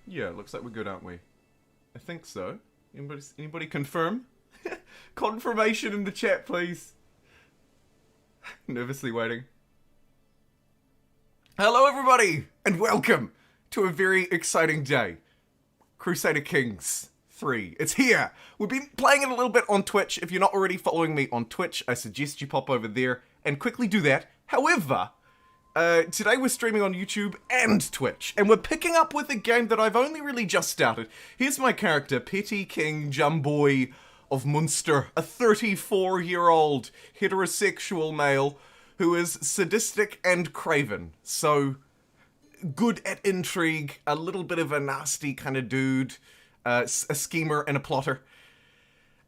Yeah, looks like we're good, aren't we? I think so. Anybody confirm? Confirmation in the chat, please. Nervously waiting. Hello, everybody, and welcome to a very exciting day. Crusader Kings 3. It's here. We've been playing it a little bit on Twitch. If you're not already following me on Twitch, I suggest you pop over there and quickly do that. However, today we're streaming on YouTube and Twitch, and we're picking up with a game that I've only really just started. Here's my character, Petty King Jumboy of Munster, a 34-year-old heterosexual male who is sadistic and craven. So, good at intrigue, a little bit of a nasty kind of dude, a schemer and a plotter.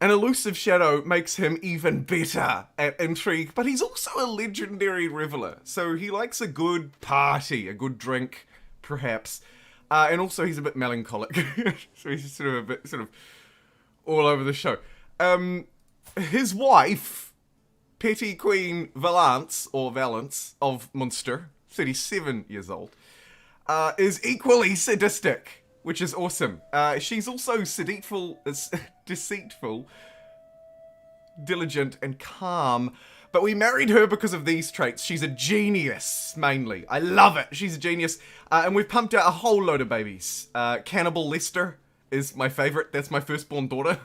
An elusive shadow makes him even better at intrigue, but he's also a legendary reveler. So he likes a good party, a good drink, perhaps. And also he's a bit melancholic. So he's sort of a bit, all over the show. His wife, Petty Queen Valance of Munster, 37 years old, is equally sadistic, which is awesome. She's also deceitful, diligent, and calm. But we married her because of these traits. She's a genius, mainly. I love it. She's a genius. And we've pumped out a whole load of babies. Cannibal Lester is my favorite. That's my firstborn daughter.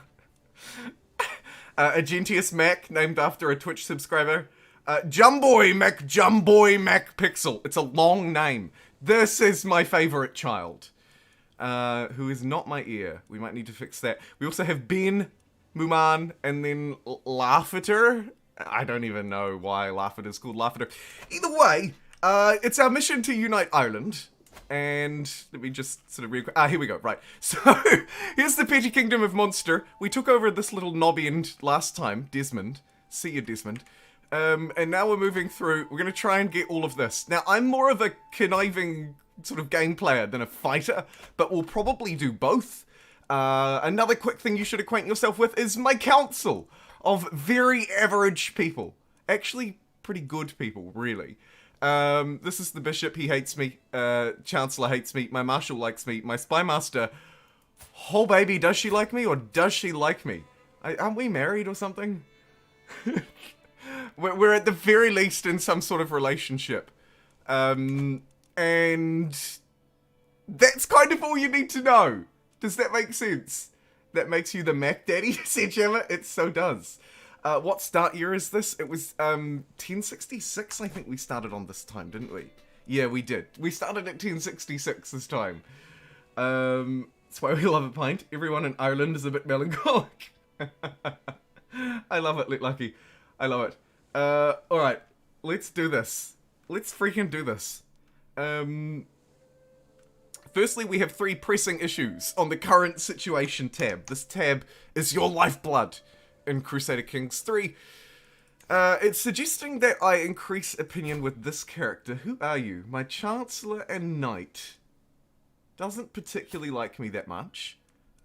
Agentius Mac, named after a Twitch subscriber. Jumboy Mac Pixel. It's a long name. This is my favorite child. Who is not my ear. We might need to fix that. We also have Ben, Muman, and then Laugheter. I don't even know why Laugheter is called Laugheter. Either way, it's our mission to unite Ireland. And let me just sort of here we go, right. So, here's the Petty Kingdom of Munster. We took over this little knob end last time, Desmond. See you, Desmond. And now we're moving through. We're going to try and get all of this. Now, I'm more of a conniving sort of game player than a fighter, but we'll probably do both. Another quick thing you should acquaint yourself with is my council of very average people. Actually, pretty good people, really. This is the bishop, he hates me. Chancellor hates me. My marshal likes me. My spy master, oh baby, does she like me or does she like me? Aren't we married or something? We're at the very least in some sort of relationship. And that's kind of all you need to know. Does that make sense? That makes you the Mac Daddy, said Gemma. It so does. What start year is this? It was 1066, I think we started on this time, didn't we? Yeah, we did. We started at 1066 this time. That's why we love a pint. Everyone in Ireland is a bit melancholic. I love it, Lucky. I love it. Alright, let's do this. Let's freaking do this. Firstly, we have 3 pressing issues on the current situation tab. This tab is your lifeblood in Crusader Kings 3. It's suggesting that I increase opinion with this character. Who are you? My Chancellor and Knight doesn't particularly like me that much.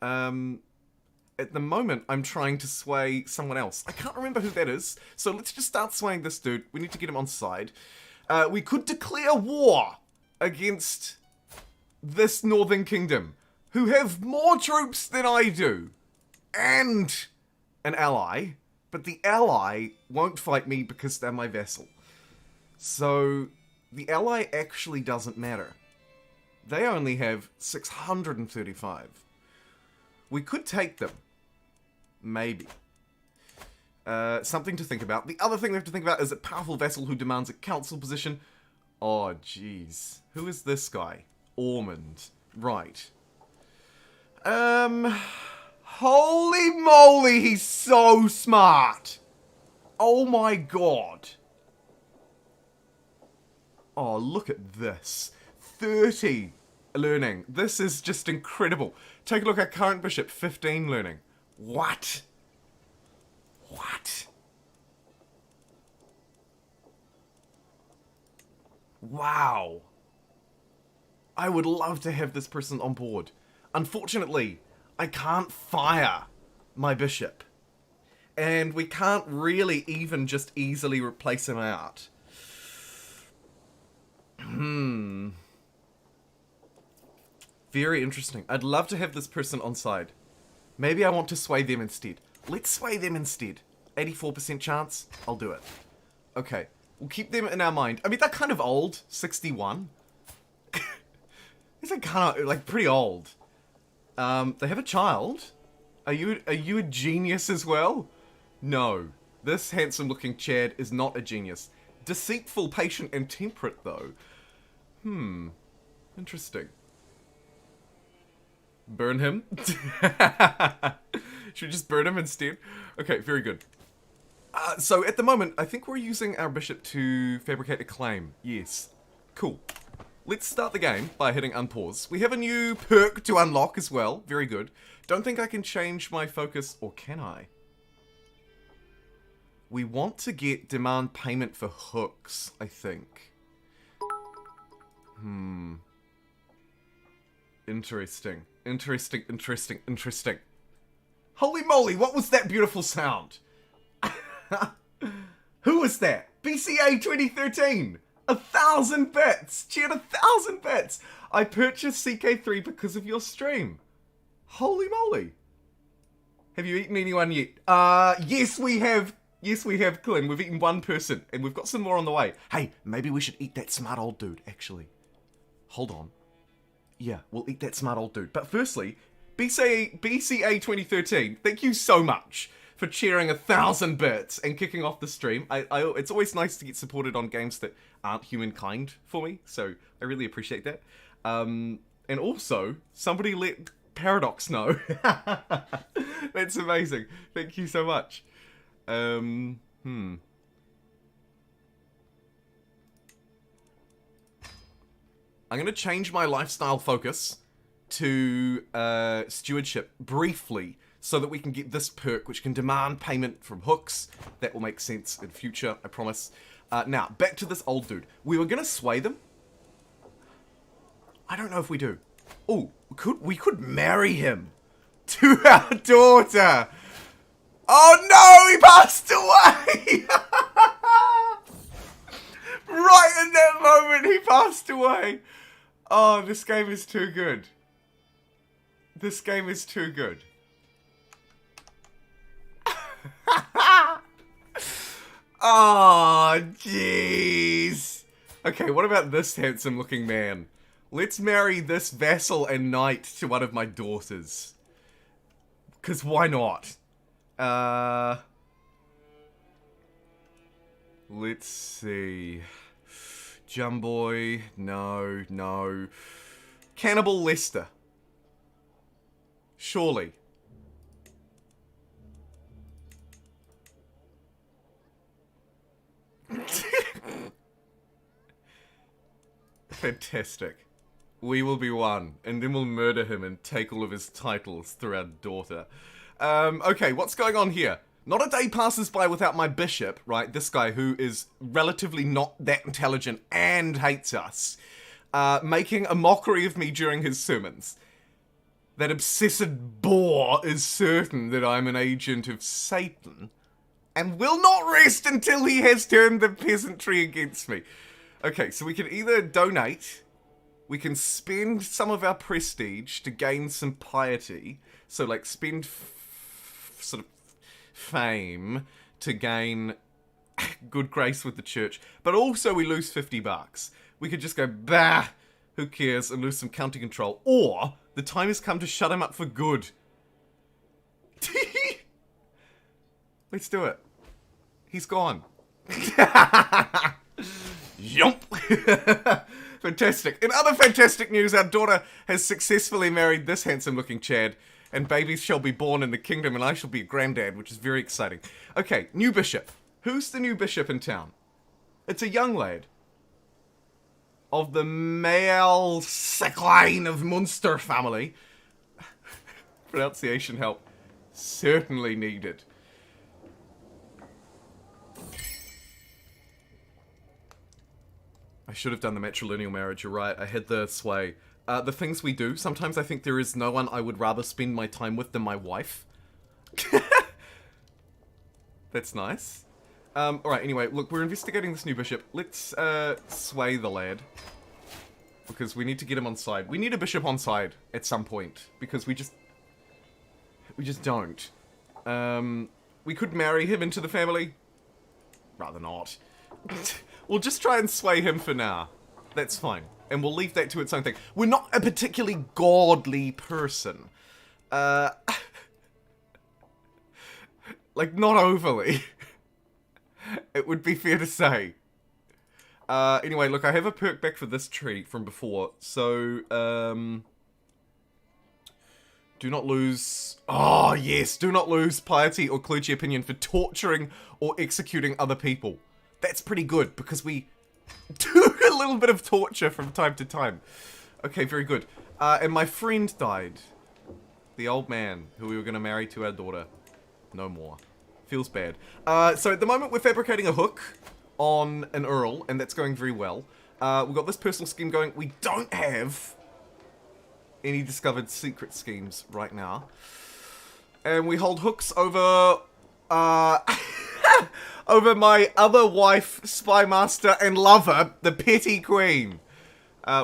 At the moment, I'm trying to sway someone else. I can't remember who that is, so let's just start swaying this dude. We need to get him on side. We could declare war against this Northern Kingdom, who have more troops than I do, and an ally, but the ally won't fight me because they're my vassal. So, the ally actually doesn't matter. They only have 635. We could take them. Maybe. Something to think about. The other thing we have to think about is a powerful vassal who demands a council position. Oh, jeez. Who is this guy? Ormond. Right. Holy moly, he's so smart! Oh my god. Oh, look at this. 30 learning. This is just incredible. Take a look at current bishop, 15 learning. What? What? Wow. I would love to have this person on board. Unfortunately, I can't fire my bishop. And we can't really even just easily replace him out. Very interesting. I'd love to have this person on side. Maybe I want to sway them instead. Let's sway them instead. 84% chance. I'll do it. Okay. We'll keep them in our mind. I mean, they're kind of old. 61. These are kind of, like, pretty old. They have a child. Are you a genius as well? No. This handsome-looking Chad is not a genius. Deceitful, patient, and temperate, though. Interesting. Burn him? Should we just burn him instead? Okay, very good. So, at the moment, I think we're using our bishop to fabricate a claim. Yes. Cool. Let's start the game by hitting unpause. We have a new perk to unlock as well. Very good. Don't think I can change my focus, or can I? We want to get demand payment for hooks, I think. Interesting. Interesting. Holy moly, what was that beautiful sound? Who was that? BCA 2013! 1,000 bits! Cheered 1,000 bits! I purchased CK3 because of your stream. Holy moly. Have you eaten anyone yet? Yes we have. Yes we have, Clint. We've eaten one person, and we've got some more on the way. Hey, maybe we should eat that smart old dude, actually. Hold on. Yeah, we'll eat that smart old dude. But firstly, BCA 2013, thank you so much for cheering 1,000 bits and kicking off the stream. It's always nice to get supported on games that aren't Humankind for me, so I really appreciate that. And also, somebody let Paradox know. That's amazing. Thank you so much. I'm gonna change my lifestyle focus to stewardship briefly so that we can get this perk, which can demand payment from hooks. That will make sense in future, I promise. Now, back to this old dude. We were gonna sway them. I don't know if we do. Oh, we could marry him to our daughter. Oh no, he passed away! Right in that moment, he passed away. Oh, this game is too good. This game is too good. Oh, jeez. Okay, what about this handsome-looking man? Let's marry this vassal and knight to one of my daughters. 'Cause why not? Let's see. Jumboy, no. Cannibal Lester. Surely. Fantastic. We will be one, and then we'll murder him and take all of his titles through our daughter. Okay, what's going on here? Not a day passes by without my bishop, right? This guy who is relatively not that intelligent and hates us, making a mockery of me during his sermons. That obsessed boar is certain that I'm an agent of Satan, and will not rest until he has turned the peasantry against me. Okay, so we can either donate, we can spend some of our prestige to gain some piety, so like spend sort of fame to gain good grace with the church, but also we lose 50 bucks. We could just go, bah, who cares, and lose some county control, or the time has come to shut him up for good. Let's do it. He's gone. Yomp. Fantastic. In other fantastic news, our daughter has successfully married this handsome-looking Chad, and babies shall be born in the kingdom, and I shall be a granddad, which is very exciting. Okay, new bishop. Who's the new bishop in town? It's a young lad. Of the male line of Munster family. Pronunciation help. Certainly needed. I should have done the matrilineal marriage, you're right. I had the sway. The things we do, sometimes I think there is no one I would rather spend my time with than my wife. That's nice. Alright, anyway, look, we're investigating this new bishop. Let's sway the lad. because we need to get him on side. We need a bishop on side at some point, because we just don't. We could marry him into the family. Rather not. We'll just try and sway him for now. That's fine. And we'll leave that to its own thing. We're not a particularly godly person. Like, not overly. It would be fair to say. Anyway, look, I have a perk back for this tree from before. So, do not lose... Oh, yes, do not lose piety or clergy opinion for torturing or executing other people. That's pretty good, because we do a little bit of torture from time to time. Okay, very good. And my friend died. The old man who we were going to marry to our daughter. No more. Feels bad. So at the moment, we're fabricating a hook on an Earl, and that's going very well. We've got this personal scheme going. We don't have any discovered secret schemes right now. And we hold hooks over, over my other wife, spy master, and lover, the petty queen.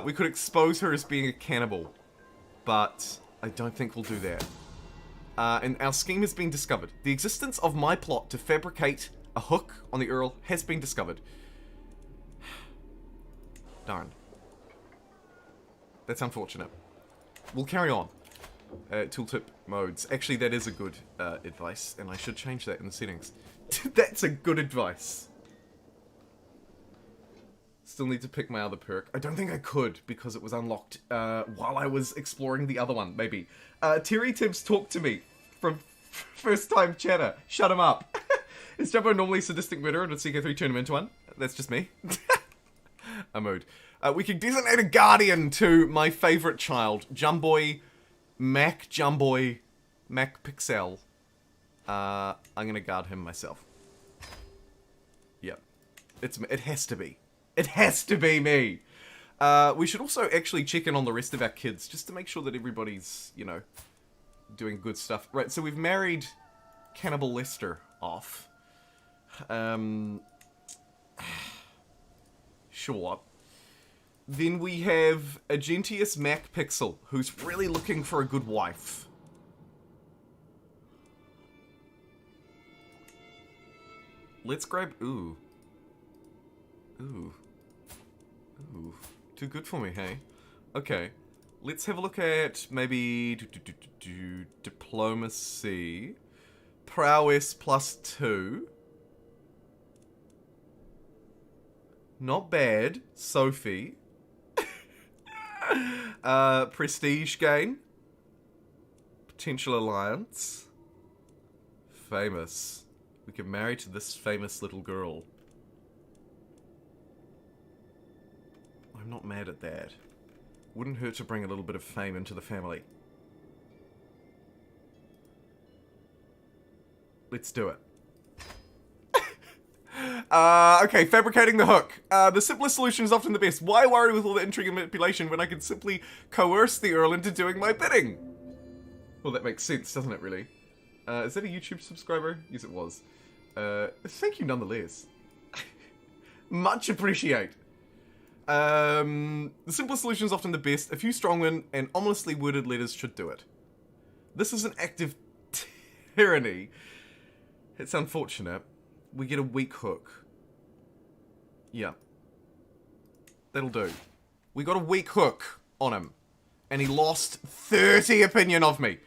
We could expose her as being a cannibal, but I don't think we'll do that. And our scheme has been discovered. The existence of my plot to fabricate a hook on the Earl has been discovered. Darn. That's unfortunate. We'll carry on. Tooltip modes. Actually, that is a good advice, and I should change that in the settings. That's a good advice. Still need to pick my other perk. I don't think I could, because it was unlocked while I was exploring the other one, maybe. Terry Tibbs talked to me from first time chatter. Shut him up. Is Jumbo normally sadistic murderer, or did CK3 turn him into one? That's just me. A mood. We can designate a guardian to my favourite child, Jumboy, Jumboy, Pixel. I'm gonna guard him myself. Yep. It has to be. It has to be me! We should also actually check in on the rest of our kids, just to make sure that everybody's, you know, doing good stuff. Right, so we've married Cannibal Lester off. Sure. Then we have Agentius Pixel, who's really looking for a good wife. Let's grab... Ooh. Ooh. Ooh. Too good for me, hey? Okay. Let's have a look at maybe... Diplomacy. Prowess +2. Not bad. Sophie. Prestige gain. Potential alliance. Famous. We can marry to this famous little girl. I'm not mad at that. Wouldn't hurt to bring a little bit of fame into the family. Let's do it. Okay, fabricating the hook. The simplest solution is often the best. Why worry with all the intrigue and manipulation when I can simply coerce the Earl into doing my bidding? Well, that makes sense, doesn't it, really? Is that a YouTube subscriber? Yes, it was. Thank you nonetheless. Much appreciate. The simplest solution is often the best. A few strongmen and ominously worded letters should do it. This is an act of tyranny. It's unfortunate. We get a weak hook. Yeah. That'll do. We got a weak hook on him. And he lost 30 opinion of me.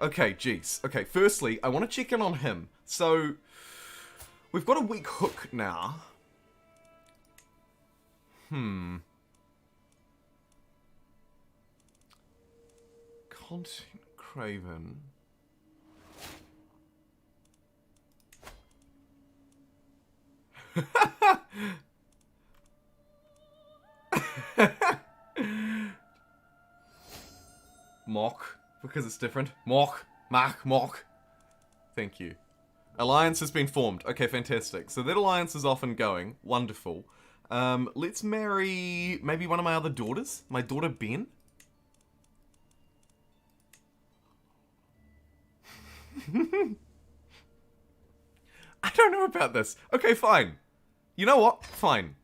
Okay, jeez. Okay, firstly, I want to check in on him. So, we've got a weak hook now. Content Craven. Mock, because it's different. Mock. Thank you. Alliance has been formed. Okay, fantastic. So that alliance is off and going. Wonderful. Let's marry maybe one of my other daughters. My daughter Ben. I don't know about this. Okay, fine. You know what? Fine.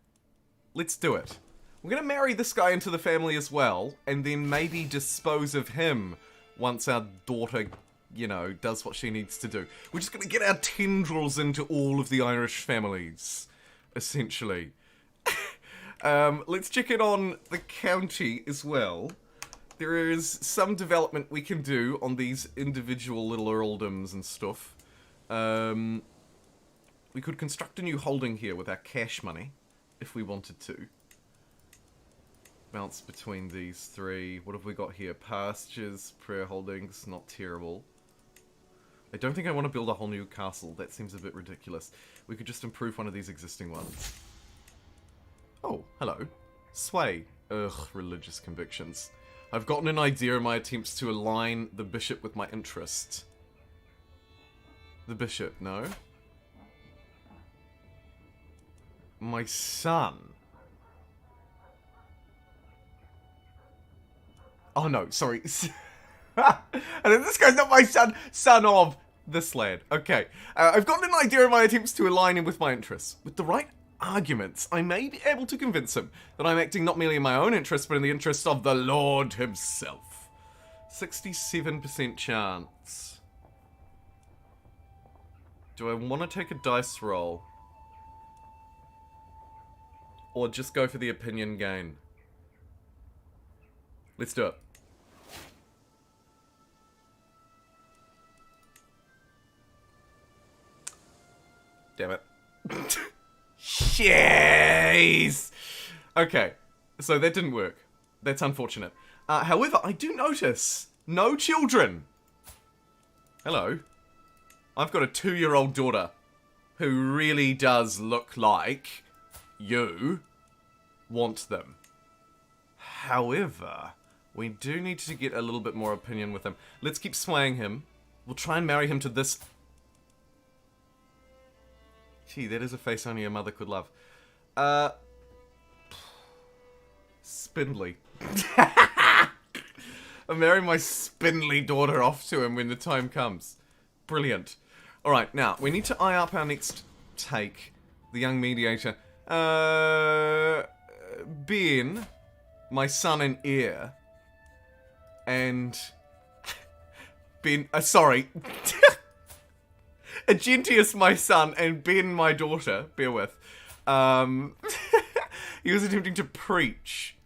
Let's do it. We're gonna marry this guy into the family as well, and then maybe dispose of him once our daughter, you know, does what she needs to do. We're just gonna get our tendrils into all of the Irish families, essentially. Let's check in on the county as well. There is some development we can do on these individual little earldoms and stuff. We could construct a new holding here with our cash money, if we wanted to. Bounce between these three. What have we got here? Pastures, prayer holdings, not terrible. I don't think I want to build a whole new castle. That seems a bit ridiculous. We could just improve one of these existing ones. Oh, hello. Sway. Ugh, religious convictions. I've gotten an idea in my attempts to align the bishop with my interest. The bishop, no? My son. Oh no, sorry. And then this guy's not my son. Son of this lad. Okay. I've gotten an idea in my attempts to align him with my interests. With the right arguments, I may be able to convince him that I'm acting not merely in my own interest, but in the interest of the Lord himself. 67% chance. Do I want to take a dice roll? Or just go for the opinion gain? Let's do it. Damn it. Jeez! Okay, so that didn't work. That's unfortunate. However, I do notice no children. Hello. I've got a 2-year-old daughter who really does look like you want them. However, we do need to get a little bit more opinion with him. Let's keep swaying him. We'll try and marry him to this. Gee, that is a face only a mother could love. Spindly. I'll marry my spindly daughter off to him when the time comes. Brilliant. Alright, now, we need to eye up our next take. The young mediator. Ben, my son and heir. And... Ben... sorry. Agentius, my son, and Ben, my daughter. Bear with. He was attempting to preach.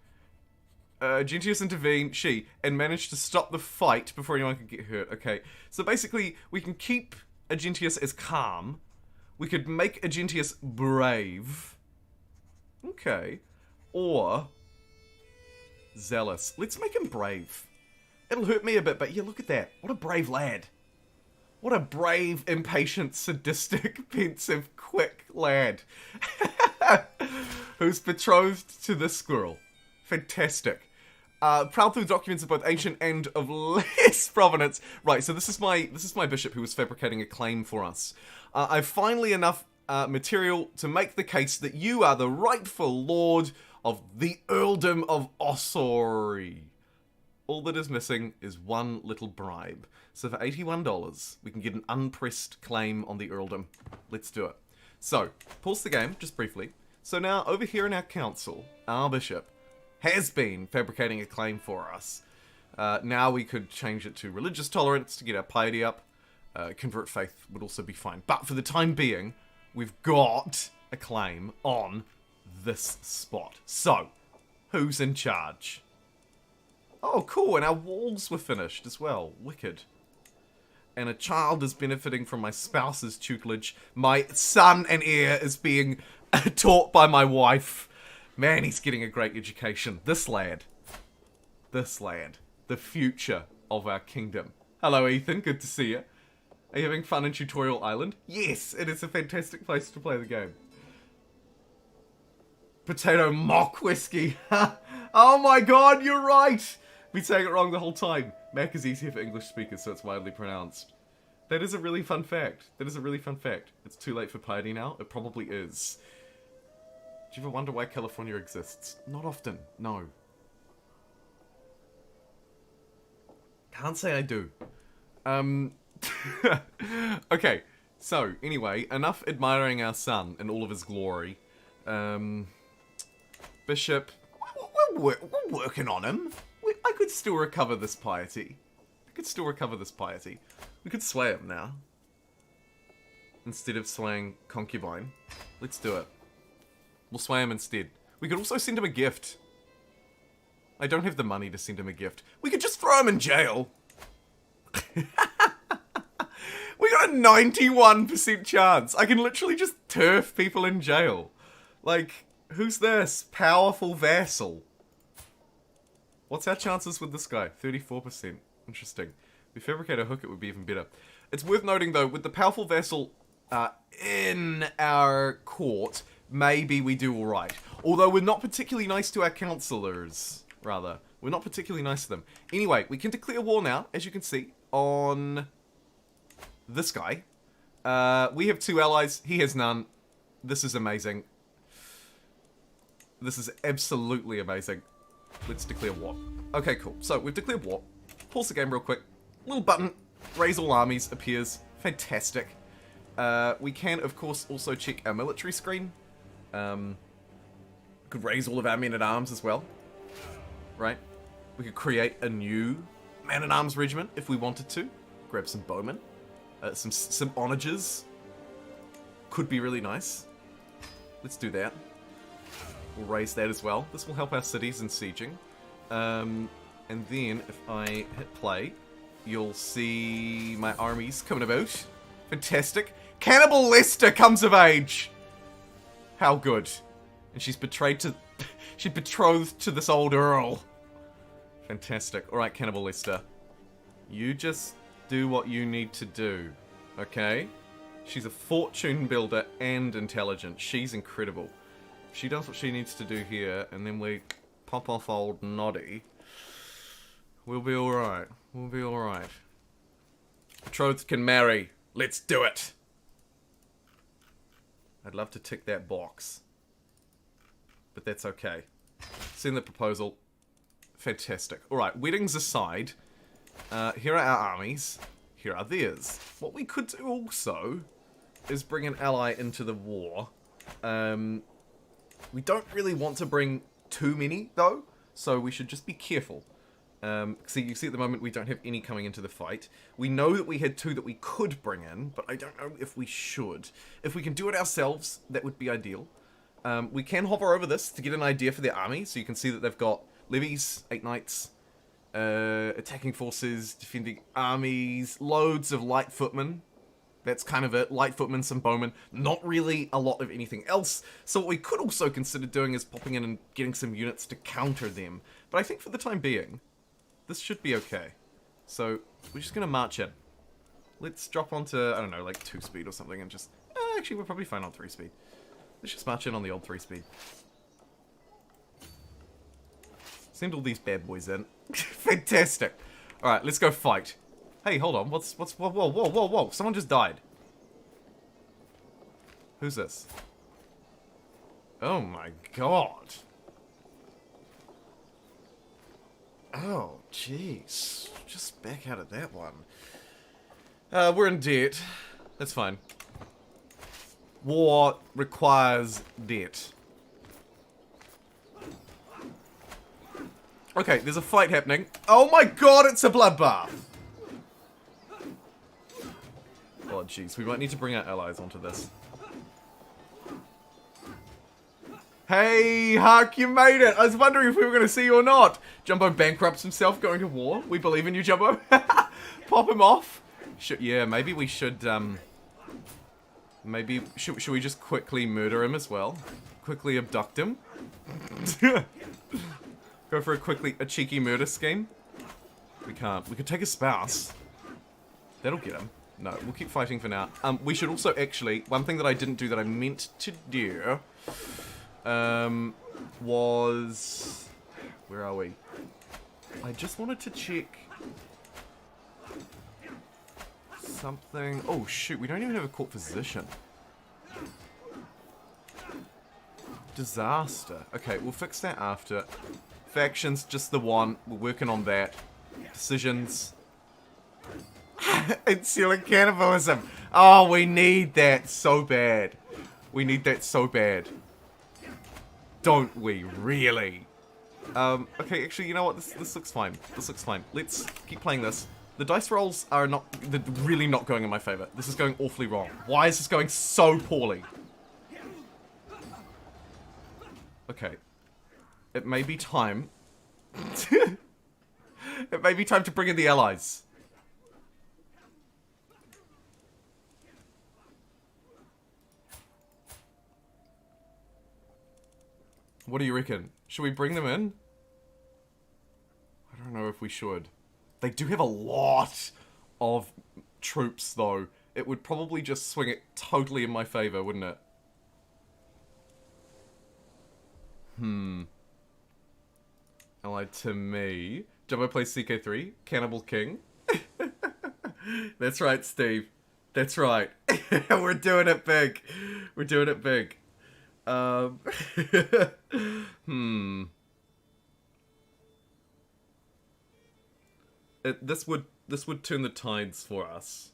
Agentius intervened, and managed to stop the fight before anyone could get hurt. Okay, so basically, we can keep Agentius as calm. We could make Agentius brave. Okay. Or... zealous. Let's make him brave. It'll hurt me a bit, but yeah, look at that. What a brave lad. What a brave, impatient, sadistic, pensive, quick lad. Who's betrothed to this squirrel. Fantastic. Proud through documents of both ancient and of less provenance. Right, so this is my bishop who was fabricating a claim for us. I've finally enough material to make the case that you are the rightful lord of the earldom of Ossory. All that is missing is one little bribe. So for $81, we can get an unpressed claim on the earldom. Let's do it. So, pause the game, just briefly. So now, over here in our council, our bishop has been fabricating a claim for us. Now we could change it to religious tolerance to get our piety up. Convert faith would also be fine. But for the time being, we've got a claim on this spot. So, who's in charge? Oh, cool, and our walls were finished as well. Wicked. And a child is benefiting from my spouse's tutelage. My son and heir is being taught by my wife. Man, he's getting a great education. This lad. The future of our kingdom. Hello, Ethan. Good to see you. Are you having fun in Tutorial Island? Yes, it is a fantastic place to play the game. Potato mock whiskey. Oh my god, you're right! Been saying it wrong the whole time. Mac is easier for English speakers, so it's widely pronounced. That is a really fun fact. It's too late for piety now? It probably is. Do you ever wonder why California exists? Not often, no. Can't say I do. Okay, so, anyway, enough admiring our son in all of his glory. Bishop, we're working on him. I could still recover this piety. We could sway him now. Instead of swaying concubine. Let's do it. We'll sway him instead. We could also send him a gift. I don't have the money to send him a gift. We could just throw him in jail. We got a 91% chance. I can literally just turf people in jail. Like, who's this? Powerful vassal. What's our chances with this guy? 34%. Interesting. If we fabricate a hook, it would be even better. It's worth noting, though, with the powerful vassal in our court, maybe we do alright. Although we're not particularly nice to our counselors, rather. We're not particularly nice to them. Anyway, we can declare war now, as you can see, on this guy. We have 2 allies. He has none. This is amazing. This is absolutely amazing. Let's declare war. Okay, cool. So, we've declared war. Pause the game real quick. Little button. Raise all armies appears. Fantastic. We can, of course, also check our military screen. Could raise all of our men-at-arms as well. Right? We could create a new man-at-arms regiment if we wanted to. Grab some bowmen. Some onagers. Could be really nice. Let's do that. We'll raise that as well. This will help our cities in sieging. And then, if I hit play, you'll see my armies coming about. Fantastic. Cannibal Lester comes of age! How good. And she's betrothed to this old earl. Fantastic. Alright, Cannibal Lester. You just do what you need to do. Okay? She's a fortune builder and intelligent. She's incredible. She does what she needs to do here, and then we pop off old Noddy. We'll be alright. We'll be alright. Betrothed can marry. Let's do it! I'd love to tick that box. But that's okay. Send the proposal. Fantastic. Alright, weddings aside, here are our armies. Here are theirs. What we could do also is bring an ally into the war. We don't really want to bring too many, though, so we should just be careful. See, you see at the moment we don't have any coming into the fight. We know that we had 2 that we could bring in, but I don't know if we should. If we can do it ourselves, that would be ideal. We can hover over this to get an idea for their army, so you can see that they've got levies, 8 knights, attacking forces, defending armies, loads of light footmen. That's kind of it. Light footmen, some bowmen. Not really a lot of anything else. So what we could also consider doing is popping in and getting some units to counter them. But I think for the time being, this should be okay. So, we're just going to march in. Let's drop onto, I don't know, like 2 speed or something and just... actually, we're probably fine on 3 speed. Let's just march in on the old 3 speed. Send all these bad boys in. Fantastic. Alright, let's go fight. Hey, hold on. Whoa. Someone just died. Who's this? Oh my god. Oh, jeez. Just back out of that one. We're in debt. That's fine. War requires debt. Okay, there's a fight happening. Oh my god, it's a bloodbath! Oh jeez, we might need to bring our allies onto this. Hey, Huck, you made it! I was wondering if we were going to see you or not. Jumbo bankrupts himself going to war. We believe in you, Jumbo. Pop him off. Yeah, maybe we should, maybe, should we just quickly murder him as well? Quickly abduct him? Go for a cheeky murder scheme? We can't. We could take a spouse. That'll get him. No, we'll keep fighting for now. We should also actually, one thing that I didn't do that I meant to do, was, where are we? I just wanted to check something. Oh shoot, we don't even have a court physician. Disaster. Okay, we'll fix that after. Factions, just the one. We're working on that. Decisions. Ensuing cannibalism. Oh, we need that so bad. We need that so bad. Don't we, really? Okay, actually, you know what? This looks fine. This looks fine. Let's keep playing this. The dice rolls are they're really not going in my favor. This is going awfully wrong. Why is this going so poorly? Okay. It may be time. It may be time to bring in the allies. What do you reckon? Should we bring them in? I don't know if we should. They do have a lot of troops, though. It would probably just swing it totally in my favor, wouldn't it? Allied to me. Jumbo plays CK3. Cannibal King. That's right, Steve. That's right. We're doing it big. We're doing it big. This would turn the tides for us,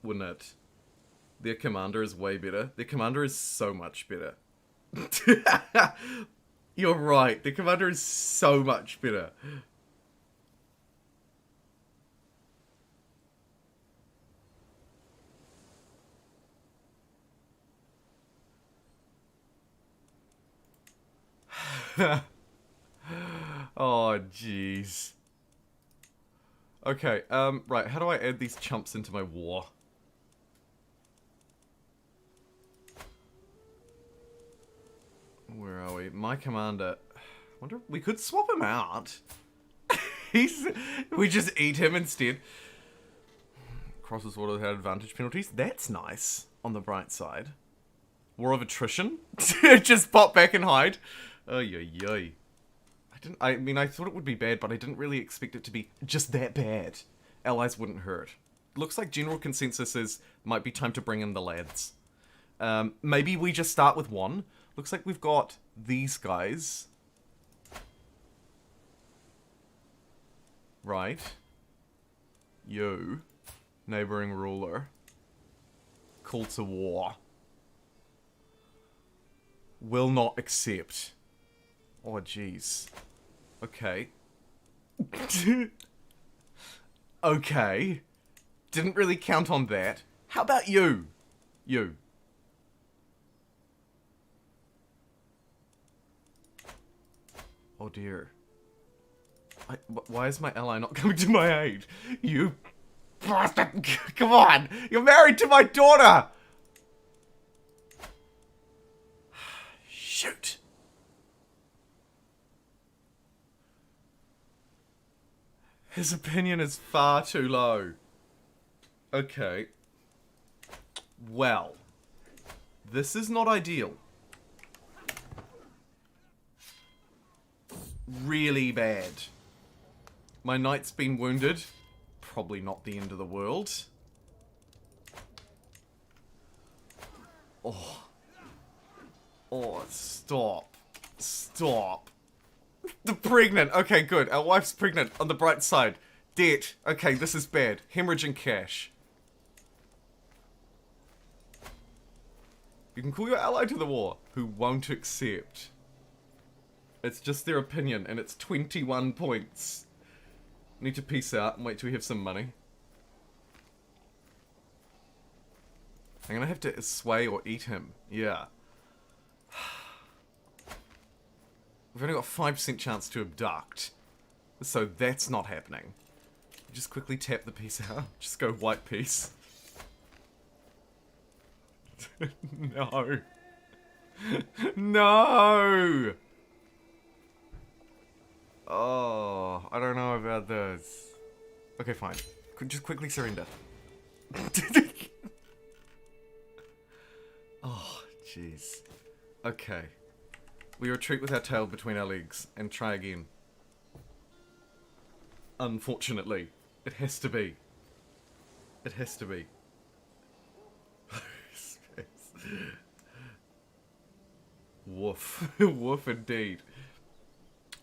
wouldn't it? Their commander is way better. Their commander is so much better. You're right. Their commander is so much better. Oh, jeez. Okay, right, how do I add these chumps into my war? Where are we? My commander. Wonder we could swap him out. We just eat him instead. Crosses water had advantage penalties. That's nice. On the bright side. War of attrition. Just pop back and hide. Oh yeah. I mean, I thought it would be bad, but I didn't really expect it to be just that bad. Allies wouldn't hurt. Looks like general consensus is might be time to bring in the lads. Maybe we just start with one. Looks like we've got these guys. Right. You. Neighboring ruler. Call to war. Will not accept. Oh, jeez. Okay. Okay. Didn't really count on that. How about you? You. Oh dear. Why is my ally not coming to my aid? You bastard! Come on! You're married to my daughter! Shoot! His opinion is far too low. Okay. Well. This is not ideal. Really bad. My knight's been wounded. Probably not the end of the world. Oh. Oh, stop. Stop. The pregnant. Okay, good. Our wife's pregnant on the bright side. Debt. Okay, this is bad. Hemorrhaging cash. You can call your ally to the war, who won't accept. It's just their opinion, and it's 21 points. Need to peace out and wait till we have some money. I'm gonna have to sway or eat him. Yeah. We've only got a 5% chance to abduct. So that's not happening. Just quickly tap the piece out. Just go white piece. No. No! Oh, I don't know about this. Okay, fine. Just quickly surrender. Oh, jeez. Okay. We retreat with our tail between our legs and try again. Unfortunately. It has to be. It has to be. Woof. Woof indeed.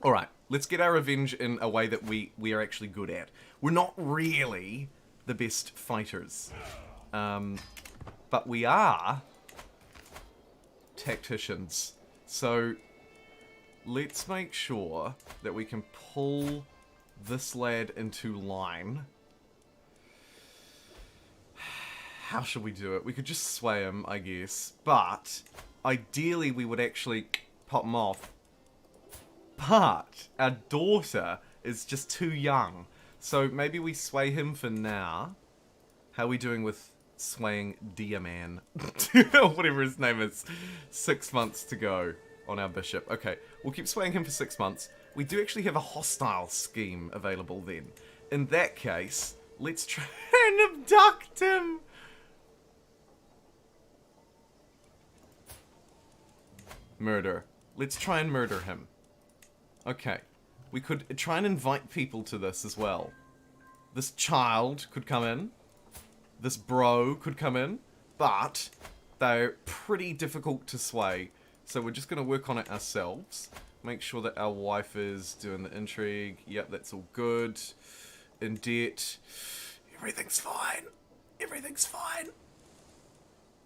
Alright, let's get our revenge in a way that we are actually good at. We're not really the best fighters. But we are tacticians. So let's make sure that we can pull this lad into line. How should we do it? We could just sway him, I guess. But, ideally we would actually pop him off. But, our daughter is just too young. So, maybe we sway him for now. How are we doing with swaying Dear Man? Whatever his name is. 6 months to go on our bishop. Okay, we'll keep swaying him for 6 months. We do actually have a hostile scheme available then. In that case, let's try and abduct him. Murder. Let's try and murder him. Okay. We could try and invite people to this as well. This child could come in. This bro could come in. But they're pretty difficult to sway. So we're just going to work on it ourselves. Make sure that our wife is doing the intrigue. Yep, that's all good. In debt. Everything's fine. Everything's fine.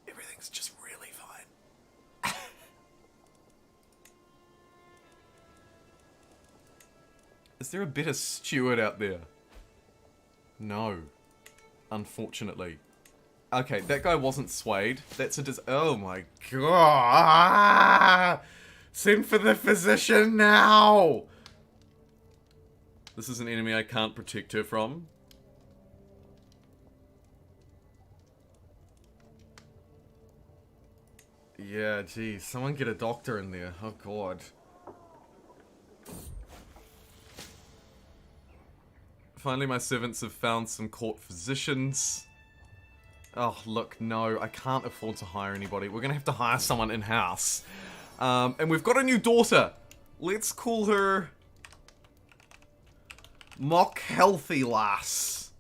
Everything's just really fine. Is there a better steward out there? No. Unfortunately. Okay, that guy wasn't swayed. That's a oh my god! Send for the physician now! This is an enemy I can't protect her from. Yeah, geez. Someone get a doctor in there. Oh god. Finally, my servants have found some court physicians. Oh, look, no, I can't afford to hire anybody. We're gonna have to hire someone in-house. And we've got a new daughter. Let's call her... Mock Healthy Lass.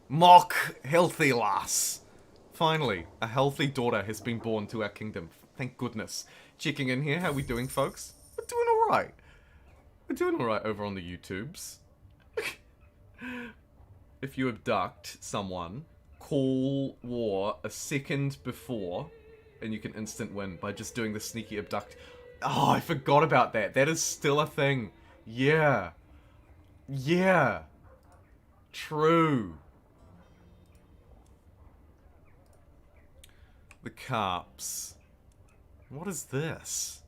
Mock Healthy Lass. Finally, a healthy daughter has been born to our kingdom. Thank goodness. Checking in here, how we doing, folks? We're doing alright. We're doing alright over on the YouTubes. If you abduct someone, call war a second before, and you can instant win by just doing the sneaky abduct. Oh, I forgot about that. That is still a thing. Yeah. Yeah. True. The carps. What is this?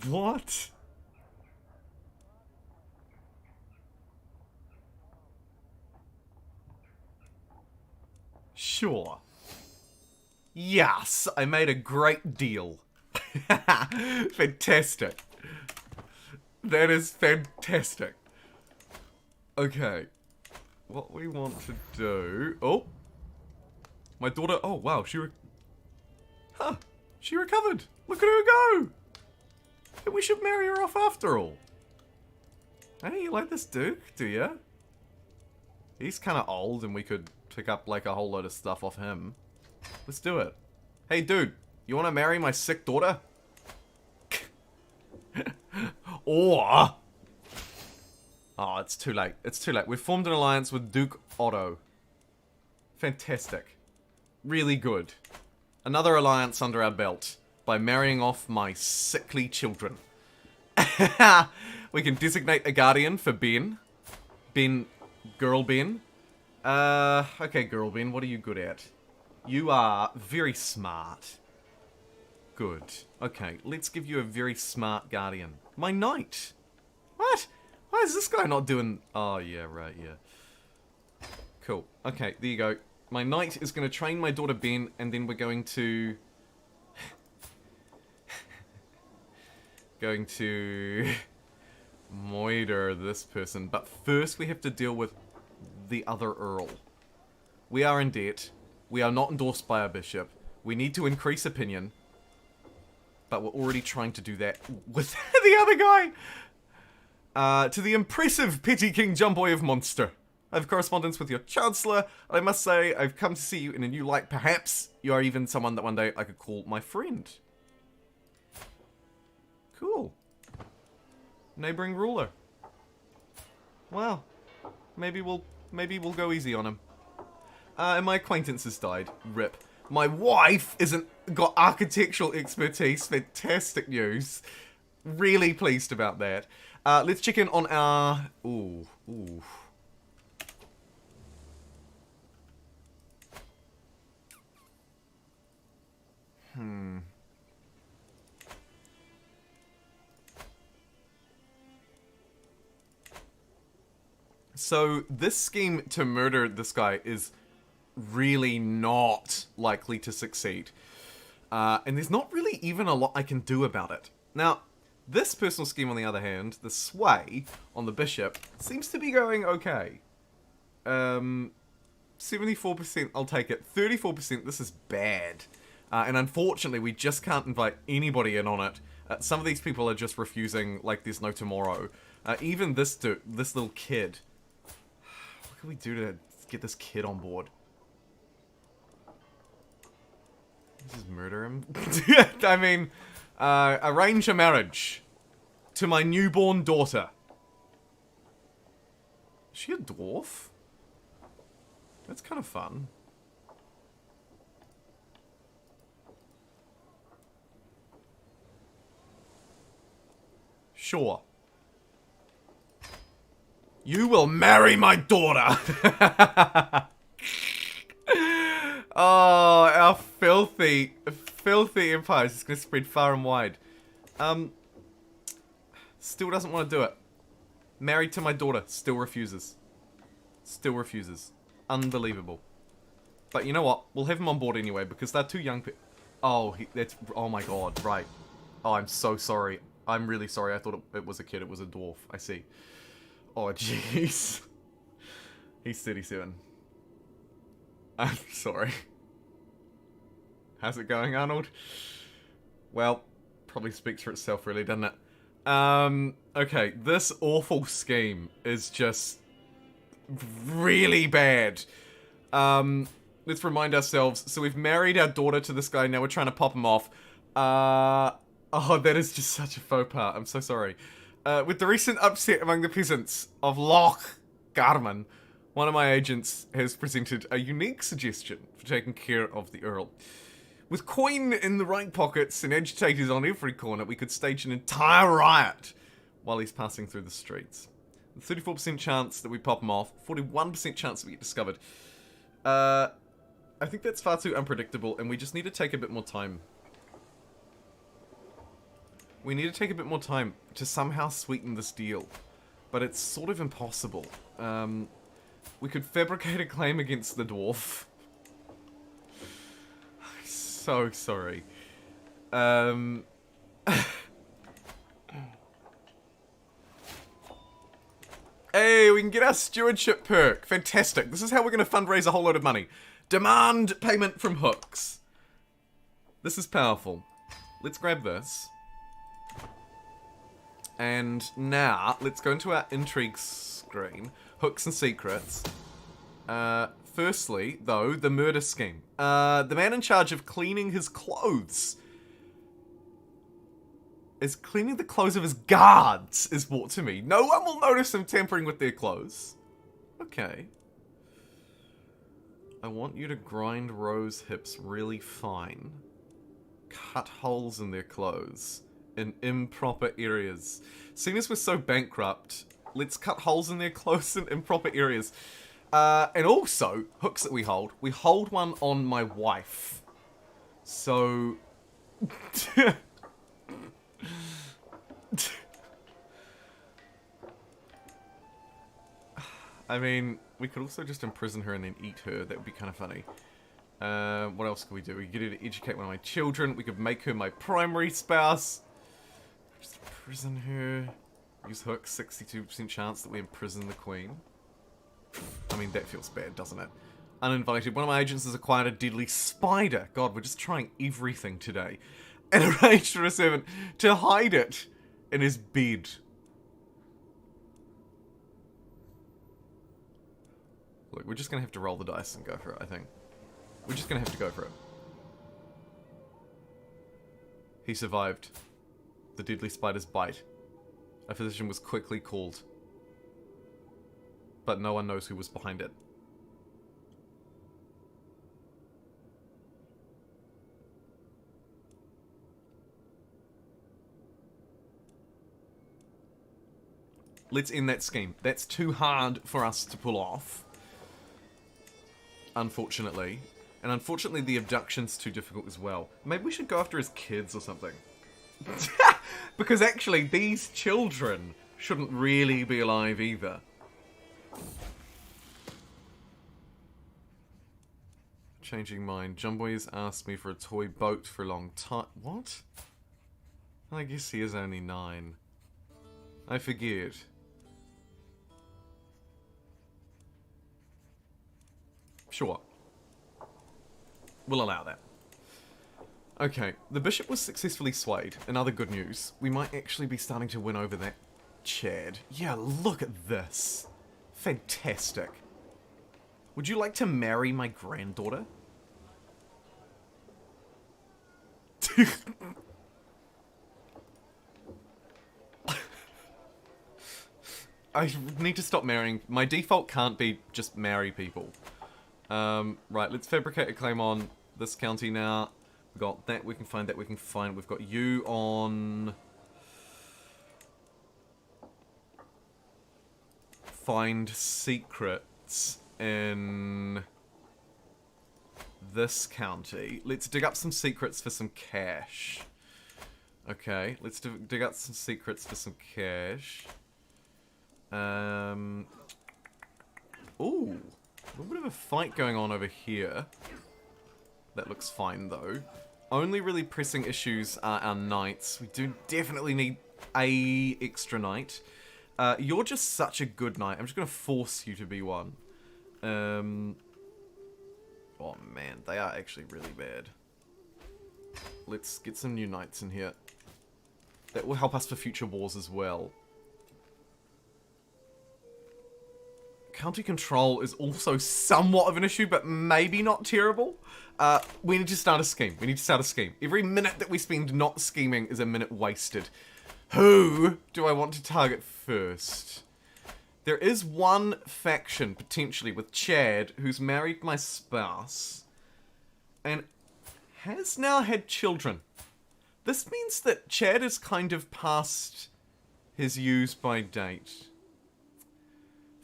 What? Sure. Yes, I made a great deal. Fantastic. That is fantastic. Okay. What we want to do... Oh! My daughter... Oh, wow, she she recovered. Look at her go! And we should marry her off after all. Hey, you like this Duke, do ya? He's kind of old and we could pick up like a whole load of stuff off him. Let's do it. Hey, dude, you want to marry my sick daughter? Or... Oh, it's too late. It's too late. We've formed an alliance with Duke Otto. Fantastic. Really good. Another alliance under our belt by marrying off my sickly children. We can designate a guardian for Ben. Girl Ben. Okay, girl Ben, what are you good at? You are very smart. Good. Okay, let's give you a very smart guardian. My knight. What? Why is this guy not doing... Oh, yeah, right, yeah. Cool. Okay, there you go. My knight is going to train my daughter Ben, and then we're going to... moiter this person. But first we have to deal with the other Earl. We are in debt. We are not endorsed by our bishop. We need to increase opinion. But we're already trying to do that with the other guy. To the impressive petty King Jumboy of Monster. I have correspondence with your Chancellor. I must say, I've come to see you in a new light. Perhaps you are even someone that one day I could call my friend. Cool. Neighboring ruler. Wow. Maybe we'll go easy on him. And my acquaintance has died. RIP. My wife isn't got architectural expertise. Fantastic news. Really pleased about that. Let's check in on our... Ooh. So, this scheme to murder this guy is really not likely to succeed. And there's not really even a lot I can do about it. Now, this personal scheme, on the other hand, the sway on the bishop, seems to be going okay. 74%, I'll take it. 34%, this is bad. And unfortunately, we just can't invite anybody in on it. Some of these people are just refusing like there's no tomorrow. Even this dude, this little kid. What can we do to get this kid on board? Just murder him? I mean, arrange a marriage to my newborn daughter. Is she a dwarf? That's kind of fun. Sure. You will marry my daughter! Oh, our filthy empire is just going to spread far and wide. Still doesn't want to do it. Married to my daughter. Still refuses. Still refuses. Unbelievable. But you know what? We'll have him on board anyway, because they're too young. Oh, oh my god, right. Oh, I'm so sorry. I'm really sorry. I thought it was a kid. It was a dwarf. I see. Oh, jeez. He's 37. I'm sorry. How's it going, Arnold? Well, probably speaks for itself, really, doesn't it? Okay, this awful scheme is just really bad. Let's remind ourselves. So we've married our daughter to this guy, now we're trying to pop him off. Oh, that is just such a faux pas. I'm so sorry. With the recent upset among the peasants of Loch Garman, one of my agents has presented a unique suggestion for taking care of the Earl. With coin in the right pockets and agitators on every corner, we could stage an entire riot while he's passing through the streets. 34% chance that we pop him off, 41% chance that we get discovered. I think that's far too unpredictable, and we just need to take a bit more time. We need to take a bit more time to somehow sweeten this deal. But it's sort of impossible. We could fabricate a claim against the dwarf. I'm so sorry. Hey, we can get our stewardship perk. Fantastic. This is how we're going to fundraise a whole load of money. Demand payment from hooks. This is powerful. Let's grab this. And now, let's go into our intrigue screen. Hooks and secrets. Firstly, though, the murder scheme. The man in charge of cleaning his clothes is cleaning the clothes of his guards, is brought to me. No one will notice him tampering with their clothes. Okay. I want you to grind Rose hips really fine. Cut holes in their clothes. In improper areas. Seeing as we're so bankrupt, let's cut holes in their clothes in improper areas. And also, hooks that we hold one on my wife. So... I mean, we could also just imprison her and then eat her. That would be kind of funny. What else could we do? We could get her to educate one of my children. We could make her my primary spouse. Just imprison her. Use hooks. 62% chance that we imprison the queen. I mean, that feels bad, doesn't it? Uninvited. One of my agents has acquired a deadly spider. God, we're just trying everything today. And arranged for a servant to hide it in his bed. Look, we're just going to have to roll the dice and go for it, I think. We're just going to have to go for it. He survived the deadly spider's bite. A physician was quickly called. But no one knows who was behind it. Let's end that scheme. That's too hard for us to pull off. Unfortunately. And unfortunately the abduction's too difficult as well. Maybe we should go after his kids or something. Because actually, these children shouldn't really be alive either. Changing mind. Jumbo's asked me for a toy boat for a long time. What? I guess he is only 9. I forget. Sure. We'll allow that. Okay, the bishop was successfully swayed. Another good news. We might actually be starting to win over that Chad. Yeah, look at this. Fantastic. Would you like to marry my granddaughter? I need to stop marrying. My default can't be just marry people. Right, let's fabricate a claim on this county now. We've got that, we can find that, we can find. We've got you on... Find secrets in this county. Let's dig up some secrets for some cash. Okay, let's dig up some secrets for some cash. Ooh, a little bit of a fight going on over here. That looks fine though. Only really pressing issues are our knights. We do definitely need a extra knight. You're just such a good knight. I'm just going to force you to be one. Oh man, they are actually really bad. Let's get some new knights in here. That will help us for future wars as well. County control is also somewhat of an issue, but maybe not terrible. We need to start a scheme. We need to start a scheme. Every minute that we spend not scheming is a minute wasted. Who do I want to target first? There is one faction, potentially, with Chad, who's married my spouse, and has now had children. This means that Chad is kind of past his use-by date.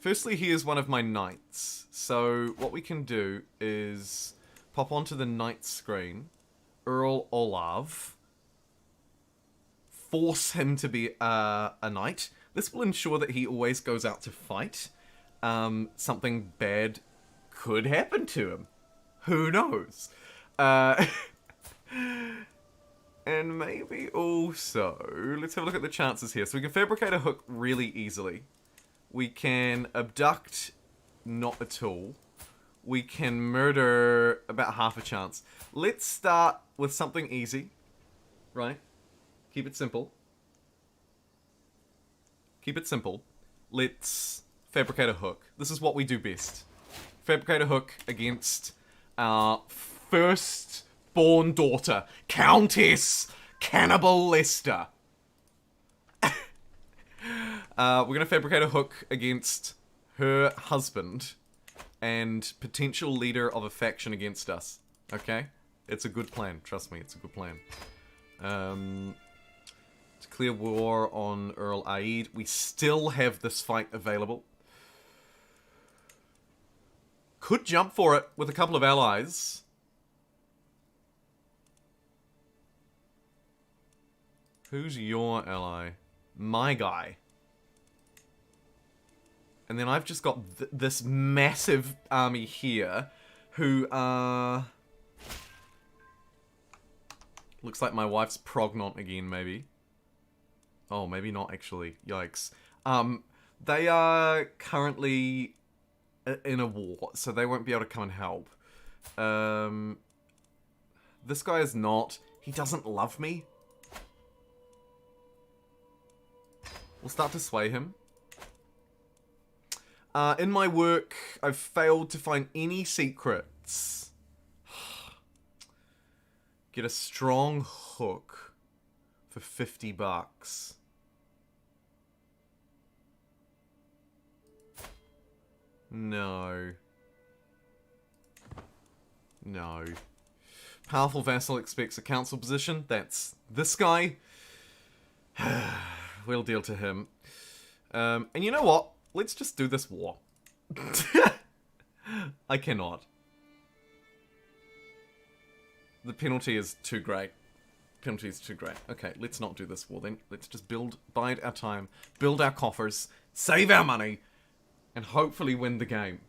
Firstly, he is one of my knights, so what we can do is pop onto the knight screen, Earl Olav, force him to be a knight. This will ensure that he always goes out to fight. Something bad could happen to him. Who knows? And maybe also, let's have a look at the chances here. So we can fabricate a hook really easily. We can abduct, not at all. We can murder about half a chance. Let's start with something easy, right? Keep it simple. Keep it simple. Let's fabricate a hook. This is what we do best. Fabricate a hook against our first-born daughter, Countess Cannibal Lester. We're going to fabricate a hook against her husband and potential leader of a faction against us. Okay? It's a good plan. Trust me, it's a good plan. Declare war on Earl Aid. We still have this fight available. Could jump for it with a couple of allies. Who's your ally? My guy. And then I've just got this massive army here, who are... Looks like my wife's prognant again, maybe. Oh, maybe not, actually. Yikes. They are currently in a war, so they won't be able to come and help. This guy is not. He doesn't love me. We'll start to sway him. In my work, I've failed to find any secrets. Get a strong hook for $50. No. No. Powerful vassal expects a council position. That's this guy. We'll deal to him. And you know what? Let's just do this war. I cannot. The penalty is too great. Penalty is too great. Okay, let's not do this war then. Let's just bide our time, build our coffers, save our money, and hopefully win the game.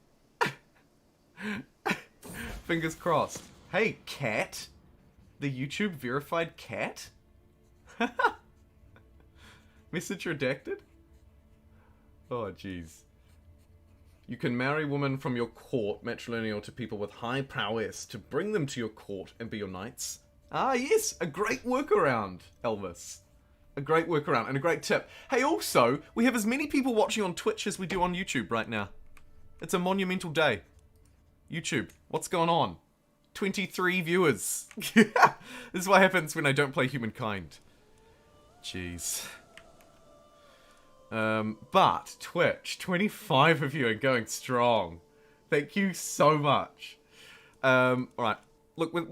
Fingers crossed. Hey, cat. The YouTube verified cat? Message redacted? Oh, jeez. You can marry women from your court, matrilineal to people with high prowess, to bring them to your court and be your knights. Ah, yes, a great workaround, Elvis. A great workaround and a great tip. Hey, also, we have as many people watching on Twitch as we do on YouTube right now. It's a monumental day. YouTube, what's going on? 23 viewers. This is what happens when I don't play Humankind. Jeez. But Twitch, 25 of you are going strong. Thank you so much. Alright. Look, we're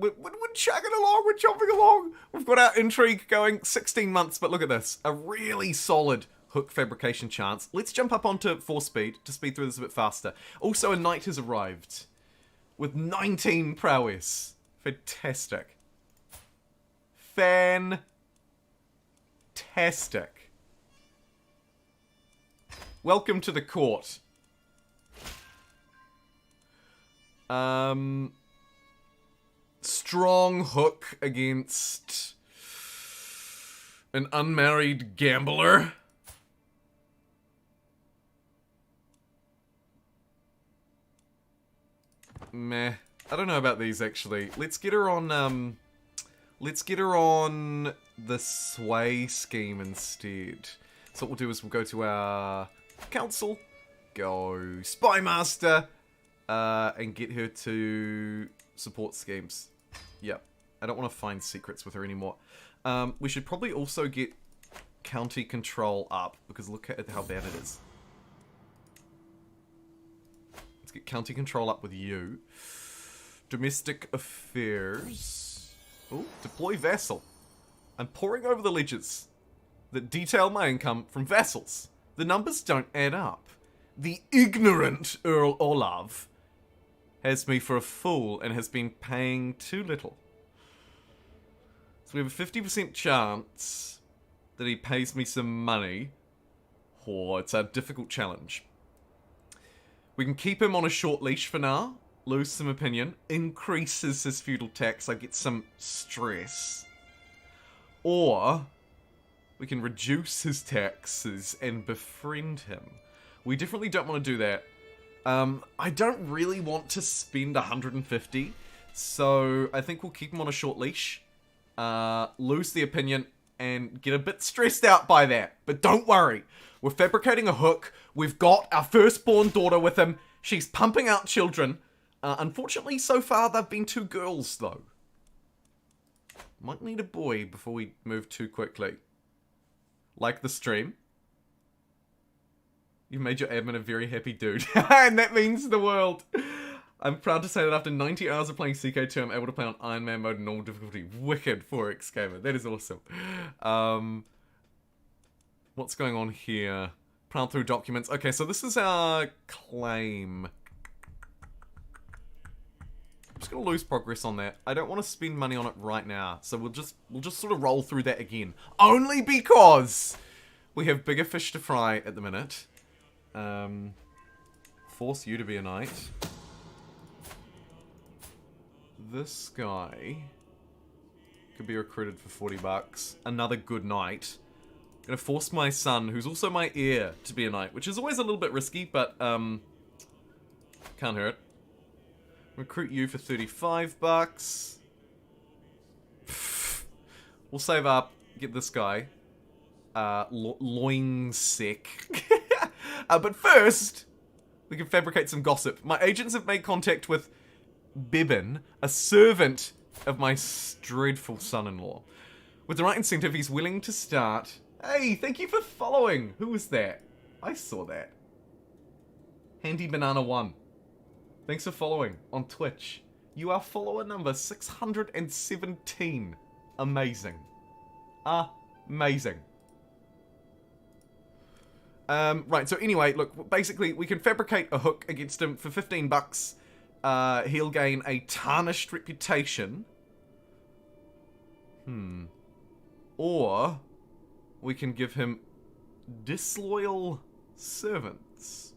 chugging along, we're chopping along. We've got our intrigue going, 16 months, but look at this. A really solid hook fabrication chance. Let's jump up onto 4 speed to speed through this a bit faster. Also, a knight has arrived with 19 prowess. Fantastic. Fantastic. Welcome to the court. Strong hook against an unmarried gambler. Meh. I don't know about these actually. Let's get her on the sway scheme instead. So what we'll do is we'll go to our council, go spy master, and get her to support schemes. Yep. I don't want to find secrets with her anymore. We should probably also get county control up, because look at how bad it is. Let's get county control up with you. Domestic affairs. Oh, deploy vassal. I'm poring over the ledgers that detail my income from vassals. The numbers don't add up. The ignorant Earl Olav has me for a fool and has been paying too little. So we have a 50% chance that he pays me some money. Oh, it's a difficult challenge. We can keep him on a short leash for now, lose some opinion, increases his feudal tax, I get some stress. Or we can reduce his taxes and befriend him. We definitely don't want to do that. I don't really want to spend 150, so I think we'll keep him on a short leash, lose the opinion, and get a bit stressed out by that. But don't worry, we're fabricating a hook, we've got our firstborn daughter with him, she's pumping out children. Unfortunately, so far, they've been 2 girls, though. Might need a boy before we move too quickly. Like the stream. You've made your admin a very happy dude. And that means the world. I'm proud to say that after 90 hours of playing CK2, I'm able to play on Iron Man mode in normal difficulty. Wicked 4X gamer. That is awesome. What's going on here? Proud through documents. Okay, so this is our claim. I'm just gonna lose progress on that. I don't want to spend money on it right now, so we'll just sort of roll through that again. Only because we have bigger fish to fry at the minute. Force you to be a knight. This guy could be recruited for 40 bucks. Another good knight. I'm gonna force my son, who's also my heir, to be a knight, which is always a little bit risky, but can't hurt. Recruit you for 35 bucks. We'll save up, get this guy. Loin sick. But first, we can fabricate some gossip. My agents have made contact with Bibbin, a servant of my dreadful son-in-law. With the right incentive, he's willing to start... Hey, thank you for following! Who was that? I saw that. Handy Banana 1. Thanks for following on Twitch. You are follower number 617. Amazing. Amazing. Right, so anyway, look, basically, we can fabricate a hook against him for 15 bucks. He'll gain a tarnished reputation. Or we can give him disloyal servants.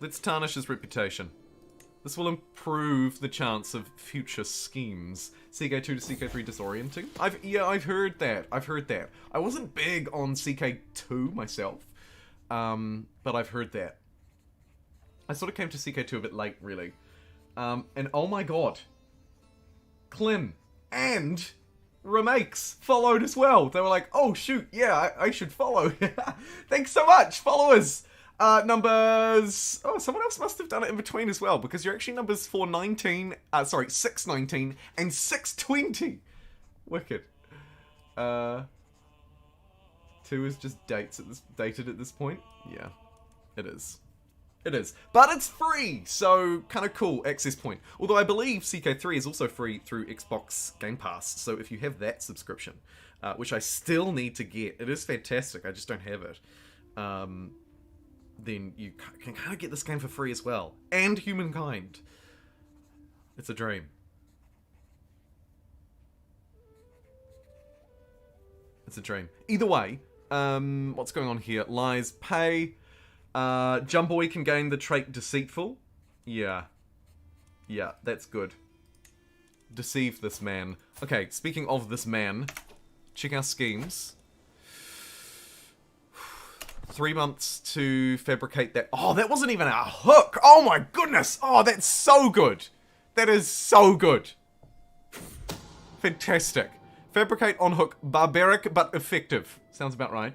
Let's tarnish his reputation. This will improve the chance of future schemes. CK2 to CK3 disorienting. I've heard that. I wasn't big on CK2 myself, but I've heard that. I sort of came to CK2 a bit late, really. And oh my god, Clin and Remakes followed as well. They were like, oh shoot, yeah, I should follow. Thanks so much, followers. Numbers... Oh, someone else must have done it in between as well, because you're actually numbers 419, 619, and 620. Wicked. 2 is just dated at this point. Yeah, it is. It is. But it's free, so kind of cool access point. Although I believe CK3 is also free through Xbox Game Pass, so if you have that subscription, which I still need to get, it is fantastic, I just don't have it. Then you can kind of get this game for free as well. And Humankind. It's a dream. It's a dream. Either way, what's going on here? Lies, pay. Jumboy can gain the trait Deceitful. Yeah. Yeah, that's good. Deceive this man. Okay, speaking of this man, check our schemes. 3 months to fabricate that. Oh, that wasn't even a hook. Oh my goodness. Oh, that's so good. That is so good. Fantastic. Fabricate on hook. Barbaric but effective. Sounds about right.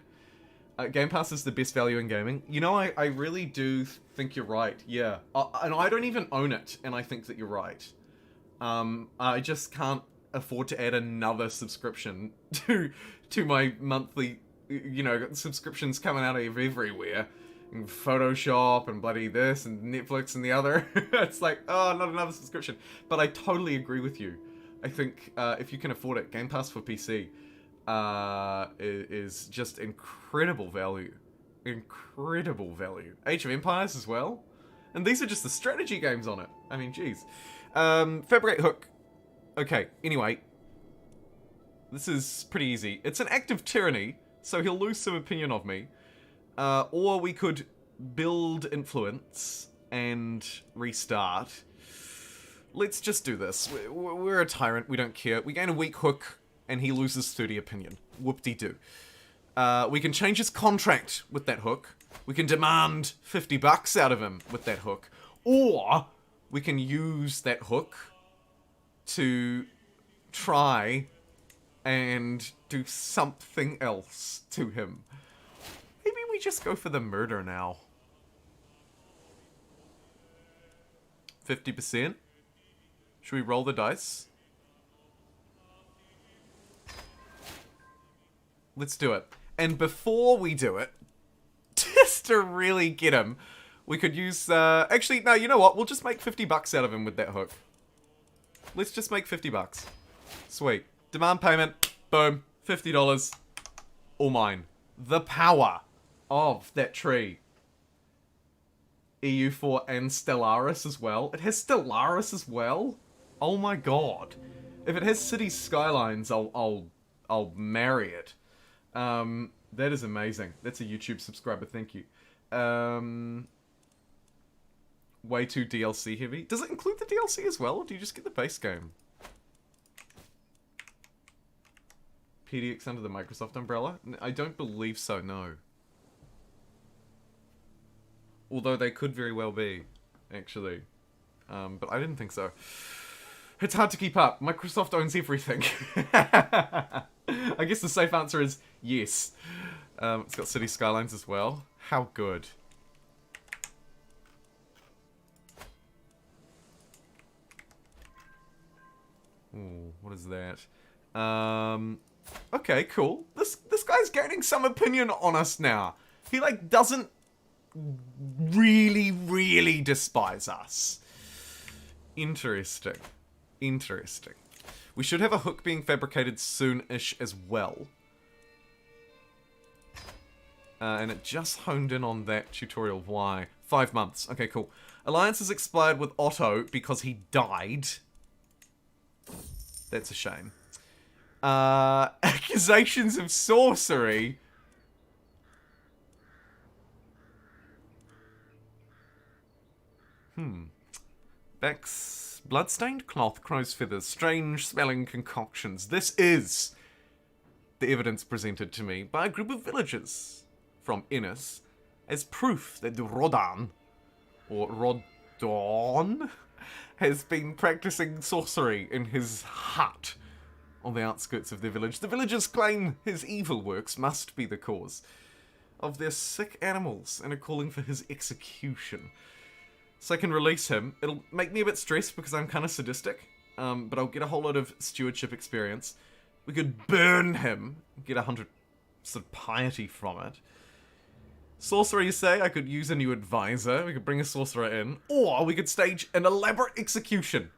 Game Pass is the best value in gaming. You know, I really do think you're right. Yeah. And I don't even own it, and I think that you're right. I just can't afford to add another subscription to my monthly... You know, subscriptions coming out of everywhere. And Photoshop and bloody this and Netflix and the other. It's like, oh, not another subscription. But I totally agree with you. I think if you can afford it, Game Pass for PC is just incredible value. Incredible value. Age of Empires as well. And these are just the strategy games on it. I mean, jeez. Fabricate Hook. Okay, anyway. This is pretty easy. It's an act of tyranny. So he'll lose some opinion of me. Or we could build influence and restart. Let's just do this. We're a tyrant, we don't care. We gain a weak hook, and he loses 30 opinion. Whoop-de-doo. We can change his contract with that hook. We can demand 50 bucks out of him with that hook. Or we can use that hook to try and do something else to him. Maybe we just go for the murder now. 50%? Should we roll the dice? Let's do it. And before we do it, just to really get him, we could use, actually, no, you know what? We'll just make 50 bucks out of him with that hook. Let's just make 50 bucks. Sweet. Demand payment. Boom. $50. All mine. The power of that tree. EU4 and Stellaris as well. It has Stellaris as well? Oh my god. If it has City Skylines, I'll marry it. That is amazing. That's a YouTube subscriber, thank you. Way too DLC heavy. Does it include the DLC as well, or do you just get the base game? PDX under the Microsoft umbrella? I don't believe so, no. Although they could very well be, actually. But I didn't think so. It's hard to keep up. Microsoft owns everything. I guess the safe answer is yes. It's got City Skylines as well. How good. Ooh, what is that? Okay, cool. This guy's gaining some opinion on us now. He, like, doesn't really despise us. Interesting. Interesting. We should have a hook being fabricated soon-ish as well. And it just honed in on that tutorial. Why? 5 months. Okay, cool. Alliance has expired with Otto because he died. That's a shame. Accusations of Sorcery. Back's bloodstained cloth, crow's feathers, strange smelling concoctions. This is the evidence presented to me by a group of villagers from Ennis as proof that Rodan, or Rodon, has been practicing sorcery in his hut on the outskirts of their village. The villagers claim his evil works must be the cause of their sick animals and are calling for his execution. So I can release him. It'll make me a bit stressed because I'm kind of sadistic, but I'll get a whole lot of stewardship experience. We could burn him, get 100 sort of piety from it. Sorcerer, you say? I could use a new advisor. We could bring a sorcerer in. Or we could stage an elaborate execution.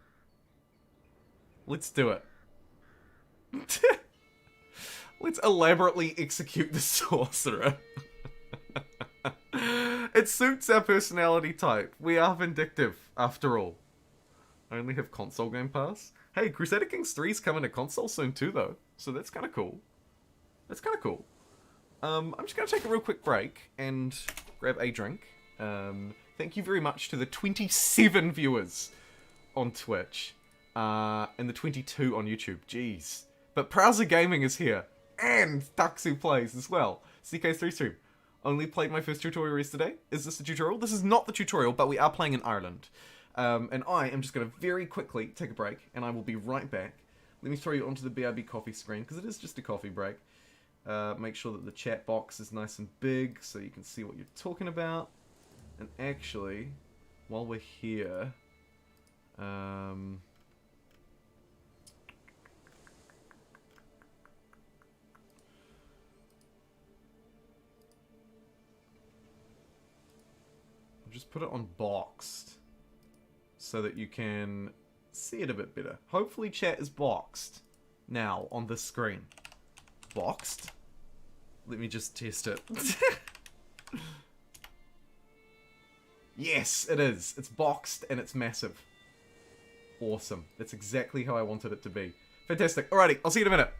Let's do it. Let's elaborately execute the sorcerer. It suits our personality type. We are vindictive, after all. I only have console Game Pass. Hey, Crusader Kings 3's coming to console soon too, though. So that's kind of cool. That's kind of cool. I'm just going to take a real quick break and grab a drink. Thank you very much to the 27 viewers on Twitch. And the 22 on YouTube. Jeez. But Prowser Gaming is here. And Taksu Plays as well. CK3 Stream. Only played my first tutorial yesterday. Is this the tutorial? This is not the tutorial, but we are playing in Ireland. And I am just going to very quickly take a break, and I will be right back. Let me throw you onto the BRB coffee screen, because it is just a coffee break. Make sure that the chat box is nice and big, so you can see what you're talking about. And actually, while we're here... just put it on boxed so that you can see it a bit better. Hopefully chat is boxed now on this screen. Boxed? Let me just test it. Yes, it is. It's boxed and it's massive. Awesome. That's exactly how I wanted it to be. Fantastic. Alrighty, I'll see you in a minute.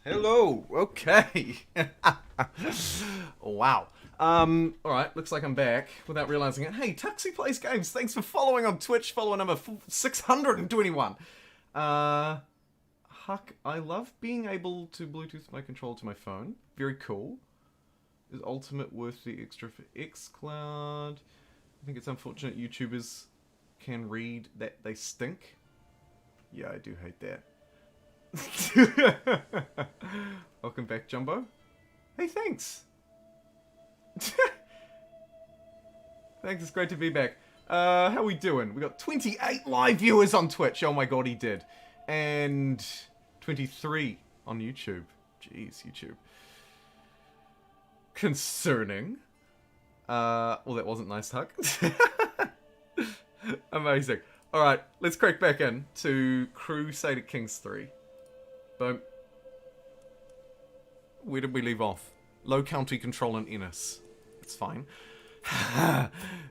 Hello. Okay. Wow. Alright, looks like I'm back without realizing it. Hey, Tuxie Plays Games, thanks for following on Twitch, follower number 621. Huck, I love being able to Bluetooth my controller to my phone. Very cool. Is Ultimate worth the extra for xCloud? I think it's unfortunate YouTubers can read that they stink. Yeah, I do hate that. Welcome back, Jumbo. Hey, thanks. Thanks, it's great to be back. How we doing? We got 28 live viewers on Twitch. Oh my god, he did. And 23 on YouTube. Jeez, YouTube. Concerning. Well, that wasn't nice, Huck. Amazing. Alright, let's crack back in to Crusader Kings 3. Boom. Where did we leave off? Low county control in Ennis. It's fine.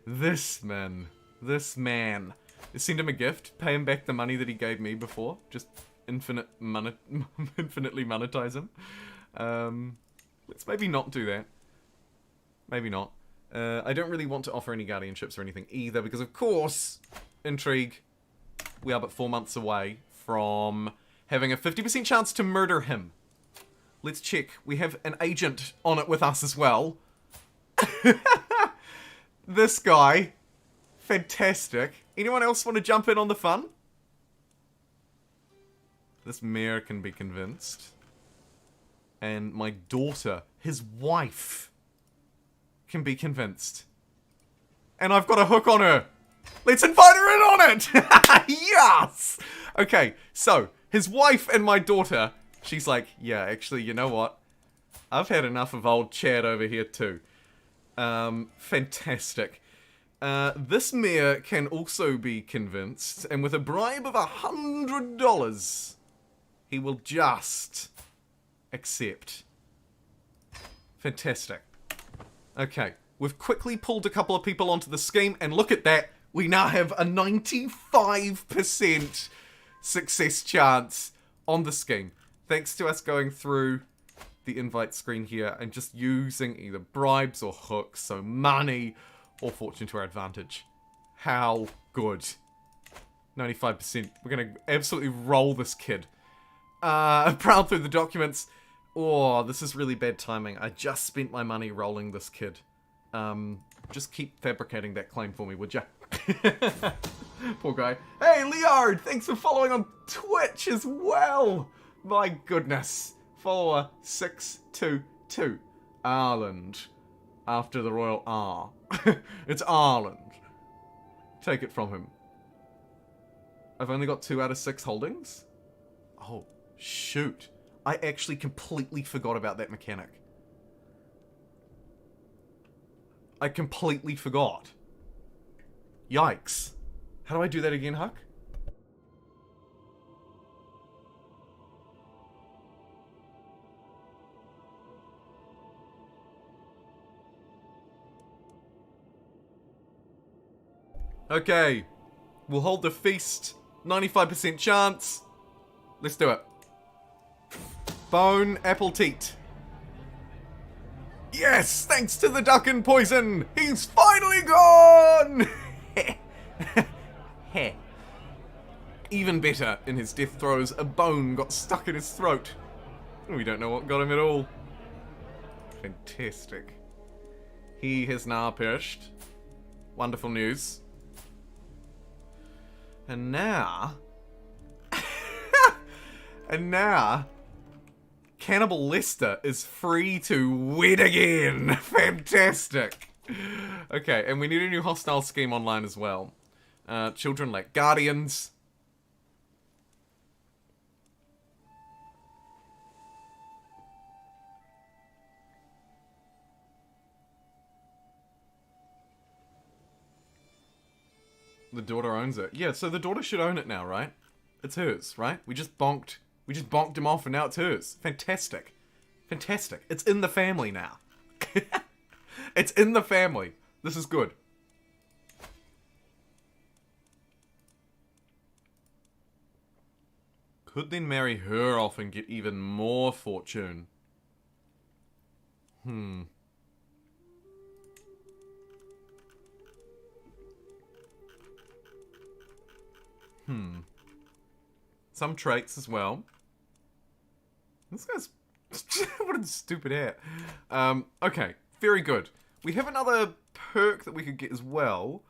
This man. Send him a gift. Pay him back the money that he gave me before. Just infinitely monetize him. Let's maybe not do that. Maybe not. I don't really want to offer any guardianships or anything either, because of course, intrigue, we are but 4 months away from having a 50% chance to murder him. Let's check. We have an agent on it with us as well. This guy. Fantastic. Anyone else want to jump in on the fun? This mayor can be convinced. And my daughter, his wife, can be convinced. And I've got a hook on her. Let's invite her in on it! Yes! Okay, so, his wife and my daughter, she's like, yeah, actually, you know what? I've had enough of old Chad over here too. Fantastic. This mayor can also be convinced, and with a bribe of $100, he will just accept. Fantastic. Okay, we've quickly pulled a couple of people onto the scheme, and look at that, we now have a 95% success chance on the scheme. Thanks to us going through the invite screen here and just using either bribes or hooks, so money or fortune to our advantage. How good. 95%. We're going to absolutely roll this kid. Proud through the documents. Oh, this is really bad timing. I just spent my money rolling this kid. Just keep fabricating that claim for me, would ya? Poor guy. Hey, Leard! Thanks for following on Twitch as well! My goodness. Follower 622. Ireland. After the royal R. It's Ireland. Take it from him. I've only got 2 out of 6 holdings? Oh, shoot. I actually completely forgot about that mechanic. I completely forgot. Yikes. How do I do that again, Huck? Okay. We'll hold the feast. 95% chance. Let's do it. Bone apple teat. Yes! Thanks to the duck and poison! He's finally gone! Even better, in his death throes, a bone got stuck in his throat. We don't know what got him at all. Fantastic. He has now perished. Wonderful news. And now... and now... Cannibal Lester is free to wed again! Fantastic! Okay, and we need a new hostile scheme online as well. Children like guardians. The daughter owns it. Yeah, so the daughter should own it now, right? It's hers, right? We just bonked him off and now it's hers. Fantastic. Fantastic. It's in the family now. It's in the family. This is good. could then marry her off and get even more fortune. Some traits as well. This guy's... what a stupid hat. Okay, very good. We have another perk that we could get as well.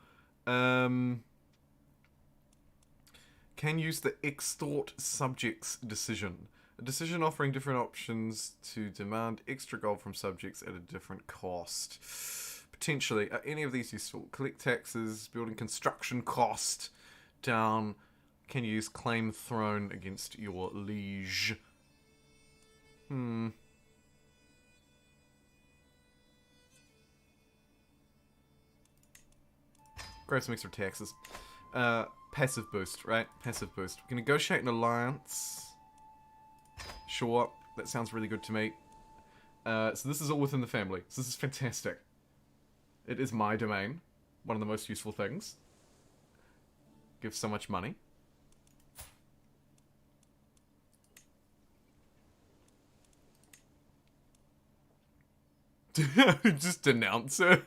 Can use the extort subjects decision. A decision offering different options to demand extra gold from subjects at a different cost. Potentially, are any of these useful? Collect taxes, building construction cost down. Can use claim throne against your liege. Grab some extra taxes. Passive boost, right? Passive boost. We can negotiate an alliance. Sure, that sounds really good to me. So this is all within the family. So this is fantastic. It is my domain. One of the most useful things. Gives so much money. Just denounce her.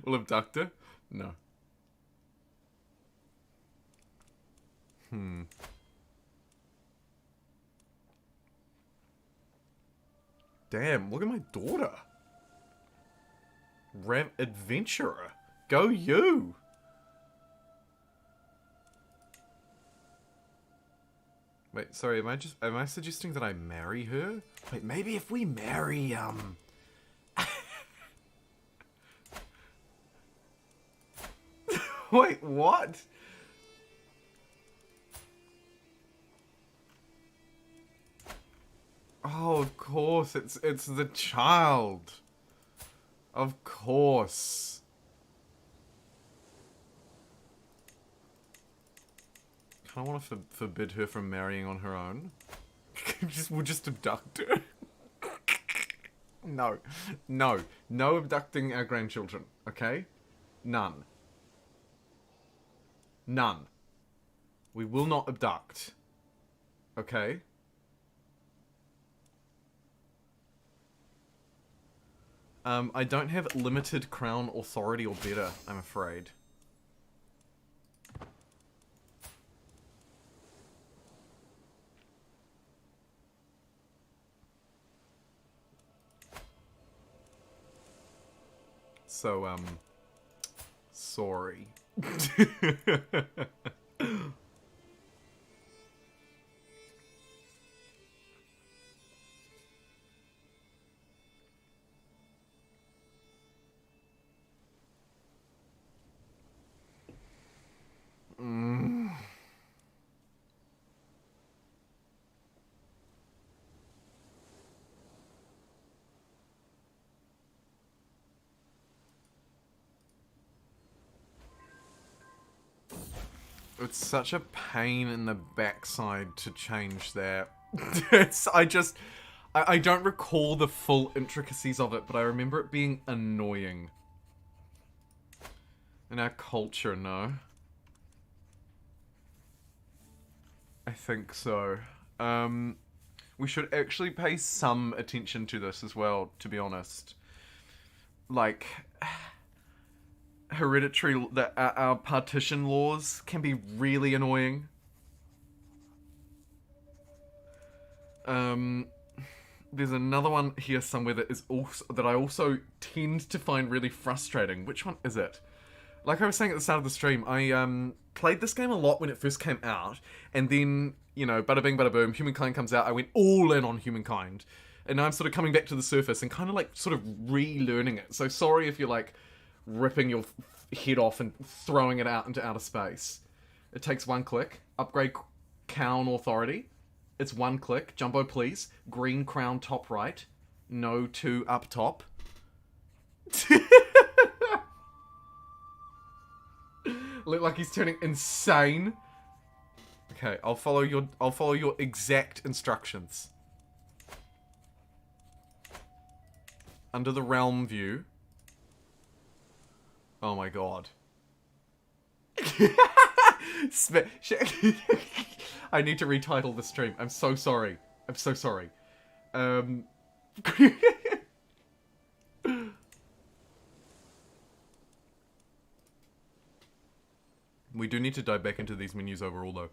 We'll abduct her. No. Damn, look at my daughter. Adventurer. Go you. Wait, sorry, am I suggesting that I marry her? Wait, maybe if we marry, Wait, what? Oh, of course, it's the child. Of course. I want to forbid her from marrying on her own. We'll just abduct her. No. No. No abducting our grandchildren, okay? None. None. We will not abduct. Okay? I don't have limited crown authority or better, I'm afraid. So, sorry. It's such a pain in the backside to change that. I don't recall the full intricacies of it, but I remember it being annoying. In our culture, no. I think so. We should actually pay some attention to this as well, to be honest. Like... hereditary, our partition laws can be really annoying. There's another one here somewhere that is also that I also tend to find really frustrating. Which one is it? Like I was saying at the start of the stream, I played this game a lot when it first came out, and then, you know, bada bing bada boom, Humankind comes out, I went all in on Humankind, and now I'm sort of coming back to the surface and kind of like sort of relearning it. So sorry if you're like ripping your head off and throwing it out into outer space. It takes one click. Upgrade crown authority. It's one click. Jumbo, please. Green crown top right. No 2 up top. Look like he's turning insane. Okay, I'll follow your exact instructions. Under the realm view. Oh my god. I need to retitle the stream. I'm so sorry. I'm so sorry. We do need to dive back into these menus overall, though.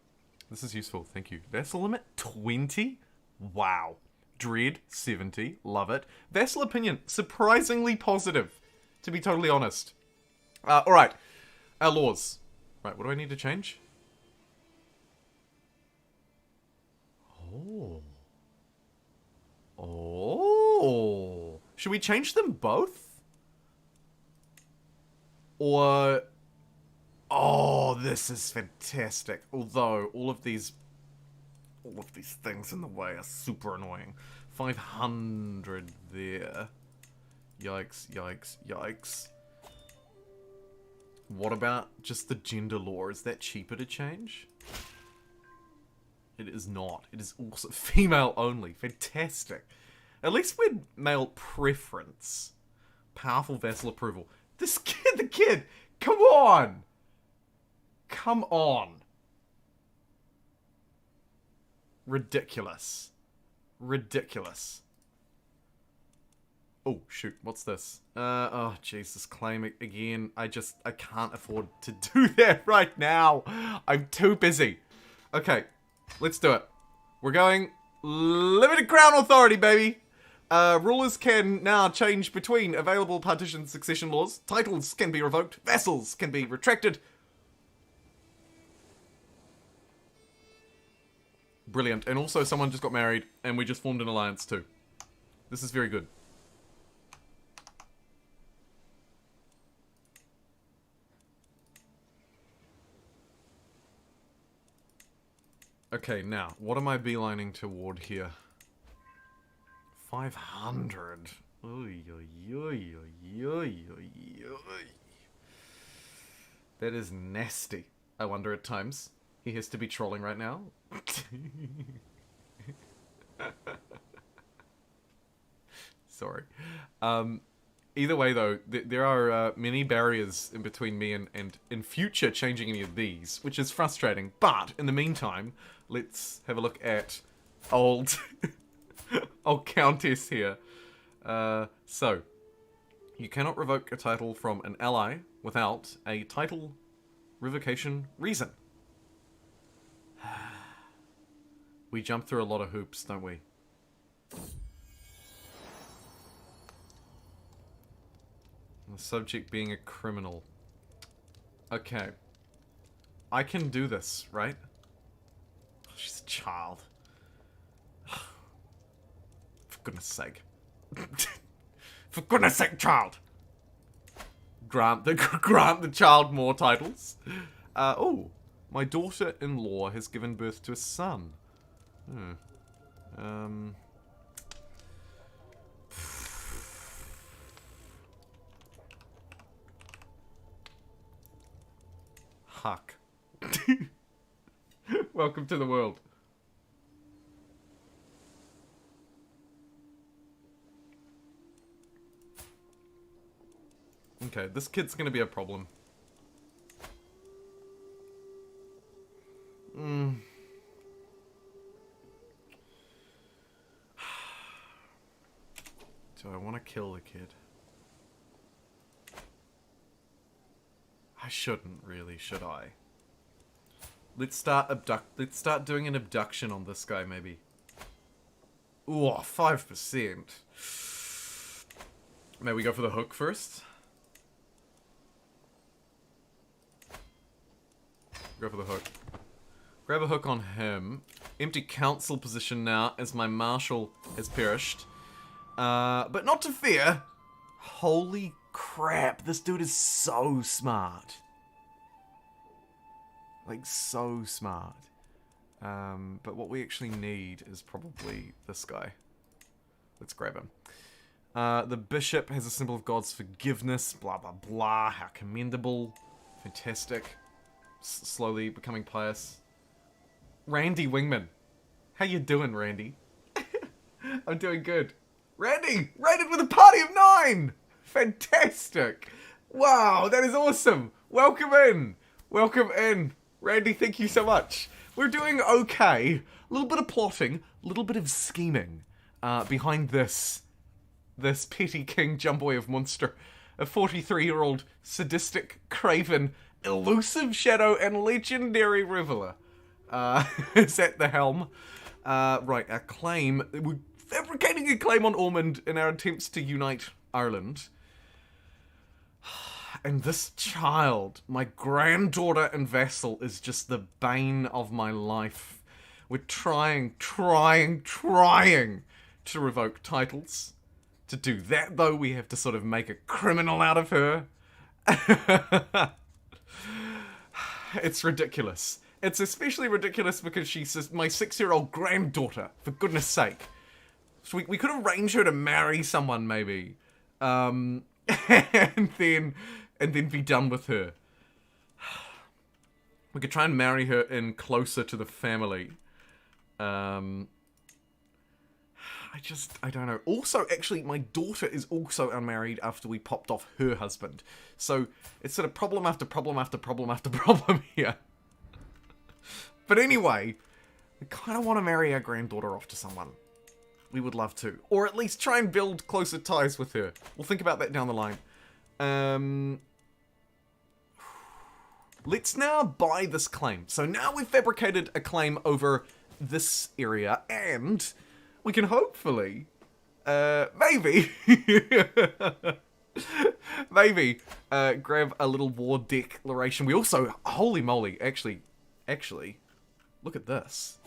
This is useful. Thank you. Vessel limit 20? Wow. Dread 70. Love it. Vessel opinion surprisingly positive, to be totally honest. Alright. Our laws. Right, what do I need to change? Oh. Oh. Should we change them both? Or... Oh, this is fantastic. Although, all of these things in the way are super annoying. 500 there. Yikes, yikes, yikes. What about just the gender law? Is that cheaper to change? It is not. It is also female only. Fantastic. At least we're male preference. Powerful vassal approval. This kid, the kid! Come on! Come on. Ridiculous. Ridiculous. Oh, shoot. What's this? Oh, Jesus. Claim it again. I can't afford to do that right now. I'm too busy. Okay. Let's do it. We're going limited crown authority, baby. Rulers can now change between available partition succession laws. Titles can be revoked. Vassals can be retracted. Brilliant. And also someone just got married and we just formed an alliance too. This is very good. Okay, now, what am I beelining toward here? 500. Oy, oy, oy, oy, oy, oy. That is nasty. I wonder at times. He has to be trolling right now. Sorry. Either way, though, there are many barriers in between me and in future changing any of these, which is frustrating. But in the meantime, let's have a look at old old Countess here. So, you cannot revoke a title from an ally without a title revocation reason. We jump through a lot of hoops, don't we? The subject being a criminal. Okay. I can do this, right? Oh, she's a child. For goodness sake. For goodness sake, child! Grant the child more titles. Oh. My daughter-in-law has given birth to a son. Huck. Welcome to the world. Okay, this kid's gonna be a problem. Do I want to kill the kid? I shouldn't really, should I? Let's start doing an abduction on this guy, maybe. Ooh, 5%. May we go for the hook first? Go for the hook. Grab a hook on him. Empty council position now as my marshal has perished. But not to fear. Holy crap, this dude is so smart. Like, so smart. But what we actually need is probably this guy. Let's grab him. The bishop has a symbol of God's forgiveness. Blah, blah, blah. How commendable. Fantastic. Slowly becoming pious. Randy Wingman. How you doing, Randy? I'm doing good. Randy! Rated with a party of 9! Fantastic! Wow, that is awesome! Welcome in! Welcome in! Randy, thank you so much. We're doing okay. A little bit of plotting, a little bit of scheming behind this petty king Jumboy of Munster. A 43-year-old sadistic, craven, elusive shadow, and legendary reveler is at the helm. Right, our claim. We're fabricating a claim on Ormond in our attempts to unite Ireland. And this child, my granddaughter and vassal, is just the bane of my life. We're trying to revoke titles. To do that, though, we have to sort of make a criminal out of her. It's ridiculous. It's especially ridiculous because she's my 6-year-old granddaughter, for goodness sake. So we could arrange her to marry someone, maybe. And then be done with her. We could try and marry her in closer to the family. I don't know. Also, actually, my daughter is also unmarried after we popped off her husband. So, it's sort of problem after problem after problem after problem here. But anyway, we kind of want to marry our granddaughter off to someone. We would love to. Or at least try and build closer ties with her. We'll think about that down the line. Let's now buy this claim. So now we've fabricated a claim over this area, and we can hopefully, maybe, grab a little war declaration. We also, holy moly, actually, look at this.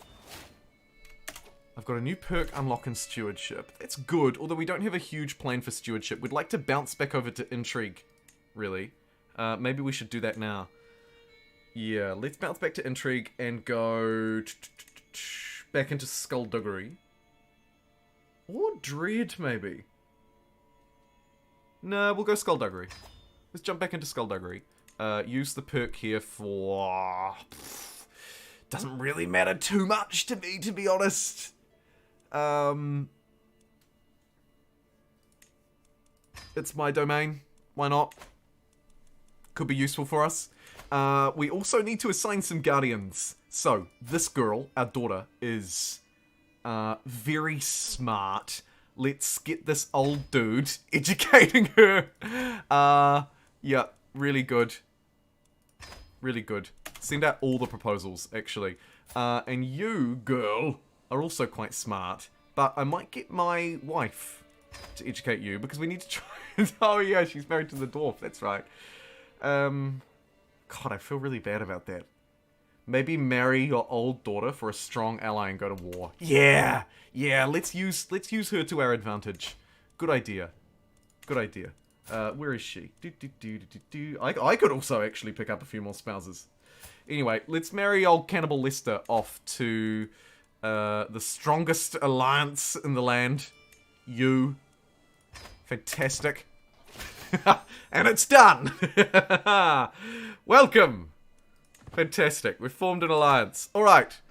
I've got a new perk unlock in stewardship. That's good, although we don't have a huge plan for stewardship. We'd like to bounce back over to intrigue, really. Maybe we should do that now. Yeah, let's bounce back to intrigue and go back into skullduggery. Or dread, maybe. No, we'll go skullduggery. Let's jump back into skullduggery. Use the perk here for... doesn't really matter too much to me, to be honest. It's my domain. Why not? Could be useful for us. We also need to assign some guardians. So, this girl, our daughter, is very smart. Let's get this old dude educating her. Yeah, really good. Really good. Send out all the proposals, actually. And you, girl, are also quite smart. But I might get my wife to educate you, because we need to try... Oh yeah, she's married to the dwarf, that's right. God, I feel really bad about that. Maybe marry your old daughter for a strong ally and go to war. Yeah! Yeah, let's use her to our advantage. Good idea. Good idea. Where is she? I could also actually pick up a few more spouses. Anyway, let's marry old Cannibal Lester off to the strongest alliance in the land. You. Fantastic. And it's done! Welcome! Fantastic. We've formed an alliance. Alright.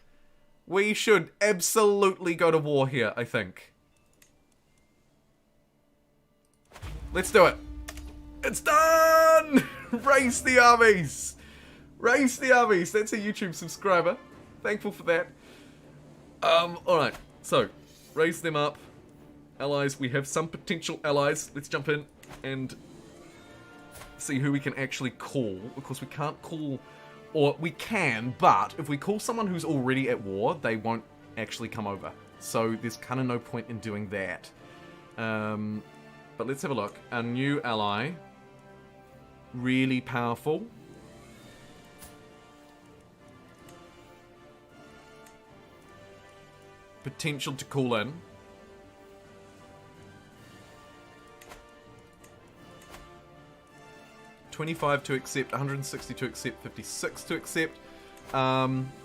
We should absolutely go to war here, I think. Let's do it. It's done! Raise the armies! Raise the armies! That's a YouTube subscriber. Thankful for that. Alright. So, raise them up. Allies. We have some potential allies. Let's jump in and see who we can actually call. Of course, we can't call... Or we can, but if we call someone who's already at war, they won't actually come over. So there's kind of no point in doing that. But let's have a look. Our new ally. Really powerful. Potential to call in. $25 to accept, 160 to accept, 56 to accept.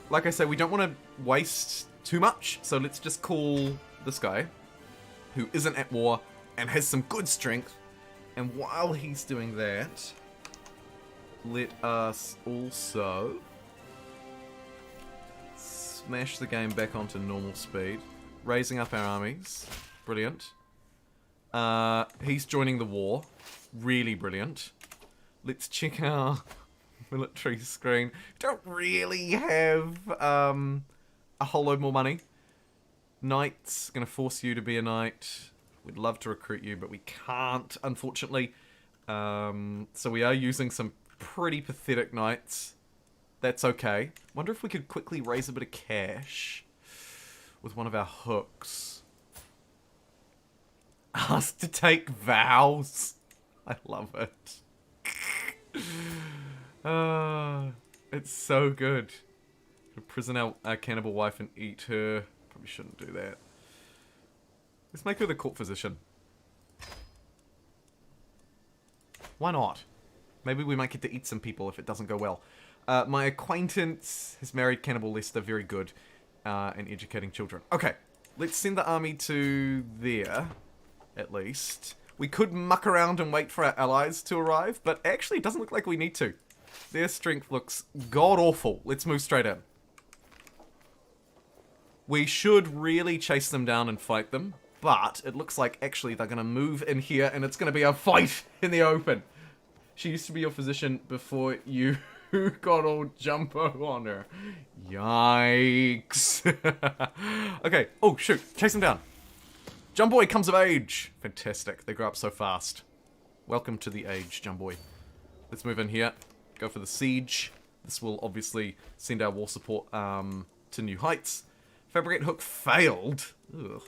Like I say, we don't want to waste too much, so let's just call this guy, who isn't at war and has some good strength. And while he's doing that, let us also smash the game back onto normal speed, raising up our armies. Brilliant. He's joining the war. Really brilliant. Let's check our military screen. Don't really have a whole load more money. Knights, gonna force you to be a knight. We'd love to recruit you, but we can't, unfortunately. So we are using some pretty pathetic knights. That's okay. Wonder if we could quickly raise a bit of cash with one of our hooks. Ask to take vows. I love it. It's so good. Imprison our cannibal wife and eat her. Probably shouldn't do that. Let's make her the court physician. Why not? Maybe we might get to eat some people if it doesn't go well. My acquaintance has married Cannibal Lester. Very good. And educating children. Okay. Let's send the army to there. At least. We could muck around and wait for our allies to arrive. But actually, it doesn't look like we need to. Their strength looks god-awful. Let's move straight in. We should really chase them down and fight them. But it looks like actually they're going to move in here and it's going to be a fight in the open. She used to be your physician before you got all Jumbo on her. Yikes. Okay. Oh, shoot. Chase them down. Jumboy comes of age. Fantastic. They grow up so fast. Welcome to the age, Jumboy. Let's move in here. Go for the siege. This will obviously send our war support to new heights. Fabricate Hook failed. Ugh.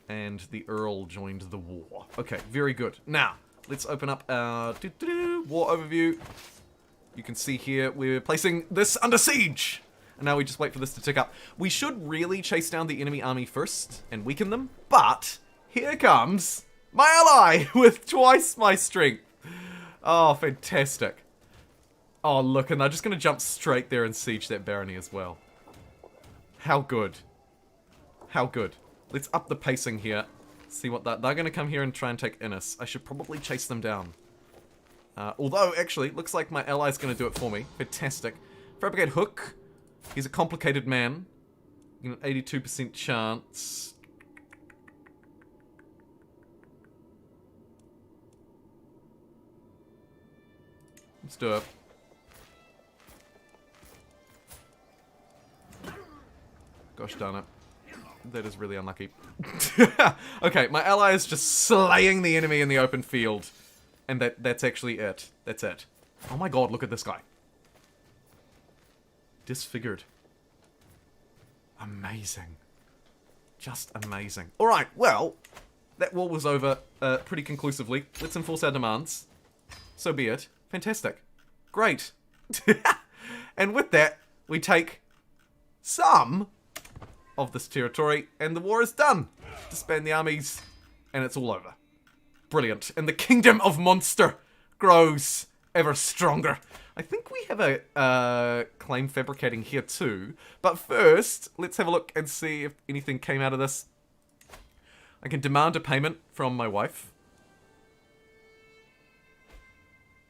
And the Earl joined the war. Okay, very good. Now, let's open up our war overview. You can see here we're placing this under siege. And now we just wait for this to tick up. We should really chase down the enemy army first and weaken them. But here comes my ally with twice my strength. Oh, fantastic. Oh, look, and they're just going to jump straight there and siege that barony as well. How good. How good. Let's up the pacing here. See what they're going to come here and try and take Innis. I should probably chase them down. Although, actually, looks like my ally's going to do it for me. Fantastic. Fabricate Hook. He's a complicated man. An 82% chance. Let's do it. Gosh darn it. That is really unlucky. Okay, my ally is just slaying the enemy in the open field. And that's actually it. That's it. Oh my god, look at this guy. Disfigured. Amazing. Just amazing. Alright, well, that war was over pretty conclusively. Let's enforce our demands. So be it. Fantastic. Great. And with that, we take some of this territory, and the war is done. Disband the armies, and it's all over. Brilliant. And the kingdom of Monster grows ever stronger. I think we have a claim fabricating here too. But first, let's have a look and see if anything came out of this. I can demand a payment from my wife.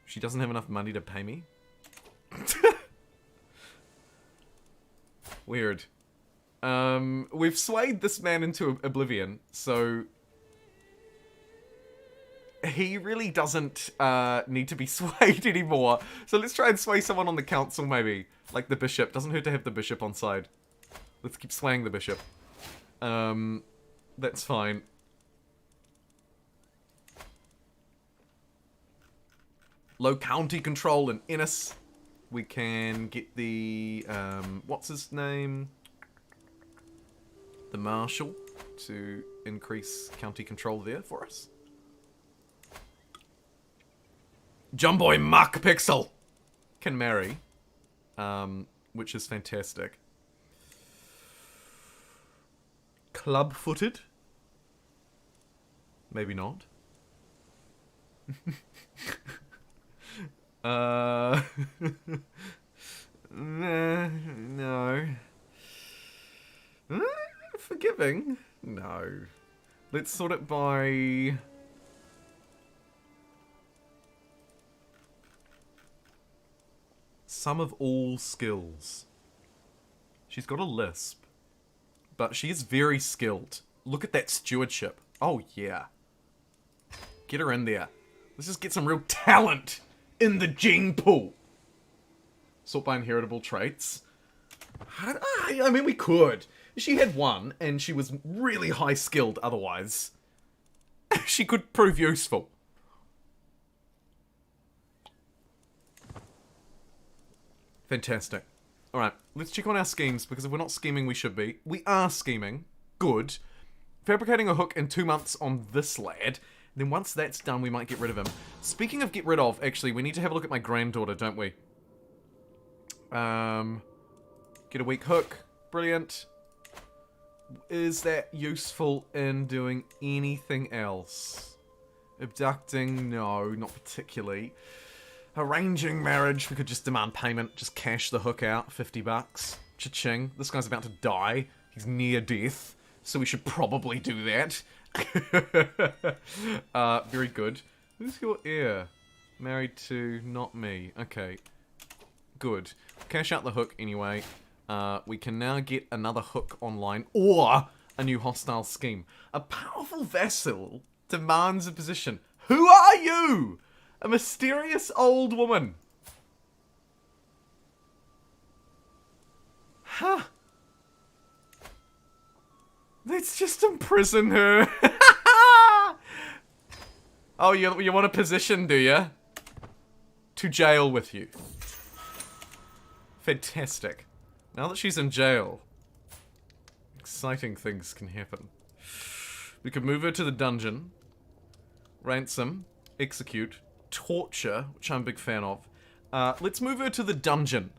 She doesn't have enough money to pay me. Weird. We've swayed this man into oblivion, so he really doesn't need to be swayed anymore. So let's try and sway someone on the council, maybe. Like the bishop. Doesn't hurt to have the bishop on side. Let's keep swaying the bishop. That's fine. Low county control in Innis. We can get the, what's his name? The Marshal to increase county control there for us. JumboPixel can marry, which is fantastic. Club-footed? Maybe not. No. Forgiving? No. Let's sort it by sum of all skills. She's got a lisp, but she is very skilled. Look at that stewardship. Oh yeah. Get her in there. Let's just get some real talent in the gene pool. Sort by inheritable traits. I mean, we could. She had one, and she was really high skilled otherwise. She could prove useful. Fantastic. Alright, let's check on our schemes, because if we're not scheming, we should be. We are scheming. Good. Fabricating a hook in 2 months on this lad. Then once that's done, we might get rid of him. Speaking of get rid of, actually, we need to have a look at my granddaughter, don't we? Get a weak hook. Brilliant. Is that useful in doing anything else? Abducting? No, not particularly. Arranging marriage, we could just demand payment, just cash the hook out, $50. Cha-ching. This guy's about to die. He's near death, so we should probably do that. Very good. Who's your heir? Married to not me. Okay. Good. Cash out the hook anyway. We can now get another hook online, or a new hostile scheme. A powerful vassal demands a position. Who are you? A mysterious old woman. Huh. Let's just imprison her. Oh, you want a position, do you? To jail with you. Fantastic. Now that she's in jail, exciting things can happen. We could move her to the dungeon. Ransom. Execute. Torture, which I'm a big fan of. Let's move her to the dungeon.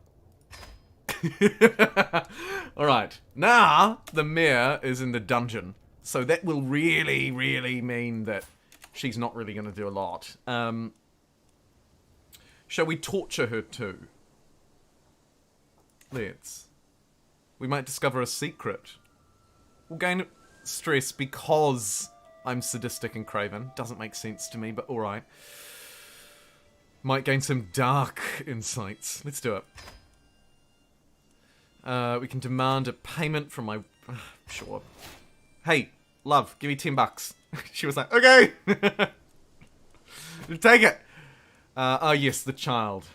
Alright, now the mayor is in the dungeon. So that will really, really mean that she's not really going to do a lot. Shall we torture her too? Let's. We might discover a secret. We'll gain stress because I'm sadistic and craven. Doesn't make sense to me, but alright. Might gain some dark insights. Let's do it. We can demand a payment from my... sure. Hey, love, give me $10. She was like, okay! Take it! Oh yes, the child.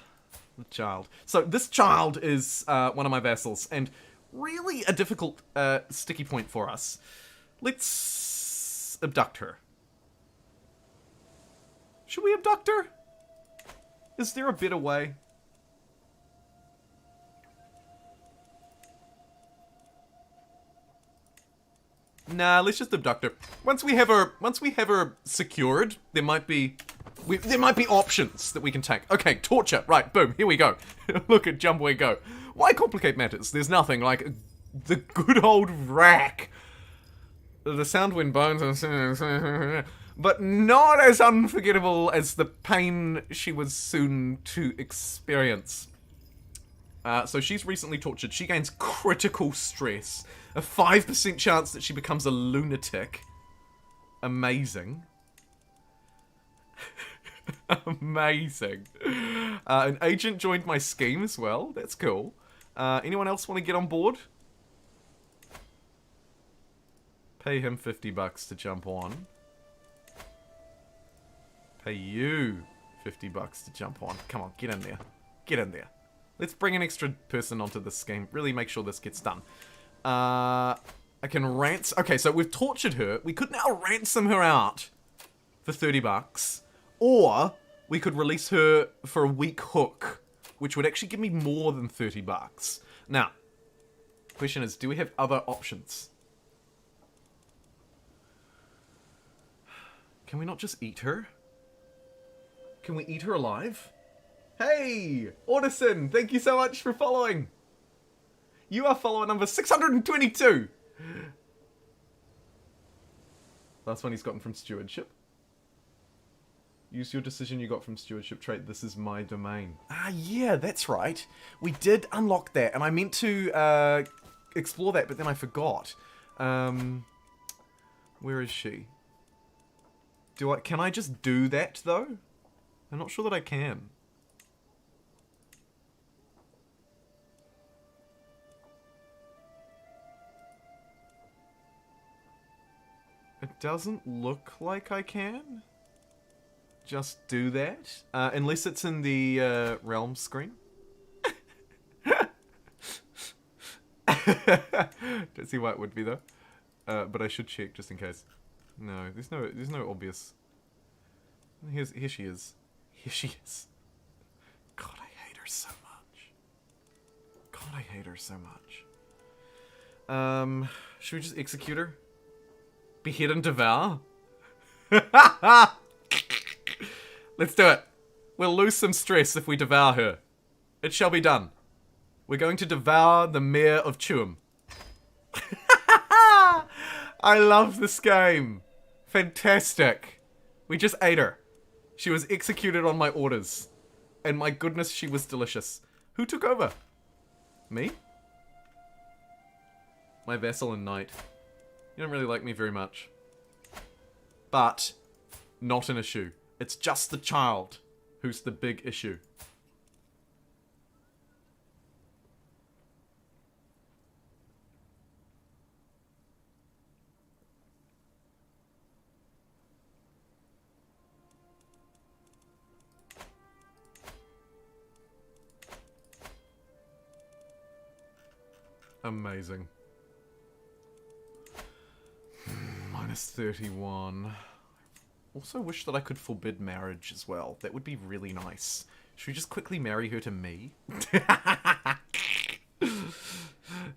The child. So this child is one of my vassals, and really a difficult sticky point for us. Let's abduct her. Should we abduct her? Is there a better way? Nah, let's just abduct her. Once we have her secured, there might be options that we can take. Okay, torture. Right, boom, here we go. Look at Jumbo go. Why complicate matters? There's nothing like the good old rack. The sound when bones but not as unforgettable as the pain she was soon to experience. So she's recently tortured. She gains critical stress. A 5% chance that she becomes a lunatic. Amazing. Amazing. An agent joined my scheme as well. That's cool. Anyone else want to get on board? Pay him $50 to jump on. Pay you $50 to jump on. Come on, get in there. Get in there. Let's bring an extra person onto this scheme. Really make sure this gets done. I can ransom... Okay, so we've tortured her. We could now ransom her out for $30. Or we could release her for a weak hook, which would actually give me more than $30. Now, question is, do we have other options? Can we not just eat her? Can we eat her alive? Hey! Audison, thank you so much for following! You are follower number 622! Last one he's gotten from stewardship. Use your decision you got from stewardship trait. This is my domain. Ah, yeah, that's right. We did unlock that, and I meant to explore that, but then I forgot. Where is she? Can I just do that, though? I'm not sure that I can. It doesn't look like I can. just do that. Unless it's in the realm screen. Don't see why it would be though. But I should check just in case. No, there's no obvious. Here she is. Here she is. God, I hate her so much. God, I hate her so much. Should we just execute her? Behead and devour? Let's do it. We'll lose some stress if we devour her. It shall be done. We're going to devour the mayor of Tuam. I love this game. Fantastic. We just ate her. She was executed on my orders. And my goodness, she was delicious. Who took over? Me? My vassal and knight. You don't really like me very much. But, not an issue. It's just the child who's the big issue. Amazing. Minus 31. Also wish that I could forbid marriage as well. That would be really nice. Should we just quickly marry her to me?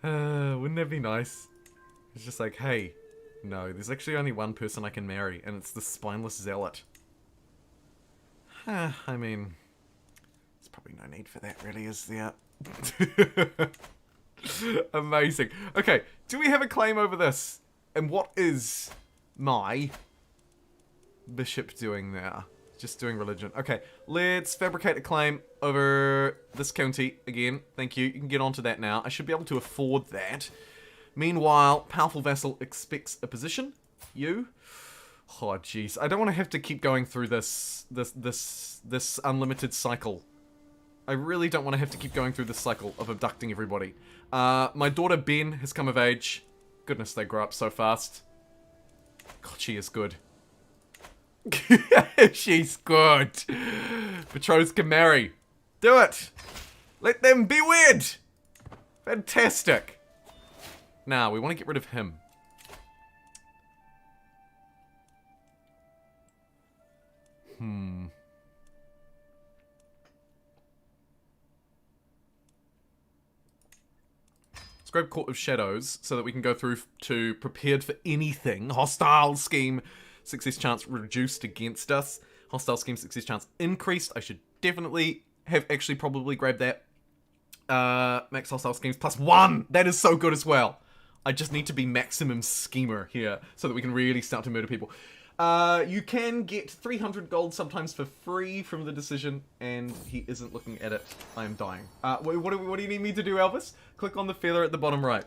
Wouldn't that be nice? It's just like, hey, no, there's actually only one person I can marry, and it's the spineless zealot. I mean, there's probably no need for that really, is there? Amazing. Okay, do we have a claim over this? And what is my bishop doing there? Just doing religion. Okay, let's fabricate a claim over this county again. Thank you. You can get onto that now. I should be able to afford that. Meanwhile, powerful vassal expects a position. You. Oh, jeez. I don't want to have to keep going through this unlimited cycle. I really don't want to have to keep going through this cycle of abducting everybody. My daughter Ben has come of age. Goodness, they grow up so fast. God, she is good. She's good. Betrothed can marry. Do it. Let them be weird. Fantastic. Now, we want to get rid of him. Let's grab Court of Shadows so that we can go through to prepared for anything. Hostile scheme, success chance reduced against us. Hostile scheme, success chance increased. I should definitely have actually probably grabbed that. Max hostile schemes +1. That is so good as well. I just need to be maximum schemer here so that we can really start to murder people. You can get 300 gold sometimes for free from the decision, and he isn't looking at it. I am dying. What do you need me to do, Elvis? Click on the feather at the bottom right.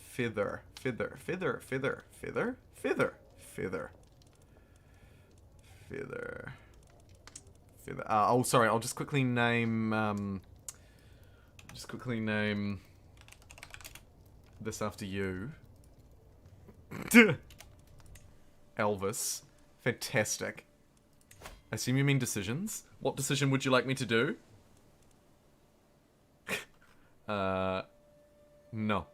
Feather, feather, feather, feather, feather, feather, feather, feather, feather. Oh, sorry. I'll just quickly name. This after you. Elvis. Fantastic. I assume you mean decisions. What decision would you like me to do? No.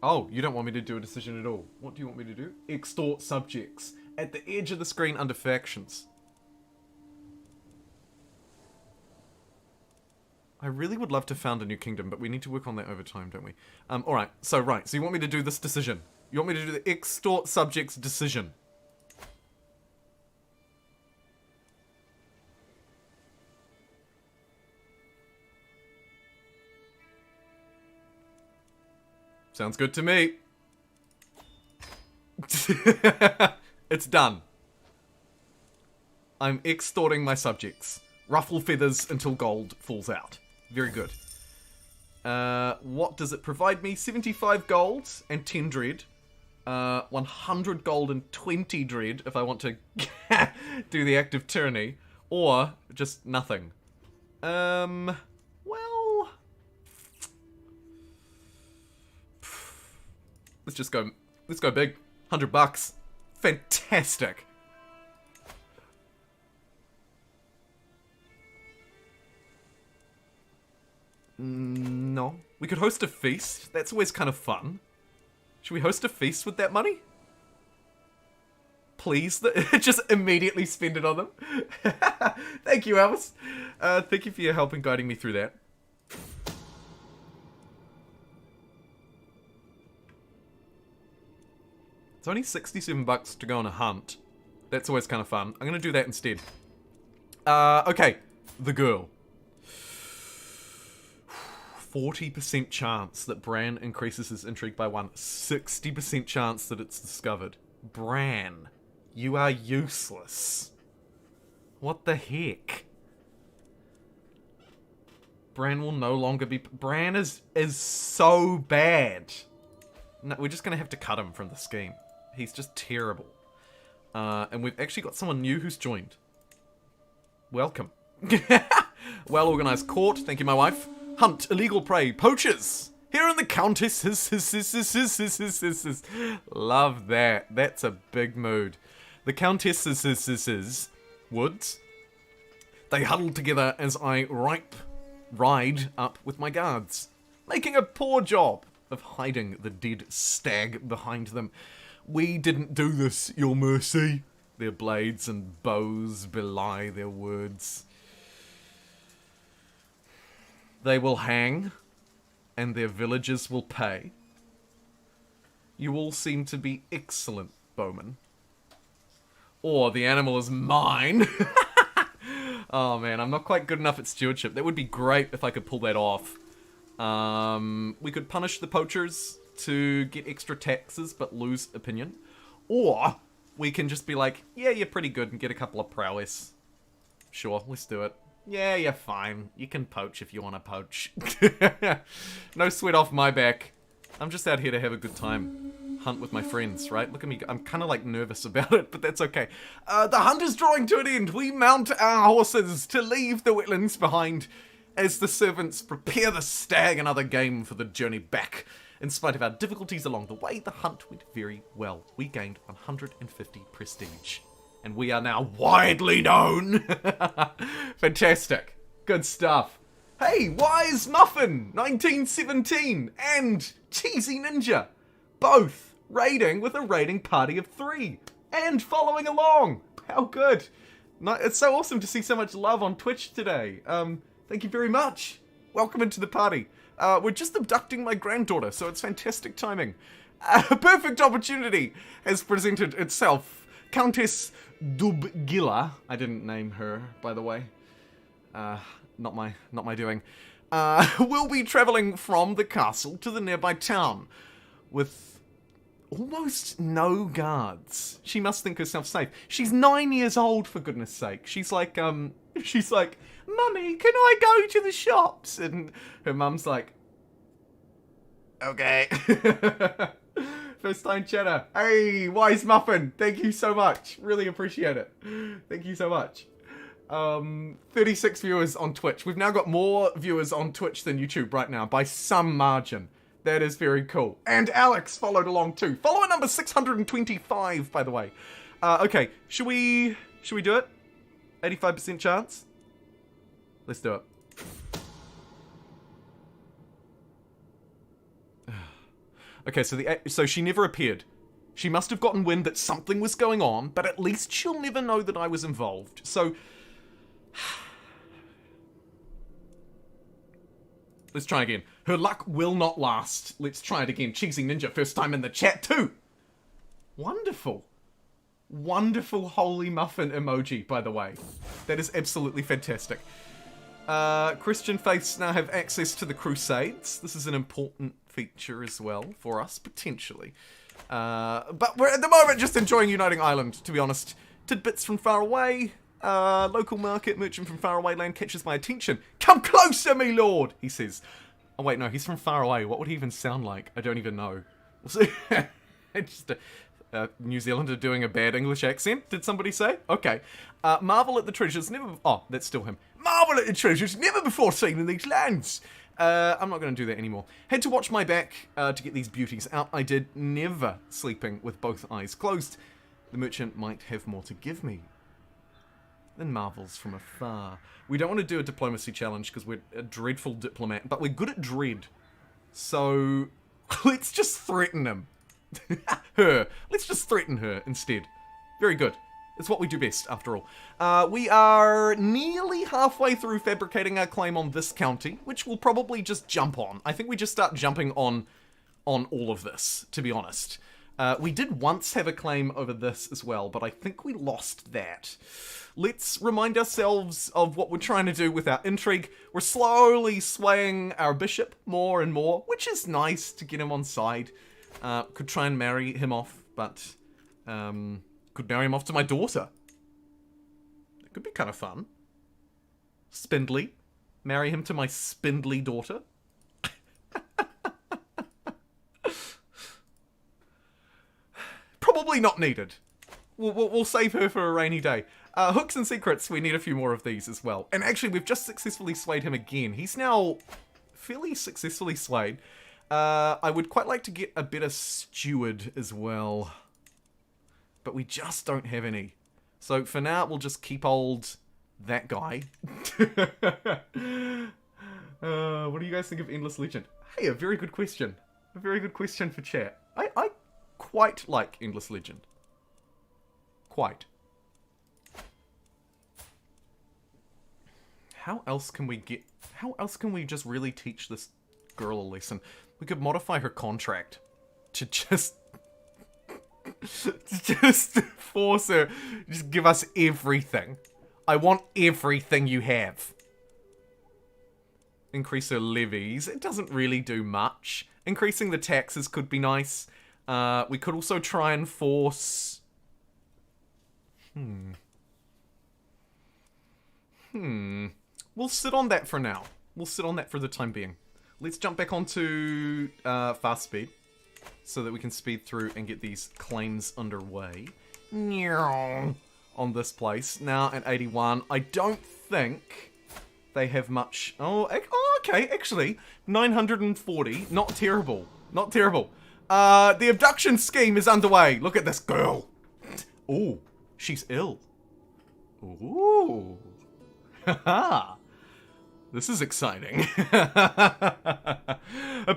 Oh, you don't want me to do a decision at all. What do you want me to do? Extort subjects. At the edge of the screen under factions. I really would love to found a new kingdom, but we need to work on that over time, don't we? Alright, so you want me to do this decision. You want me to do the extort subjects decision. Sounds good to me. It's done. I'm extorting my subjects. Ruffle feathers until gold falls out. Very good. What does it provide me? 75 gold and 10 dread. 100 gold and 20 dread if I want to do the act of tyranny. Or just nothing. Well... Let's just go. Let's go big. $100. Fantastic. No. We could host a feast. That's always kind of fun. Should we host a feast with that money? Please? Just immediately spend it on them. Thank you, Alice. Thank you for your help in guiding me through that. It's only $67 to go on a hunt. That's always kind of fun. I'm going to do that instead. Okay. The girl. 40% chance that Bran increases his intrigue by 1. 60% chance that it's discovered. Bran, you are useless. What the heck? Bran will no longer be... Bran is so bad. No, we're just going to have to cut him from the scheme. He's just terrible. And we've actually got someone new who's joined. Welcome. Well-organized court. Thank you, my wife. Hunt, illegal prey, poachers. Here in the Countess. Love that. That's a big mood. The Countess' woods. They huddle together as I ride up with my guards, making a poor job of hiding the dead stag behind them. We didn't do this, your mercy. Their blades and bows belie their words. They will hang, and their villagers will pay. You all seem to be excellent bowmen. Or the animal is mine. Oh man, I'm not quite good enough at stewardship. That would be great if I could pull that off. We could punish the poachers to get extra taxes but lose opinion. Or we can just be like, yeah, you're pretty good and get a couple of prowess. Sure, let's do it. Yeah, you're fine. You can poach if you want to poach. No sweat off my back. I'm just out here to have a good time. Hunt with my friends, right? Look at me. I'm kind of like nervous about it, but that's okay. The hunt is drawing to an end. We mount our horses to leave the wetlands behind as the servants prepare the stag another game for the journey back. In spite of our difficulties along the way, the hunt went very well. We gained 150 prestige. And we are now widely known. Fantastic. Good stuff. Hey, Wise Muffin, 1917, and Cheesy Ninja. Both raiding with a raiding party of 3. And following along. How good. No, it's so awesome to see so much love on Twitch today. Thank you very much. Welcome into the party. We're just abducting my granddaughter, so it's fantastic timing. A perfect opportunity has presented itself. Countess Dubgilla. I didn't name her, by the way. Not my doing. Will be traveling from the castle to the nearby town with almost no guards. She must think herself safe. She's 9 years old, for goodness sake. She's like, Mummy, can I go to the shops? And her mum's like, okay. First time chatter. Hey, Wise Muffin. Thank you so much. Really appreciate it. Thank you so much. 36 viewers on Twitch. We've now got more viewers on Twitch than YouTube right now by some margin. That is very cool. And Alex followed along too. Follower number 625, by the way. Okay, should we do it? 85% chance? Let's do it. Okay, so she never appeared. She must have gotten wind that something was going on, but at least she'll never know that I was involved. So let's try again. Her luck will not last. Let's try it again. Cheesy Ninja, first time in the chat too. Wonderful. Wonderful holy muffin emoji, by the way. That is absolutely fantastic. Christian faiths now have access to the Crusades. This is an important feature as well for us, potentially. But we're at the moment just enjoying Uniting Ireland, to be honest. Tidbits from far away. Local market merchant from faraway land catches my attention. Come closer, me lord, he says. Oh wait, no, he's from far away. What would he even sound like? I don't even know. We'll see. Just a New Zealander doing a bad English accent, did somebody say? Okay. Marvel at the treasures never... Oh, that's still him. Marvel at the treasures never before seen in these lands. I'm not going to do that anymore. Had to watch my back to get these beauties out. I did, never sleeping with both eyes closed. The merchant might have more to give me than marvels from afar. We don't want to do a diplomacy challenge because we're a dreadful diplomat, but we're good at dread. So let's just threaten him. Her. Let's just threaten her instead. Very good. It's what we do best, after all. We are nearly halfway through fabricating our claim on this county, which we'll probably just jump on. I think we just start jumping on all of this, to be honest. We did once have a claim over this as well, but I think we lost that. Let's remind ourselves of what we're trying to do with our intrigue. We're slowly swaying our bishop more and more, which is nice to get him on side. Could try and marry him off, but could marry him off to my daughter. It could be kind of fun. Spindly. Marry him to my spindly daughter. Probably not needed. We'll save her for a rainy day. Hooks and secrets, we need a few more of these as well. And actually, we've just successfully swayed him again. He's now fairly successfully swayed. I would quite like to get a better steward as well. But we just don't have any. So for now, we'll just keep old that guy. What do you guys think of Endless Legend? Hey, a very good question. A very good question for chat. I quite like Endless Legend. Quite. How else can we just really teach this girl a lesson? We could modify her contract to just force her, just give us everything. I want everything you have. Increase her levies. It doesn't really do much. Increasing the taxes could be nice. We could also try and force... We'll sit on that for now. We'll sit on that for the time being. Let's jump back onto fast speed so that we can speed through and get these claims underway. On this place. Now at 81. I don't think they have much... Oh, okay, actually. 940. Not terrible. Not terrible. The abduction scheme is underway. Look at this girl. Ooh, she's ill. Ooh. Haha. This is exciting. A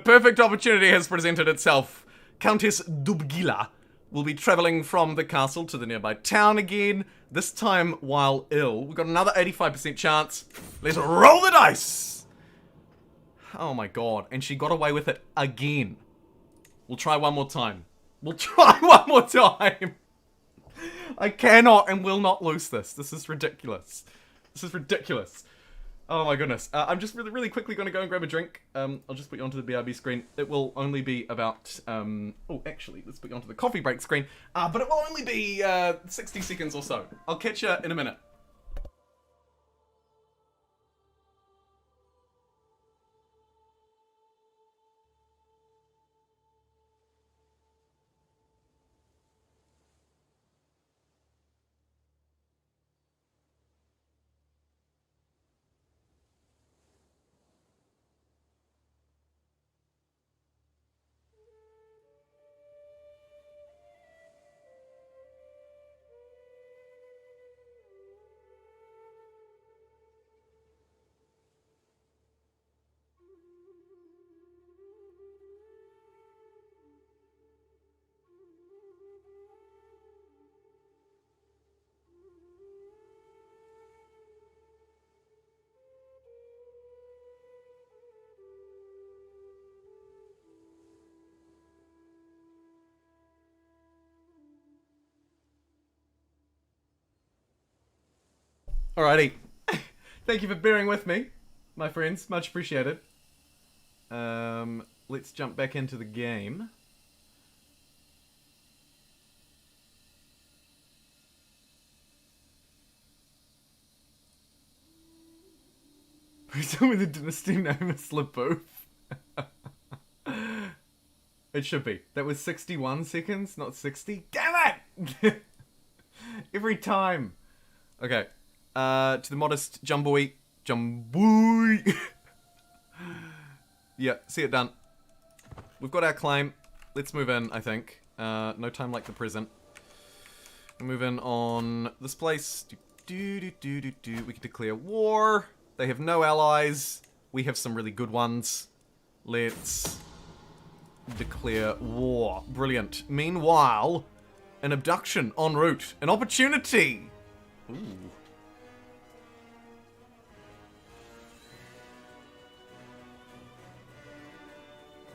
perfect opportunity has presented itself. Countess Dubgila will be traveling from the castle to the nearby town again, this time while ill. We've got another 85% chance. Let's roll the dice! Oh my god, and she got away with it again. We'll try one more time. We'll try one more time! I cannot and will not lose this. This is ridiculous. This is ridiculous. Oh my goodness. I'm just really quickly going to go and grab a drink. I'll just put you onto the BRB screen. It will only be about... oh, actually, let's put you onto the coffee break screen. But it will only be 60 seconds or so. I'll catch you in a minute. Alrighty. Thank you for bearing with me, my friends. Much appreciated. Let's jump back into the game. Please tell me the dynasty name is Laboof. It should be. That was 61 seconds, not 60. Damn it! Every time. Okay. To the modest Jumboy. Yeah, see it done. We've got our claim. Let's move in, I think. No time like the present. Move in on this place. We can declare war. They have no allies. We have some really good ones. Let's declare war. Brilliant. Meanwhile, an abduction en route. An opportunity. Ooh.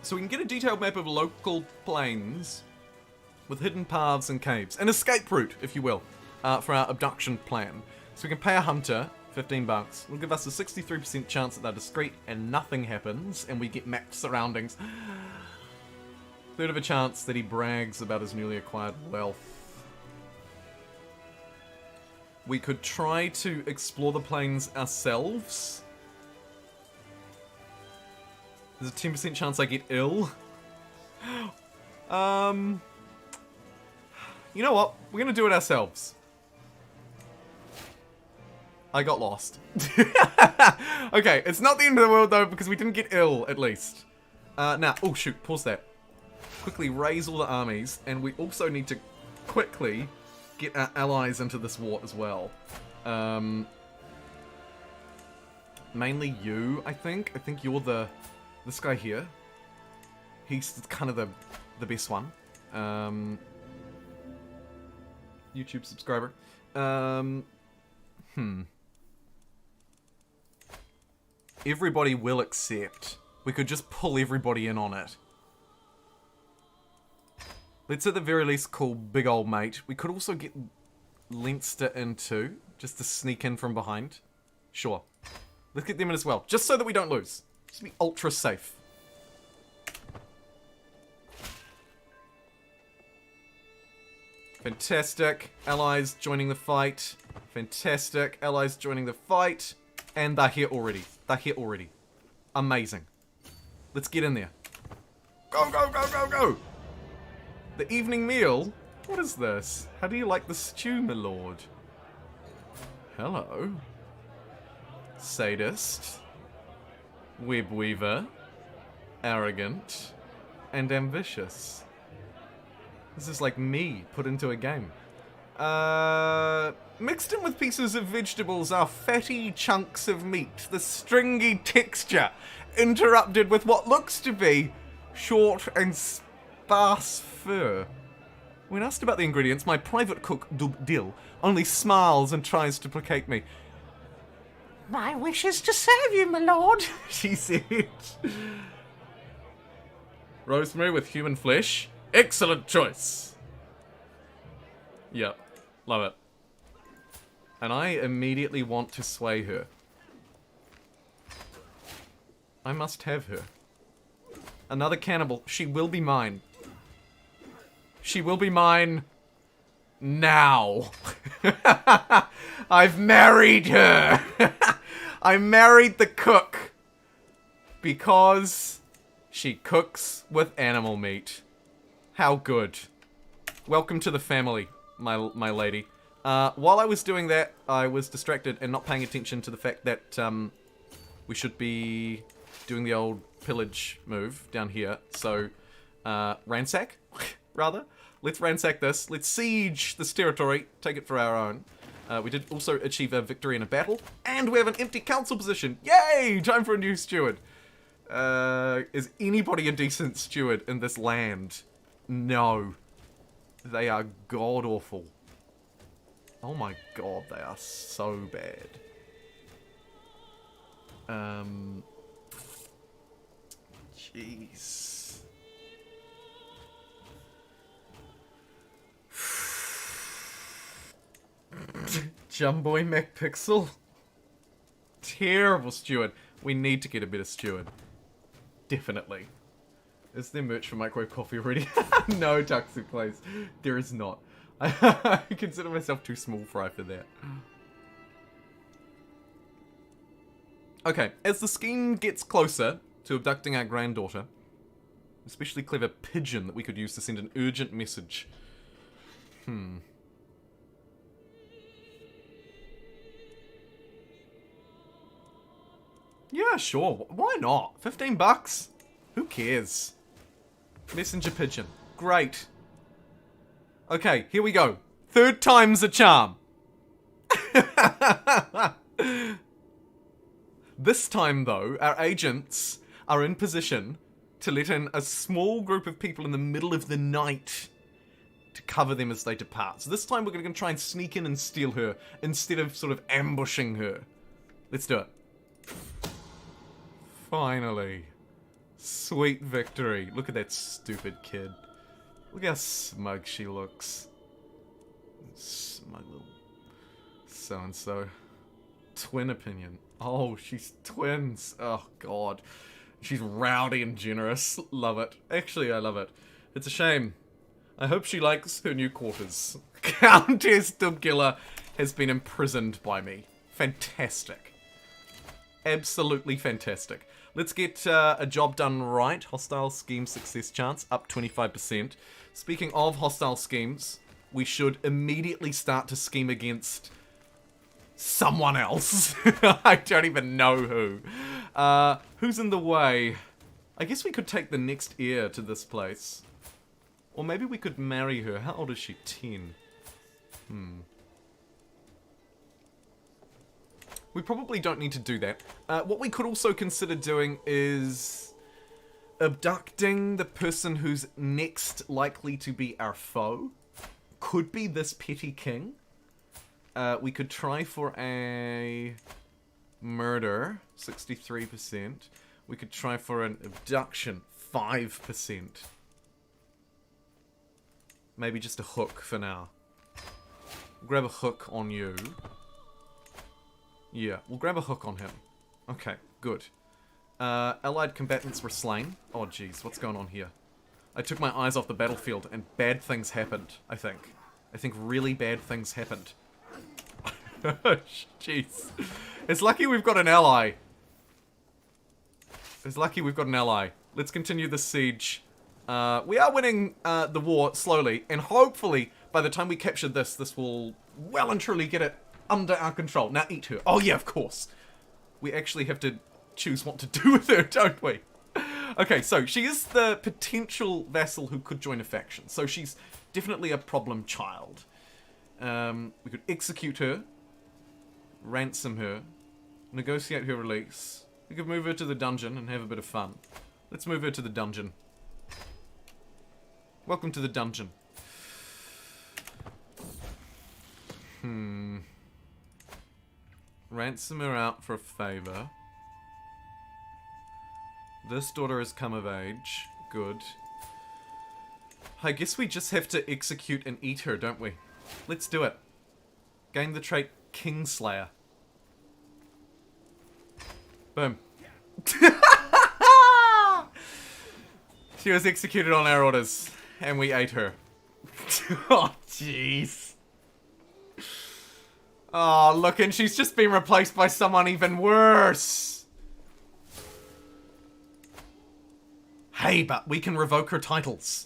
So we can get a detailed map of local plains with hidden paths and caves. An escape route, if you will, for our abduction plan. So we can pay a hunter 15 bucks. It'll give us a 63% chance that they're discreet and nothing happens, and we get mapped surroundings. Third of a chance that he brags about his newly acquired wealth. We could try to explore the plains ourselves. There's a 10% chance I get ill. You know what? We're gonna do it ourselves. I got lost. Okay, it's not the end of the world though, because we didn't get ill, at least. Now, oh shoot, pause that. Quickly raise all the armies, and we also need to quickly get our allies into this war as well. Mainly you, I think. I think you're this guy here. He's kind of the best one. YouTube subscriber. Everybody will accept. We could just pull everybody in on it. Let's at the very least call Big Old Mate. We could also get Leinster in too, just to sneak in from behind. Sure. Let's get them in as well, just so that we don't lose. Just to be ultra safe. Fantastic. Allies joining the fight. Fantastic. Allies joining the fight. And they're here already. They're here already. Amazing. Let's get in there. Go, go, go, go, go! The evening meal? What is this? How do you like the stew, my lord? Hello. Sadist. Web weaver. Arrogant. And ambitious. This is like me put into a game. Mixed in with pieces of vegetables are fatty chunks of meat. The stringy texture interrupted with what looks to be short and sparse fur. When asked about the ingredients, my private cook, Dill, only smiles and tries to placate me. My wish is to serve you, my lord, she said. Rosemary with human flesh. Excellent choice. Yep. Love it. And I immediately want to sway her. I must have her. Another cannibal. She will be mine. She will be mine now. I've married her. I married the cook because she cooks with animal meat. How good. Welcome to the family, my lady. While I was doing that, I was distracted and not paying attention to the fact that we should be doing the old pillage move down here. So, ransack, rather. Let's ransack this. Let's siege this territory. Take it for our own. We did also achieve a victory in a battle. And we have an empty council position. Yay! Time for a new steward. Is anybody a decent steward in this land? No. They are god-awful. Oh my god, they are so bad. Jeez. JumboPixel? Terrible steward. We need to get a better steward. Definitely. Is there merch for microwave coffee already? No, Tuxu, please. There is not. I consider myself too small fry for that. Okay, as the scheme gets closer to abducting our granddaughter, especially clever pigeon that we could use to send an urgent message. Yeah, sure. Why not? 15 bucks? Who cares? Messenger pigeon. Great. Okay, here we go. Third time's a charm. This time, though, our agents are in position to let in a small group of people in the middle of the night to cover them as they depart. So this time we're going to try and sneak in and steal her instead of sort of ambushing her. Let's do it. Finally. Sweet victory. Look at that stupid kid. Look how smug she looks. Smug little so-and-so. Twin opinion. Oh, she's twins. Oh, God. She's rowdy and generous. Love it. Actually, I love it. It's a shame. I hope she likes her new quarters. Countess Dubgilla has been imprisoned by me. Fantastic. Absolutely fantastic. Let's get a job done right. Hostile scheme success chance, up 25%. Speaking of hostile schemes, we should immediately start to scheme against someone else. I don't even know who. Who's in the way? I guess we could take the next heir to this place. Or maybe we could marry her. How old is she? 10. We probably don't need to do that. What we could also consider doing is abducting the person who's next likely to be our foe. Could be this petty king. We could try for a murder, 63%. We could try for an abduction, 5%. Maybe just a hook for now. Grab a hook on you. Yeah, we'll grab a hook on him. Okay, good. Allied combatants were slain. Oh, jeez, what's going on here? I took my eyes off the battlefield and bad things happened, I think. I think really bad things happened. Jeez. It's lucky we've got an ally. It's lucky we've got an ally. Let's continue the siege. We are winning the war slowly, and hopefully by the time we capture this, this will well and truly get it under our control. Now eat her. Oh yeah, of course. We actually have to choose what to do with her, don't we? Okay, so she is the potential vassal who could join a faction. So she's definitely a problem child. We could execute her, ransom her, negotiate her release. We could move her to the dungeon and have a bit of fun. Let's move her to the dungeon. Welcome to the dungeon. Ransom her out for a favor. This daughter has come of age. Good. I guess we just have to execute and eat her, don't we? Let's do it. Gain the trait Kingslayer. Boom. She was executed on our orders, and we ate her. Oh, jeez. Oh, look, and she's just been replaced by someone even worse. Hey, but we can revoke her titles.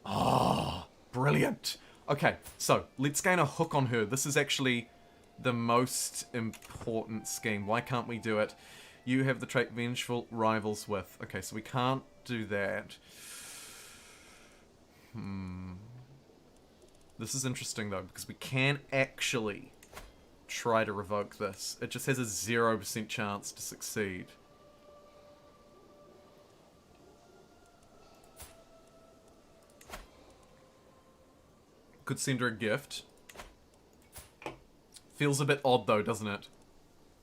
Oh, brilliant. Okay, so let's gain a hook on her. This is actually the most important scheme. Why can't we do it? You have the trait Vengeful Rivals with. Okay, so we can't do that. This is interesting though, because we can actually try to revoke this. It just has a 0% chance to succeed. Could send her a gift. Feels a bit odd though, doesn't it?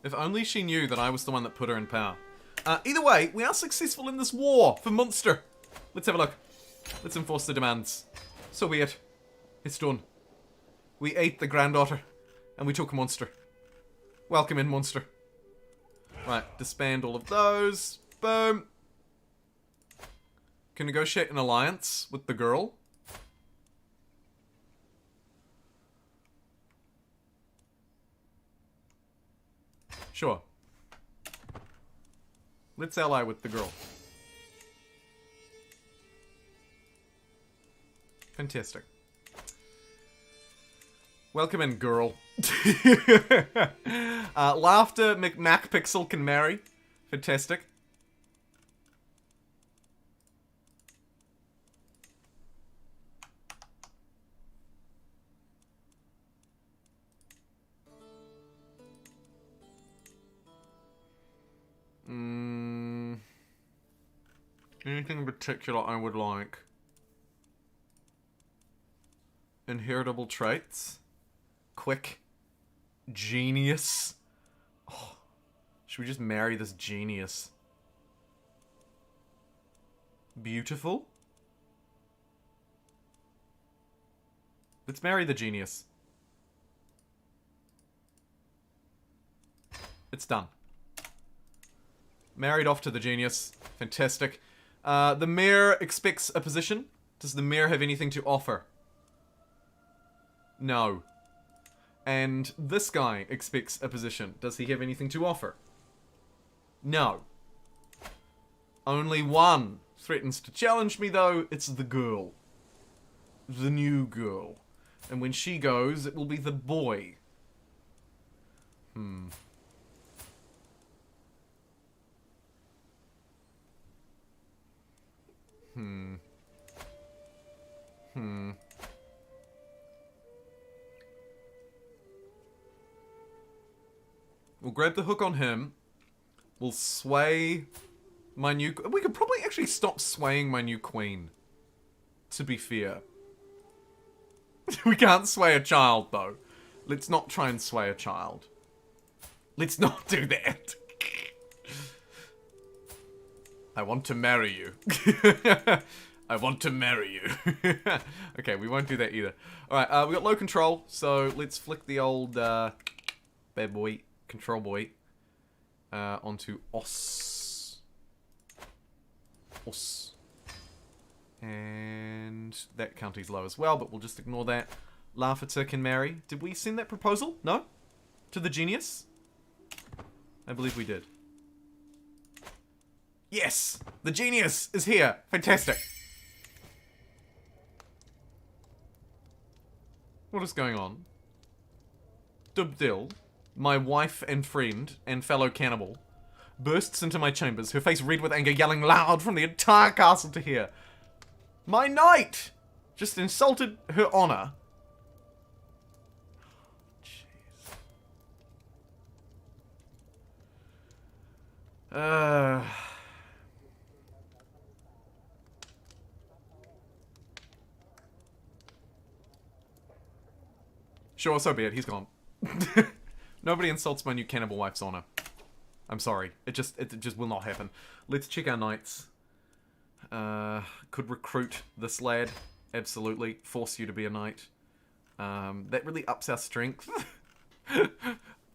If only she knew that I was the one that put her in power. Either way, we are successful in this war for Munster. Let's have a look. Let's enforce the demands. So be it. It's done. We ate the granddaughter, and we took Munster. Welcome in, Munster. Right, disband all of those. Boom. Can negotiate an alliance with the girl. Sure. Let's ally with the girl. Fantastic. Welcome in, girl. Laughter McMacPixel can marry. Fantastic. Anything in particular I would like? Inheritable traits. Quick. Genius. Oh, should we just marry this genius? Beautiful. Let's marry the genius. It's done. Married off to the genius. Fantastic. The mayor expects a position. Does the mayor have anything to offer? No. And this guy expects a position. Does he have anything to offer? No. Only one threatens to challenge me, though. It's the girl. The new girl. And when she goes, it will be the boy. We'll grab the hook on him. We'll sway my new... We could probably actually stop swaying my new queen. To be fair. We can't sway a child, though. Let's not try and sway a child. Let's not do that. I want to marry you. I want to marry you. Okay, we won't do that either. Alright, we got low control, so let's flick the old bad boy, control boy, onto os. Os. And that county's low as well, but we'll just ignore that. Laughter can marry. Did we send that proposal? No? To the genius? I believe we did. Yes! The genius is here! Fantastic! What is going on? Dubdil, my wife and friend and fellow cannibal, bursts into my chambers, her face red with anger, yelling loud from the entire castle to hear. My knight! Just insulted her honor. Jeez. Sure, so be it. He's gone. Nobody insults my new cannibal wife's honor. I'm sorry. It just will not happen. Let's check our knights. Could recruit this lad. Absolutely. Force you to be a knight. That really ups our strength.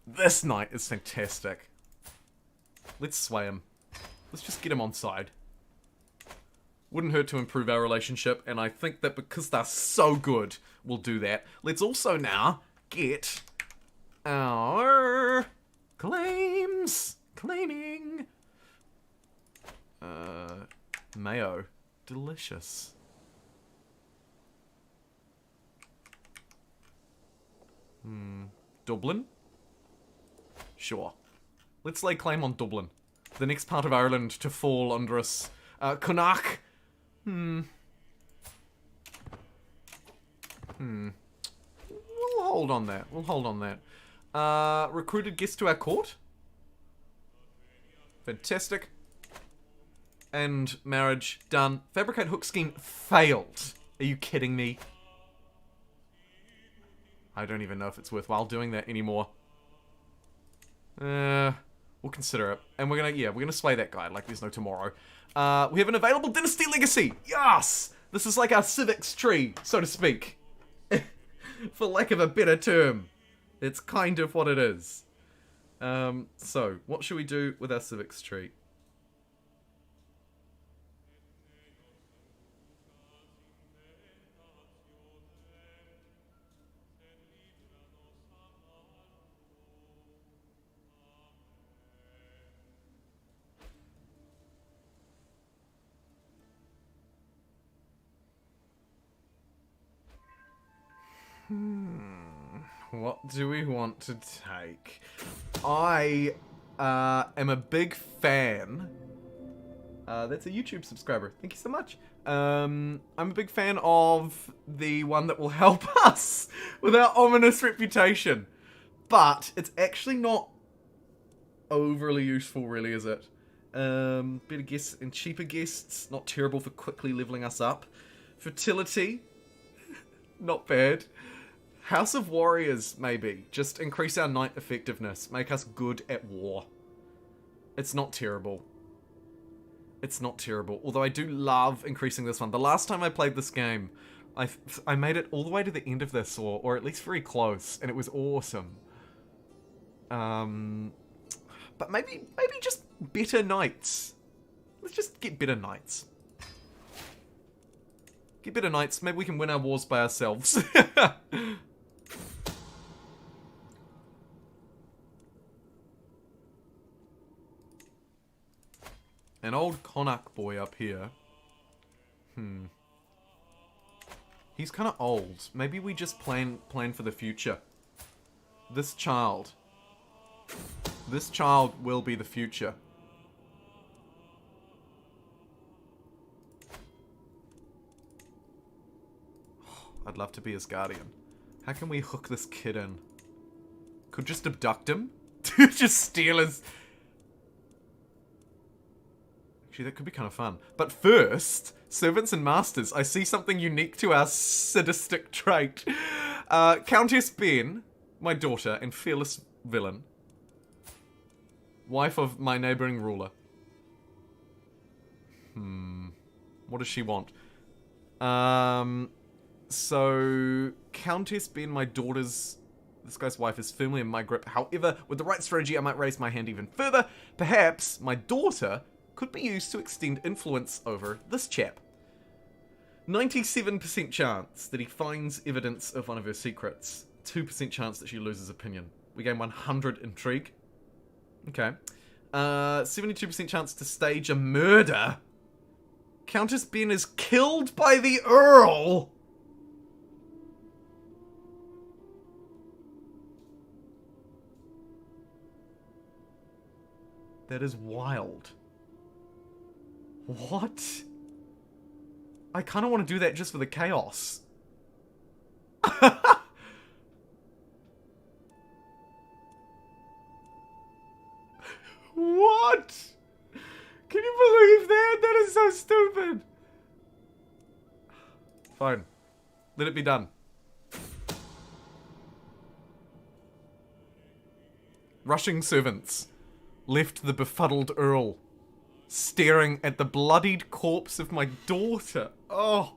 This knight is fantastic. Let's sway him. Let's just get him on side. Wouldn't hurt to improve our relationship, and I think that because they're so good, we'll do that. Let's also now get our claims. Claiming. Mayo. Delicious. Dublin? Sure. Let's lay claim on Dublin. The next part of Ireland to fall under us. Connacht. We'll hold on that. We'll hold on that. Recruited guest to our court. Fantastic. And marriage done. Fabricate hook scheme failed. Are you kidding me? I don't even know if it's worthwhile doing that anymore. We'll consider it. And we're gonna sway that guy like there's no tomorrow. We have an available Dynasty Legacy! Yes! This is like our civics tree, so to speak. For lack of a better term. It's kind of what it is. So, what should we do with our civics tree? What do we want to take? I am a big fan. That's a YouTube subscriber. Thank you so much. I'm a big fan of the one that will help us with our ominous reputation. But it's actually not overly useful, really, is it? Better guests and cheaper guests. Not terrible for quickly leveling us up. Fertility. Not bad. House of Warriors, maybe. Just increase our knight effectiveness. Make us good at war. It's not terrible. It's not terrible. Although I do love increasing this one. The last time I played this game, I made it all the way to the end of this, or at least very close, and it was awesome. But maybe just better knights. Let's just get better knights. Get better knights. Maybe we can win our wars by ourselves. An old Connacht boy up here. He's kind of old. Maybe we just plan for the future. This child will be the future. I'd love to be his guardian. How can we hook this kid in? Could just abduct him? Just steal his... Actually, that could be kind of fun. But first, servants and masters, I see something unique to our sadistic trait. Countess Ben, my daughter and fearless villain. Wife of my neighboring ruler. What does she want? So, Countess Ben, my daughter's... This guy's wife is firmly in my grip. However, with the right strategy, I might raise my hand even further. Perhaps my daughter could be used to extend influence over this chap. 97% chance that he finds evidence of one of her secrets. 2% chance that she loses opinion. We gain 100 intrigue. Okay. 72% chance to stage a murder. Countess Ben is killed by the Earl. That is wild. What? I kind of want to do that just for the chaos. What? Can you believe that? That is so stupid. Fine. Let it be done. Rushing servants left the befuddled Earl staring at the bloodied corpse of my daughter. Oh.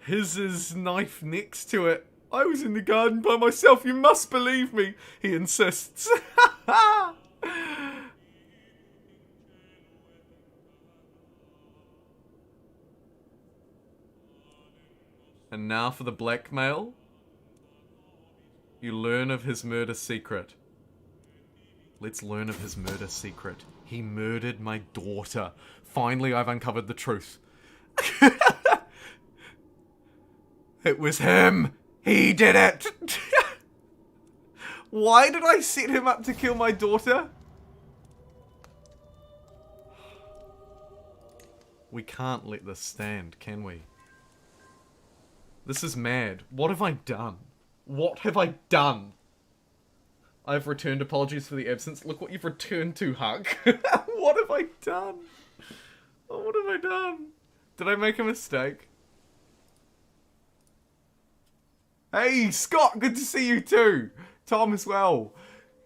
His knife next to it. I was in the garden by myself, you must believe me, he insists. And now for the blackmail. You learn of his murder secret. Let's learn of his murder secret. He murdered my daughter. Finally, I've uncovered the truth. It was him. He did it. Why did I set him up to kill my daughter? We can't let this stand, can we? This is mad. What have I done? What have I done? I've returned apologies for the absence. Look what you've returned to, Huck. What have I done? Oh, what have I done? Did I make a mistake? Hey, Scott, good to see you too. Tom as well.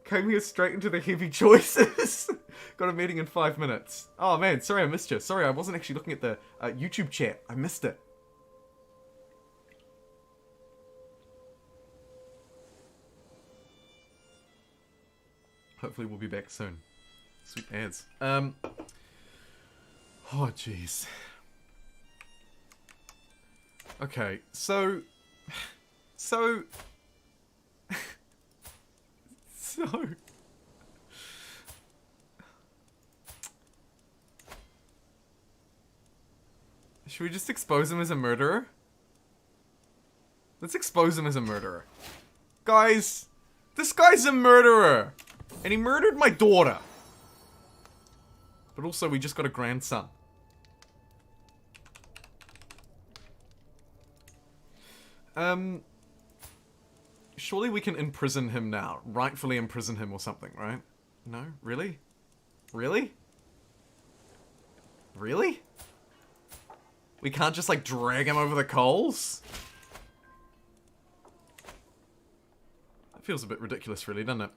Came here straight into the heavy choices. Got a meeting in 5 minutes. Oh man, sorry I missed you. Sorry, I wasn't actually looking at the YouTube chat. I missed it. Hopefully we'll be back soon. Sweet ads. Oh, jeez. Okay, so... Should we just expose him as a murderer? Let's expose him as a murderer. Guys, this guy's a murderer. And he murdered my daughter. But also, we just got a grandson. Surely we can imprison him now. Rightfully imprison him or something, right? No? Really? Really? Really? We can't just, like, drag him over the coals? That feels a bit ridiculous, really, doesn't it?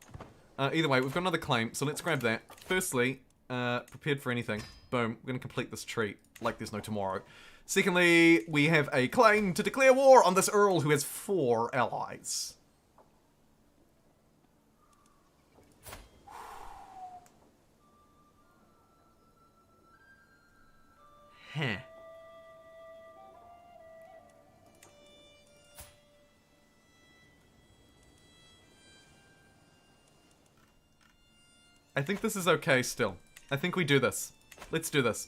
Either way, we've got another claim, so let's grab that. Firstly, prepared for anything. Boom. We're gonna complete this treat like there's no tomorrow. Secondly, we have a claim to declare war on this Earl who has 4 allies. Huh. I think this is okay still. I think we do this. Let's do this.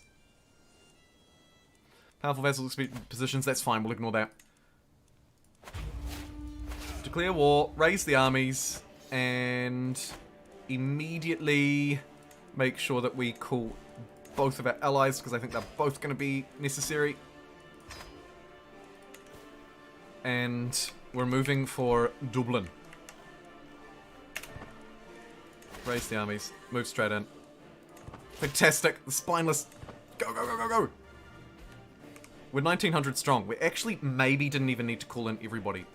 Powerful vassals positions, that's fine, we'll ignore that. Declare war, raise the armies, and immediately make sure that we call both of our allies, because I think they're both going to be necessary. And we're moving for Dublin. Raise the armies, move straight in. Fantastic, the spineless. Go, go, go, go, go! We're 1900 strong. We actually maybe didn't even need to call in everybody.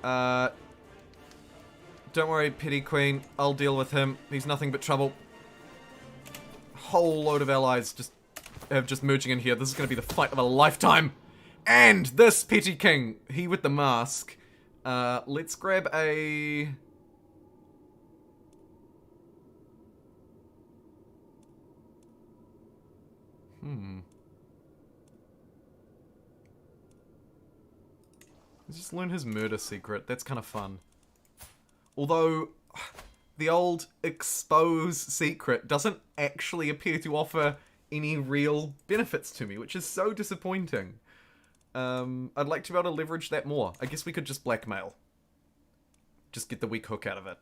Don't worry, Petty Queen. I'll deal with him. He's nothing but trouble. Whole load of allies just merging in here. This is going to be the fight of a lifetime. And this Petty King, he with the mask. Let's grab a... Let's just learn his murder secret. That's kind of fun. Although, the old expose secret doesn't actually appear to offer any real benefits to me, which is so disappointing. I'd like to be able to leverage that more. I guess we could just blackmail. Just get the weak hook out of it.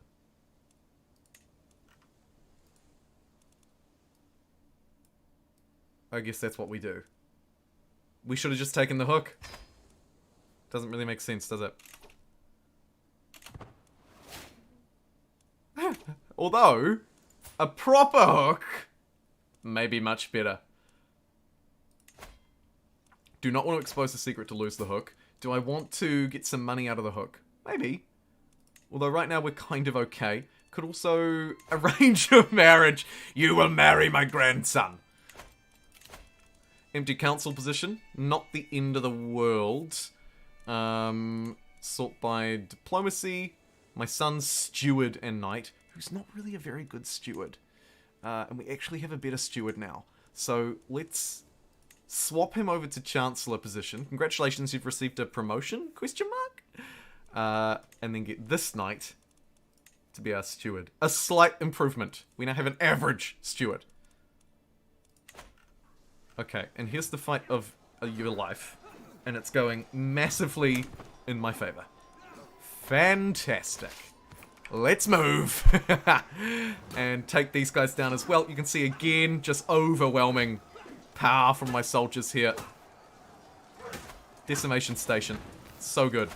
I guess that's what we do. We should have just taken the hook. Doesn't really make sense, does it? Although, a proper hook may be much better. Do not want to expose the secret to lose the hook. Do I want to get some money out of the hook? Maybe. Although right now we're kind of okay. Could also arrange a marriage. You will marry my grandson. Empty council position. Not the end of the world. Sort by diplomacy. My son's steward and knight, who's not really a very good steward. And we actually have a better steward now. So let's swap him over to chancellor position. Congratulations, you've received a promotion? Question mark? And then get this knight to be our steward. A slight improvement. We now have an average steward. Okay, and here's the fight of your life. And it's going massively in my favor. Fantastic. Let's move. And take these guys down as well. You can see again, just overwhelming power from my soldiers here. Decimation station. So good.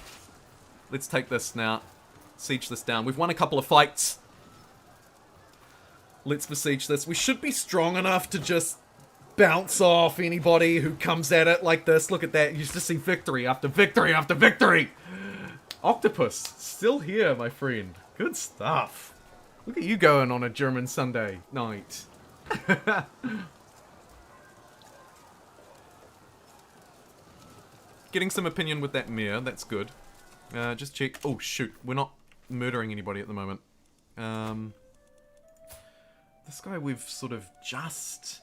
Let's take this now. Siege this down. We've won a couple of fights. Let's besiege this. We should be strong enough to just bounce off anybody who comes at it like this. Look at that. You just see victory after victory after victory. Octopus, still here, my friend. Good stuff. Look at you going on a German Sunday night. Getting some opinion with that mayor, that's good. Just check. Oh, shoot. We're not murdering anybody at the moment. This guy we've sort of just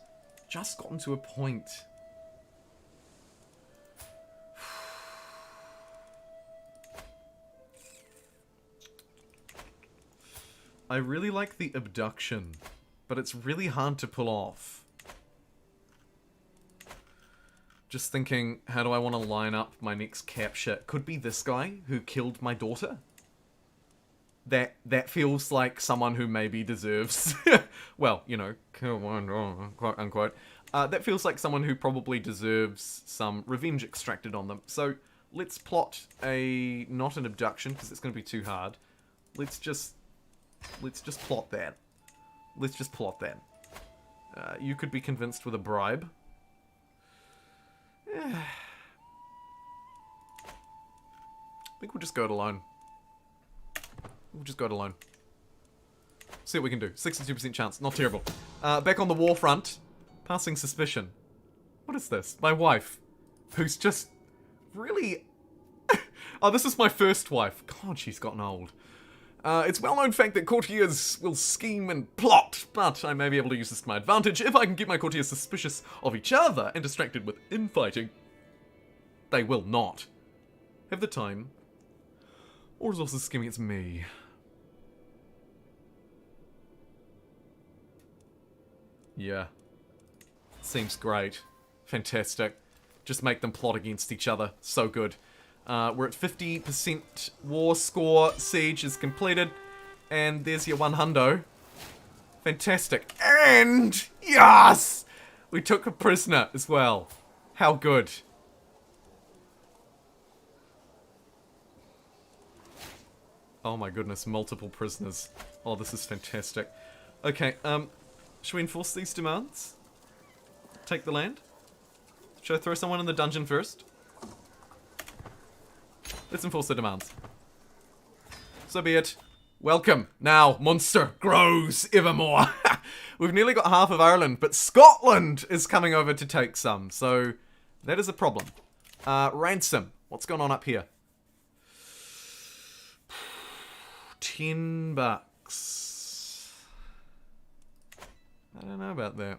gotten to a point. I really like the abduction, but it's really hard to pull off. Just thinking, how do I want to line up my next capture? Could be this guy who killed my daughter. That feels like someone who maybe deserves, well, you know, quote unquote. That feels like someone who probably deserves some revenge extracted on them. So let's plot not an abduction because it's going to be too hard. Let's just plot that. Let's just plot that. You could be convinced with a bribe. I think we'll just go it alone. We'll just go it alone. See what we can do. 62% chance. Not terrible. Back on the war front. Passing suspicion. What is this? My wife. Who's just really... Oh, this is my first wife. God, she's gotten old. It's well-known fact that courtiers will scheme and plot, but I may be able to use this to my advantage if I can get my courtiers suspicious of each other and distracted with infighting. They will not have the time or resources scheming against me. Yeah. Seems great. Fantastic. Just make them plot against each other. So good. We're at 50% war score. Siege is completed. And there's your 100. Fantastic. And yes! We took a prisoner as well. How good. Oh my goodness, multiple prisoners. Oh, this is fantastic. Okay, should we enforce these demands? Take the land? Should I throw someone in the dungeon first? Let's enforce the demands. So be it. Welcome. Now, monster grows evermore. We've nearly got half of Ireland, but Scotland is coming over to take some, so that is a problem. Ransom. What's going on up here? $10. I don't know about that.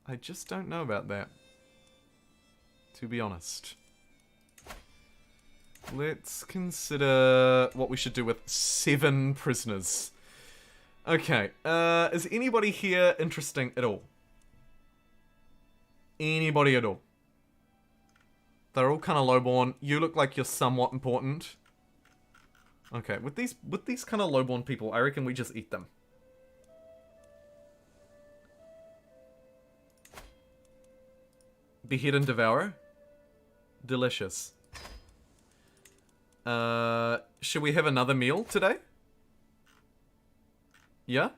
I just don't know about that. To be honest. Let's consider what we should do with 7 prisoners. Okay, is anybody here interesting at all? Anybody at all? They're all kind of lowborn. You look like you're somewhat important. Okay, with these kind of lowborn people, I reckon we just eat them. Behead and devour? Delicious. Should we have another meal today? Yeah?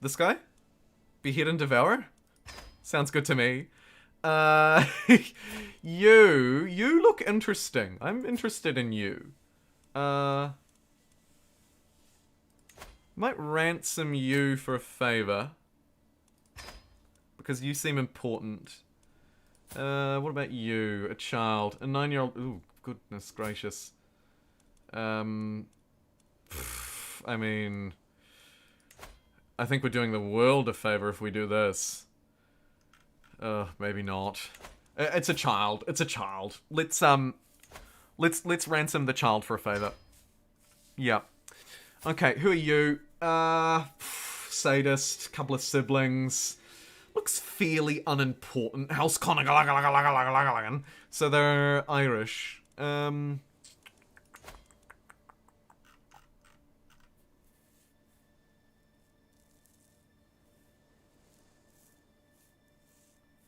This guy? Behead and devour? Sounds good to me. You look interesting. I'm interested in you. Might ransom you for a favor. Because you seem important. What about you? A child. A 9-year-old. Ooh, goodness gracious. I mean... I think we're doing the world a favor if we do this. Maybe not. It's a child. It's a child. Let's ransom the child for a favor. Yeah. Okay, who are you? Sadist, couple of siblings. Looks fairly unimportant. House Conagalagan. So they're Irish.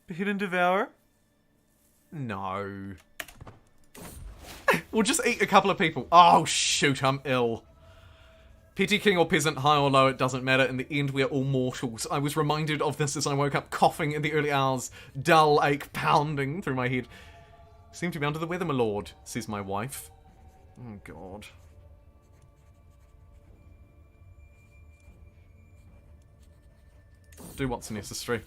Behead and devour? No. We'll just eat a couple of people. Oh, shoot, I'm ill. Petty king or peasant, high or low, it doesn't matter. In the end, we are all mortals. I was reminded of this as I woke up coughing in the early hours. Dull ache pounding through my head. Seem to be under the weather, my lord, says my wife. Oh, God. Do what's necessary.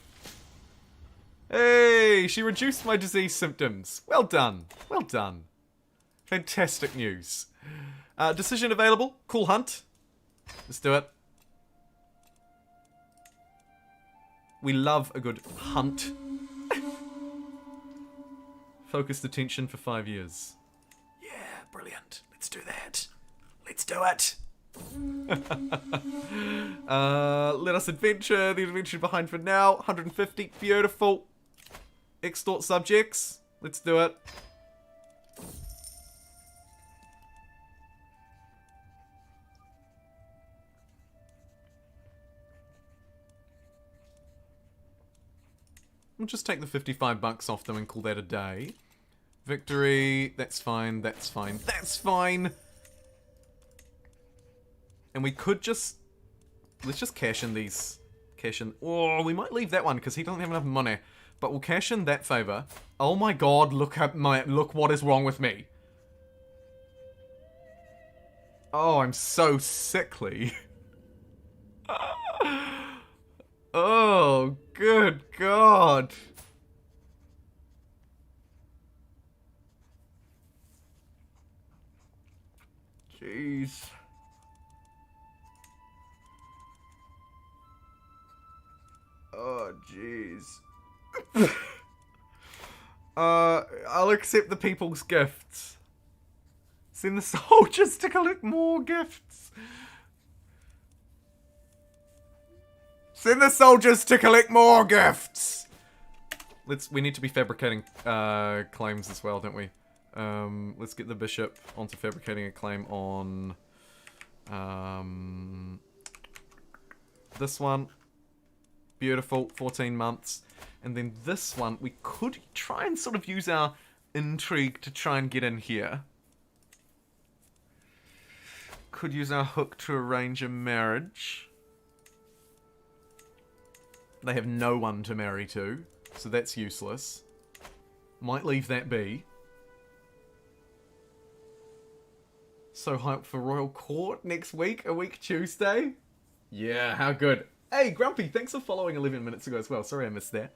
Hey, she reduced my disease symptoms. Well done. Well done. Fantastic news. Decision available. Cool hunt. Let's do it. We love a good hunt. Focused attention for 5 years. Yeah, brilliant. Let's do that. Let's do it. Let us adventure. The adventure behind for now. 150. Beautiful. Extort subjects. Let's do it. We'll just take the 55 bucks off them and call that a day. Victory. That's fine. That's fine. That's fine. And we could just... Let's just cash in these. Cash in... Oh, we might leave that one because he doesn't have enough money. But we'll cash in that favor. Oh my god, look what is wrong with me. Oh, I'm so sickly. Oh, good god. Jeez. Oh, jeez. I'll accept the people's gifts. Send the soldiers to collect more gifts. Send the soldiers to collect more gifts. We need to be fabricating claims as well, don't we? Let's get the bishop onto fabricating a claim on this one. Beautiful, 14 months. And then this one, we could try and sort of use our intrigue to try and get in here. Could use our hook to arrange a marriage. They have no one to marry to, so that's useless. Might leave that be. So hyped for Royal Court next week, a week Tuesday. Yeah, how good. Hey, Grumpy, thanks for following 11 minutes ago as well. Sorry I missed that.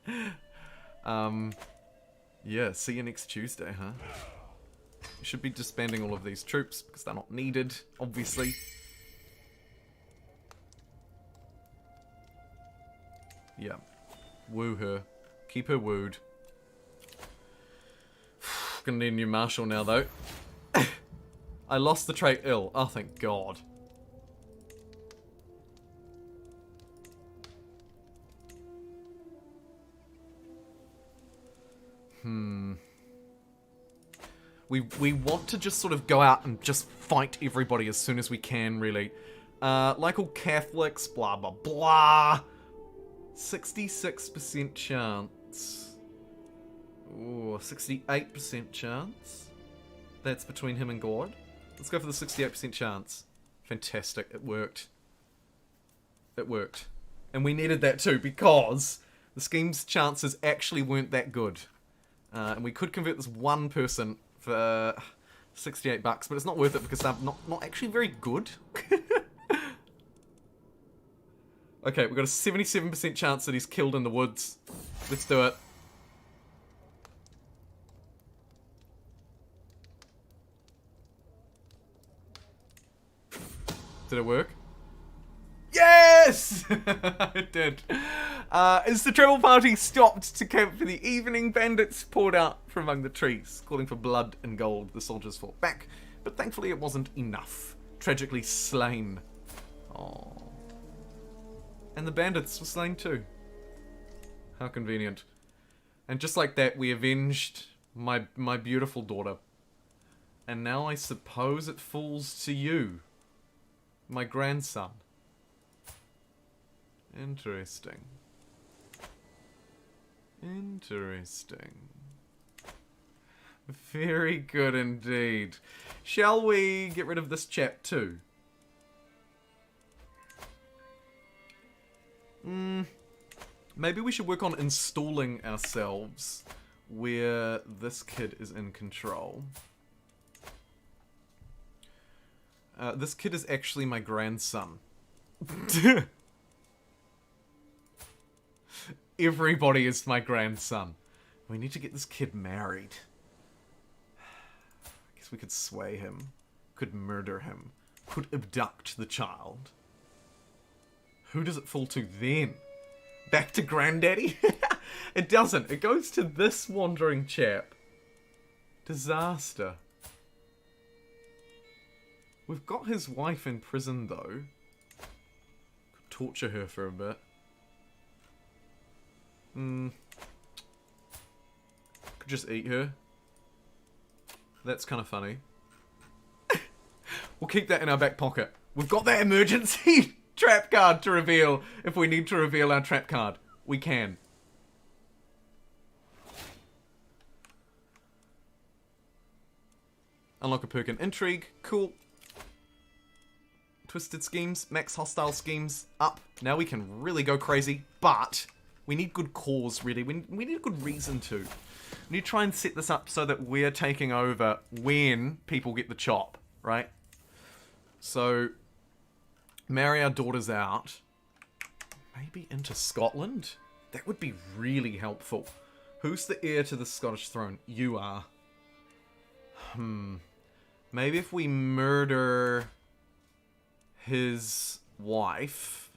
Yeah, see you next Tuesday, huh? You should be disbanding all of these troops because they're not needed, obviously. Yeah. Woo her. Keep her wooed. Gonna need a new marshal now, though. I lost the trait ill. Oh, thank God. We want to just sort of go out and just fight everybody as soon as we can, really. Like all Catholics, blah, blah, blah. 66% chance. Ooh, 68% chance. That's between him and God. Let's go for the 68% chance. Fantastic, it worked. It worked. And we needed that too, because the scheme's chances actually weren't that good. And we could convert this one person for 68 bucks, but it's not worth it because they're not actually very good. Okay, we've got a 77% chance that he's killed in the woods. Let's do it. Did it work? Yes! It did. As the travel party stopped to camp for the evening, bandits poured out from among the trees, calling for blood and gold. The soldiers fought back, but thankfully it wasn't enough. Tragically slain. Oh. And the bandits were slain too. How convenient. And just like that, we avenged my beautiful daughter. And now I suppose it falls to you, my grandson. Interesting. Interesting. Very good indeed. Shall we get rid of this chap too? Maybe we should work on installing ourselves where this kid is in control. This kid is actually my grandson. Everybody is my grandson. We need to get this kid married. I guess we could sway him. Could murder him. Could abduct the child. Who does it fall to then? Back to Granddaddy? It doesn't. It goes to this wandering chap. Disaster. We've got his wife in prison, though. Could torture her for a bit. Could just eat her. That's kind of funny. We'll keep that in our back pocket. We've got that emergency trap card to reveal if we need to reveal our trap card. We can. Unlock a perk in Intrigue. Cool. Twisted Schemes. Max Hostile Schemes. Up. Now we can really go crazy. But we need good cause, really. We need a good reason to. We need to try and set this up so that we're taking over when people get the chop, right? So, marry our daughters out. Maybe into Scotland? That would be really helpful. Who's the heir to the Scottish throne? You are. Maybe if we murder his wife,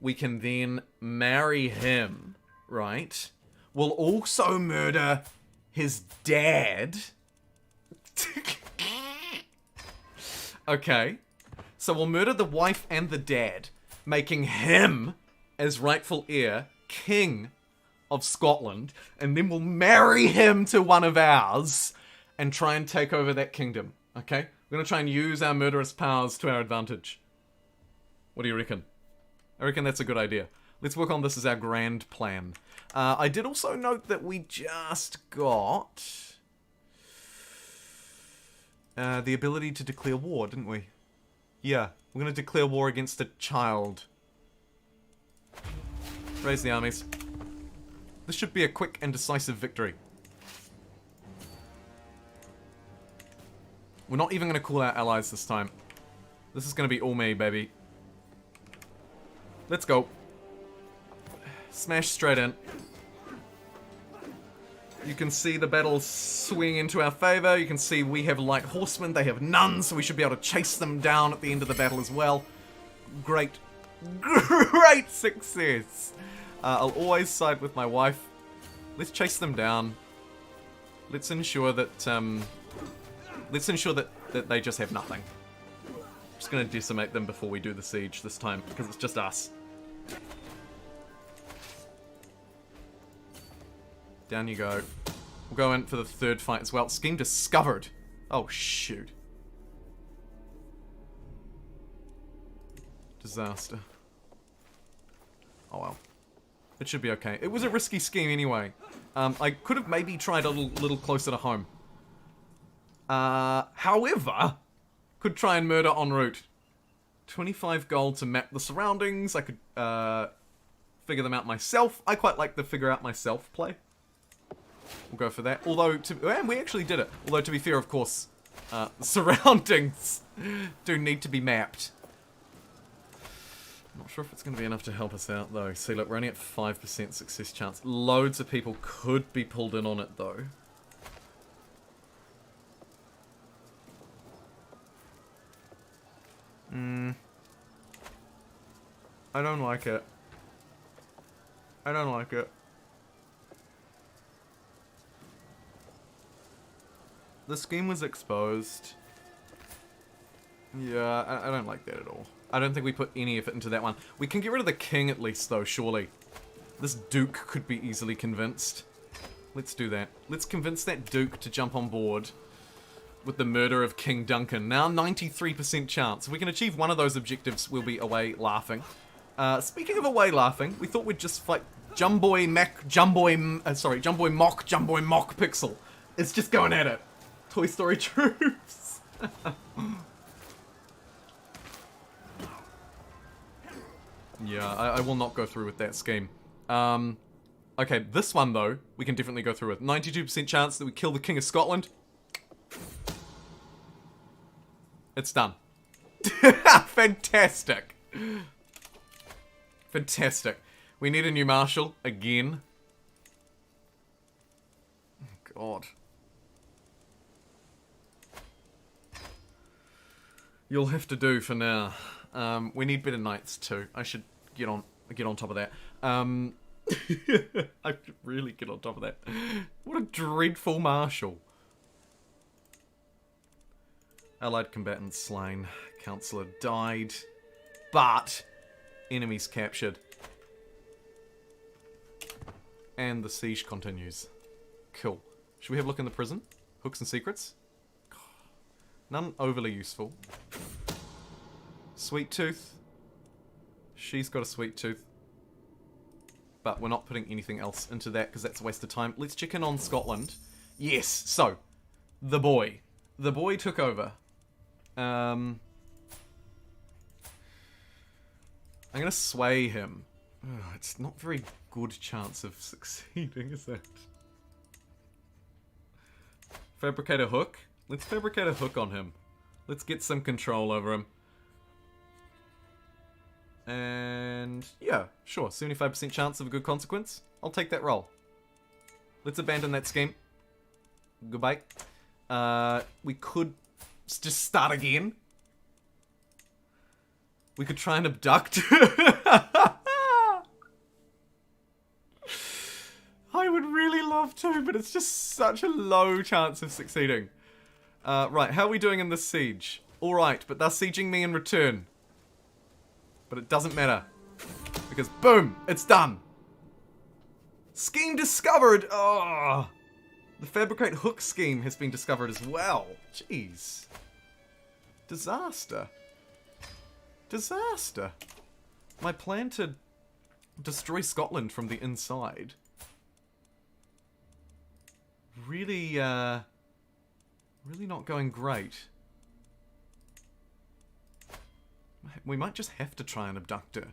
we can then marry him, right? We'll also murder his dad. Okay. So we'll murder the wife and the dad, making him, as rightful heir, king of Scotland, and then we'll marry him to one of ours and try and take over that kingdom, okay? We're going to try and use our murderous powers to our advantage. What do you reckon? I reckon that's a good idea. Let's work on this as our grand plan. I did also note that we just got the ability to declare war, didn't we? Yeah, we're going to declare war against a child. Raise the armies. This should be a quick and decisive victory. We're not even going to call our allies this time. This is going to be all me, baby. Let's go. Smash straight in. You can see the battle swing into our favor. You can see we have light horsemen. They have none, so we should be able to chase them down at the end of the battle as well. Great. Great success. I'll always side with my wife. Let's chase them down. Let's ensure that, that they just have nothing. Just gonna decimate them before we do the siege this time, because it's just us. Down you go. We'll go in for the third fight as well. Scheme discovered. Oh, shoot. Disaster. Oh, well. It should be okay. It was a risky scheme anyway. I could have maybe tried a little closer to home. However, could try and murder en route. 25 gold to map the surroundings. I could figure them out myself. I quite like the figure out myself play. We'll go for that. Although, and we actually did it. Although, to be fair, of course, the surroundings do need to be mapped. I'm not sure if it's going to be enough to help us out, though. See, look, we're only at 5% success chance. Loads of people could be pulled in on it, though. I don't like it. I don't like it. The scheme was exposed. Yeah, I don't like that at all. I don't think we put any effort into that one. We can get rid of the king at least, though, surely. This duke could be easily convinced. Let's do that. Let's convince that duke to jump on board with the murder of King Duncan. Now 93% chance. If we can achieve one of those objectives, we'll be away laughing. Speaking of away laughing, we thought we'd just fight JumboPixel. It's just going at it. Toy Story troops. Yeah, I will not go through with that scheme. Okay, this one, though, we can definitely go through with. 92% chance that we kill the King of Scotland. It's done. Fantastic. Fantastic. We need a new marshal again. Oh, God. You'll have to do for now. We need better knights too. I should get on top of that. I should really get on top of that. What a dreadful marshal. Allied combatants slain. Councillor died. But enemies captured. And the siege continues. Cool. Should we have a look in the prison? Hooks and secrets? None overly useful. Sweet tooth. She's got a sweet tooth. But we're not putting anything else into that because that's a waste of time. Let's check in on Scotland. Yes, so. The boy. The boy took over. I'm going to sway him. Oh, it's not very good chance of succeeding, is it? Fabricate a hook? Let's fabricate a hook on him. Let's get some control over him. And yeah, sure. 75% chance of a good consequence. I'll take that roll. Let's abandon that scheme. Goodbye. We could just start again. We could try and abduct. I would really love to, but it's just such a low chance of succeeding. Right, how are we doing in this siege? Alright, but they're sieging me in return. But it doesn't matter. Because boom, it's done. Scheme discovered! Oh, the Fabricate Hook scheme has been discovered as well. Jeez. Disaster. Disaster. My plan to destroy Scotland from the inside. Really, really not going great. We might just have to try and abduct her.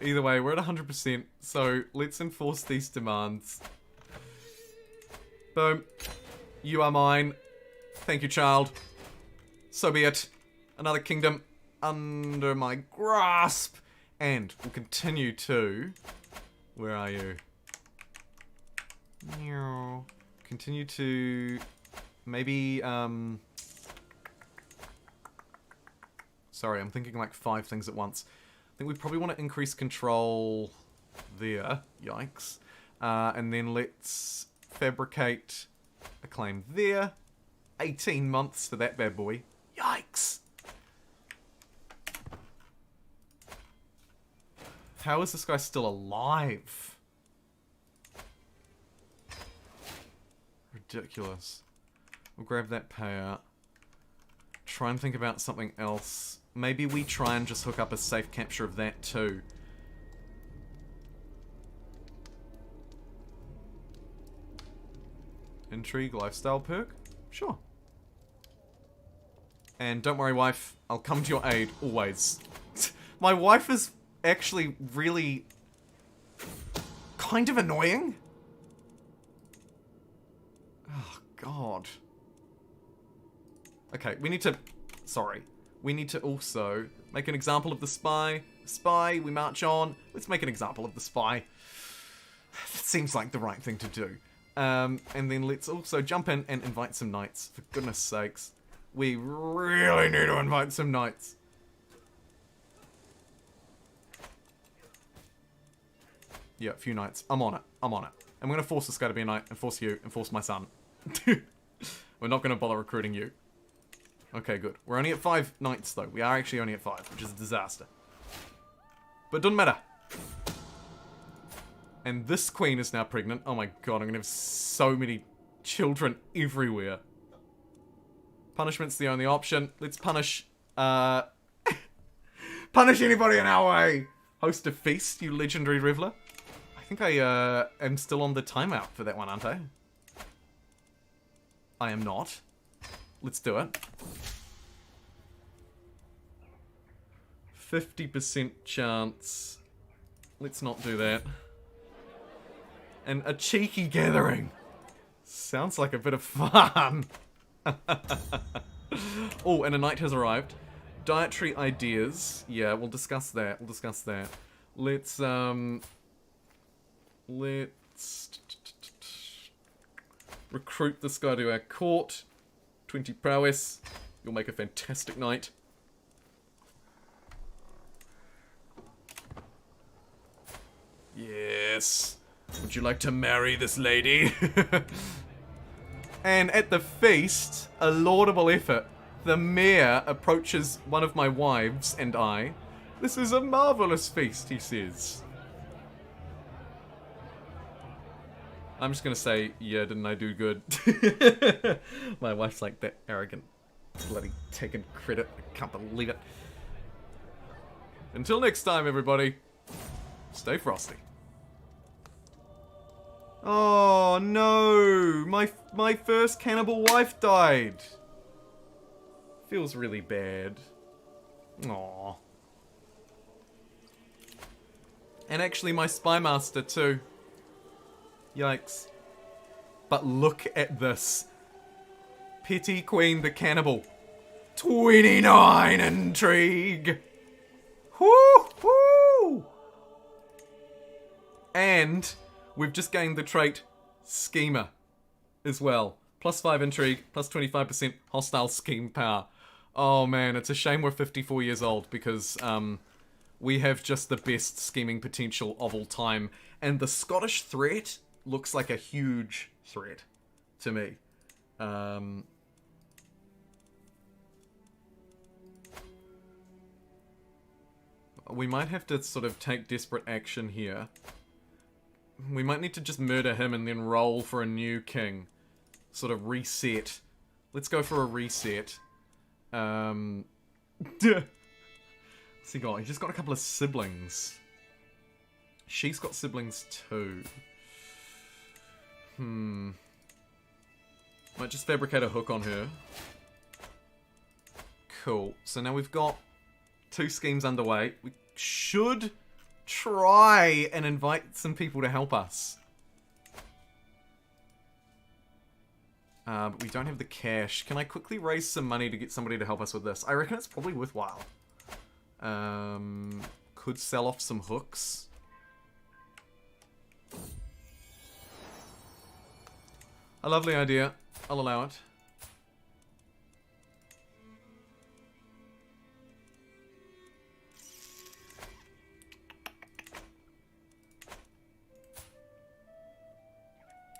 Either way, we're at 100%, so let's enforce these demands. Boom. You are mine. Thank you, child. So be it. Another kingdom under my grasp. And we'll continue to... Where are you? Continue to... Maybe, Sorry, I'm thinking like 5 things at once. I think we probably want to increase control there. Yikes. And then let's fabricate a claim there. 18 months for that bad boy. Yikes. How is this guy still alive? Ridiculous. We'll grab that payout. Try and think about something else. Maybe we try and just hook up a safe capture of that too. Intrigue lifestyle perk? Sure. And don't worry, wife. I'll come to your aid, always. My wife is actually really kind of annoying. Oh, God. Okay, we need to... Sorry. We need to also make an example of the spy. Spy, we march on. Let's make an example of the spy. That seems like the right thing to do. And then let's also jump in and invite some knights. For goodness sakes. We really need to invite some knights. Yeah, a few knights. I'm on it. I'm on it. I'm going to force this guy to be a knight, and force you, and force my son. We're not going to bother recruiting you. Okay, good. We're only at 5 knights, though. We are actually only at 5, which is a disaster. But it doesn't matter. And this queen is now pregnant. Oh my god, I'm going to have so many children everywhere. Punishment's the only option. Let's punish, punish anybody in our way! Host a feast, you legendary reveler. I think I, am still on the timeout for that one, aren't I? I am not. Let's do it. 50% chance. Let's not do that. And a cheeky gathering. Sounds like a bit of fun. Oh, and a knight has arrived. Dietary ideas. Yeah, we'll discuss that. We'll discuss that. Let's recruit this guy to our court. 20 prowess. You'll make a fantastic knight. Yes. Would you like to marry this lady? And at the feast, a laudable effort, the mayor approaches one of my wives and I, This is a marvelous feast, he says. I'm just gonna say, yeah, didn't I do good? My wife's like that arrogant, bloody taking credit. I can't believe it. Until next time, everybody, stay frosty. Oh no, my first cannibal wife died. Feels really bad. Aww. And actually my spy master too. Yikes. But look at this. Petty Queen the Cannibal. 29 intrigue. Woo-hoo! And we've just gained the trait Schemer as well. +5 intrigue, +25% hostile scheme power. Oh man, it's a shame we're 54 years old because we have just the best scheming potential of all time. And the Scottish threat looks like a huge threat to me. We might have to sort of take desperate action here. We might need to just murder him and then roll for a new king. Sort of reset. Let's go for a reset. What's he got? He's just got a couple of siblings. She's got siblings too. Might just fabricate a hook on her. Cool. So now we've got 2 schemes underway. We should try and invite some people to help us. But we don't have the cash. Can I quickly raise some money to get somebody to help us with this? I reckon it's probably worthwhile. Could sell off some hooks. A lovely idea. I'll allow it.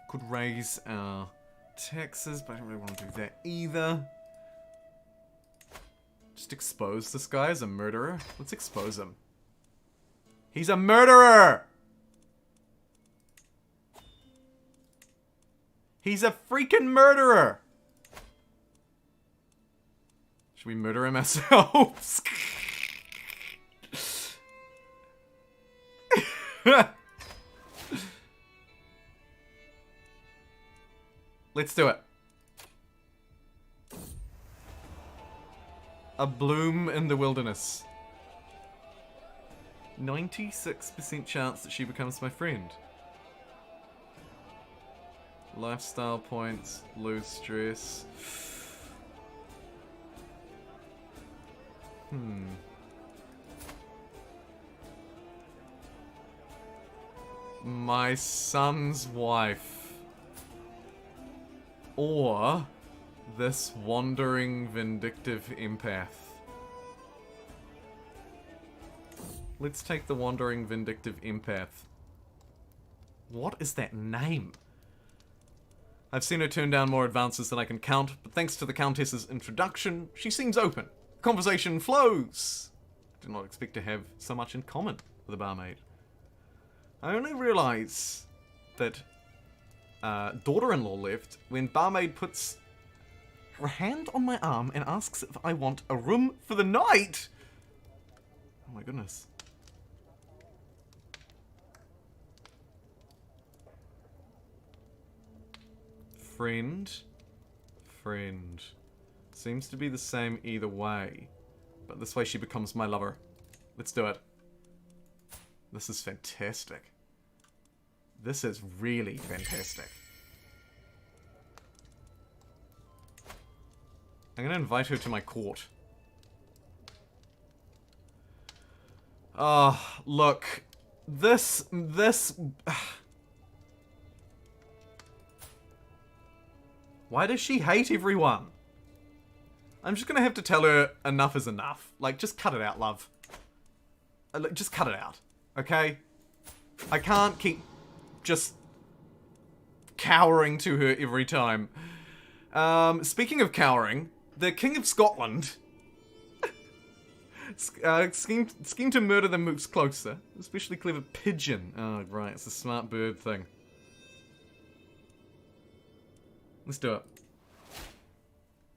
Could raise our taxes, but I don't really want to do that either. Just expose this guy as a murderer. Let's expose him. He's a murderer! He's a freaking murderer! Should we murder him ourselves? Let's do it. A bloom in the wilderness. 96% chance that she becomes my friend. Lifestyle points, lose stress. My son's wife. Or this wandering, vindictive empath. Let's take the wandering, vindictive empath. What is that name? I've seen her turn down more advances than I can count, but thanks to the Countess's introduction, she seems open. Conversation flows. I did not expect to have so much in common with a barmaid. I only realise that daughter-in-law left when barmaid puts her hand on my arm and asks if I want a room for the night. Oh my goodness. Friend. Friend. Seems to be the same either way. But this way she becomes my lover. Let's do it. This is fantastic. This is really fantastic. I'm gonna invite her to my court. Oh, look. This... Why does she hate everyone? I'm just gonna have to tell her enough is enough. Like, just cut it out, love. Just cut it out, okay? I can't keep just cowering to her every time. Speaking of cowering, the King of Scotland Scheme to murder them moves closer. Especially clever pigeon. Oh, right. It's a smart bird thing. Let's do it.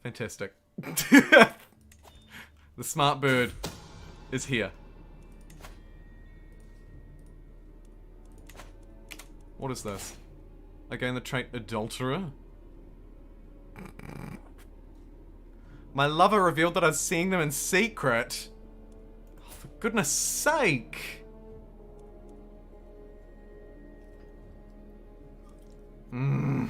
Fantastic. The smart bird is here. What is this? I gain the trait Adulterer. My lover revealed that I was seeing them in secret. Oh, for goodness sake. Do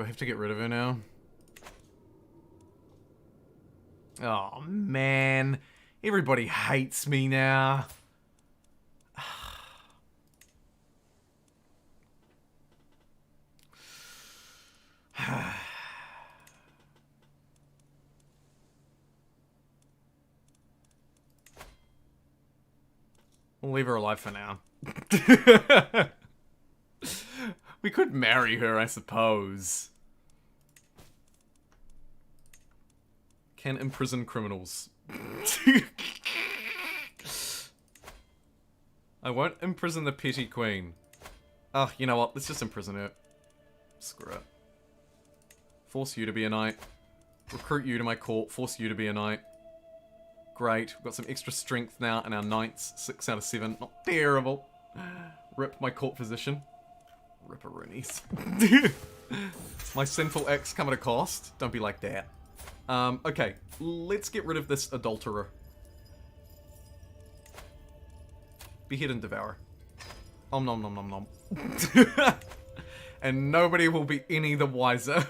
I have to get rid of her now? Oh, man. Everybody hates me now. We'll leave her alive for now. We could marry her, I suppose. Can imprison criminals. I won't imprison the petty queen. Oh, you know what? Let's just imprison her. Screw it. Force you to be a knight. Recruit you to my court. Force you to be a knight. Great. We've got some extra strength now in our knights. 6 out of 7. Not terrible. Rip my court position. Ripperoonies. My sinful acts come at a cost. Don't be like that. Okay. Let's get rid of this adulterer. Behead and devour. Om nom nom nom nom. And nobody will be any the wiser.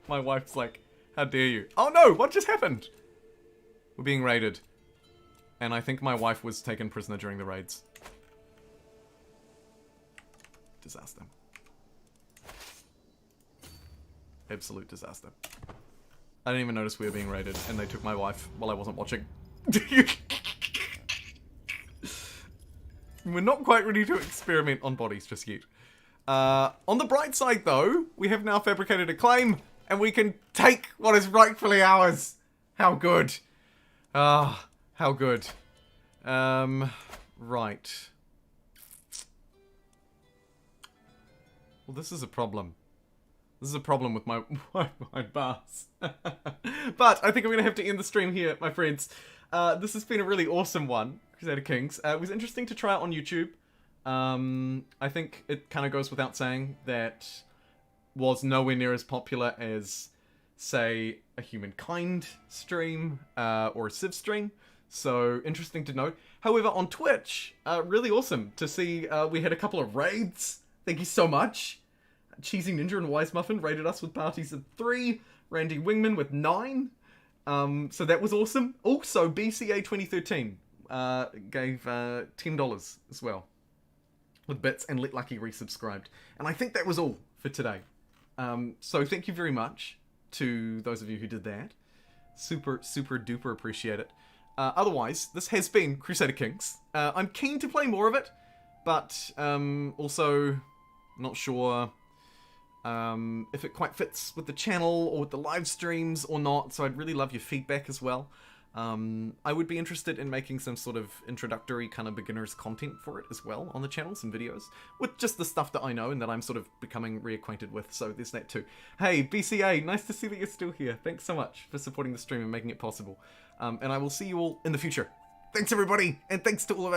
My wife's like, how dare you? Oh no, what just happened? We're being raided. And I think my wife was taken prisoner during the raids. Disaster. Absolute disaster. I didn't even notice we were being raided, and they took my wife while I wasn't watching. We're not quite ready to experiment on bodies just yet. On the bright side, though, we have now fabricated a claim, and we can take what is rightfully ours. How good. Ah, how good. Right. Well, this is a problem. This is a problem with my bars. But I think I'm going to have to end the stream here, my friends. This has been a really awesome one, Crusader Kings. It was interesting to try it on YouTube. I think it kind of goes without saying that was nowhere near as popular as, say, a Humankind stream or a Civ stream. So, interesting to note. However, on Twitch, really awesome to see we had a couple of raids. Thank you so much. Cheesy Ninja and Wise Muffin raided us with parties of 3. Randy Wingman with 9. So that was awesome. Also, BCA 2013 gave $10 as well. With bits and Let Lucky resubscribed. And I think that was all for today. So thank you very much to those of you who did that. Super, super duper appreciate it. Otherwise, this has been Crusader Kings. I'm keen to play more of it, but also not sure if it quite fits with the channel or with the live streams or not, so I'd really love your feedback as well. I would be interested in making some sort of introductory kind of beginner's content for it as well on the channel, some videos, with just the stuff that I know and that I'm sort of becoming reacquainted with, so there's that too. Hey, BCA, nice to see that you're still here. Thanks so much for supporting the stream and making it possible. And I will see you all in the future. Thanks everybody, and thanks to all of our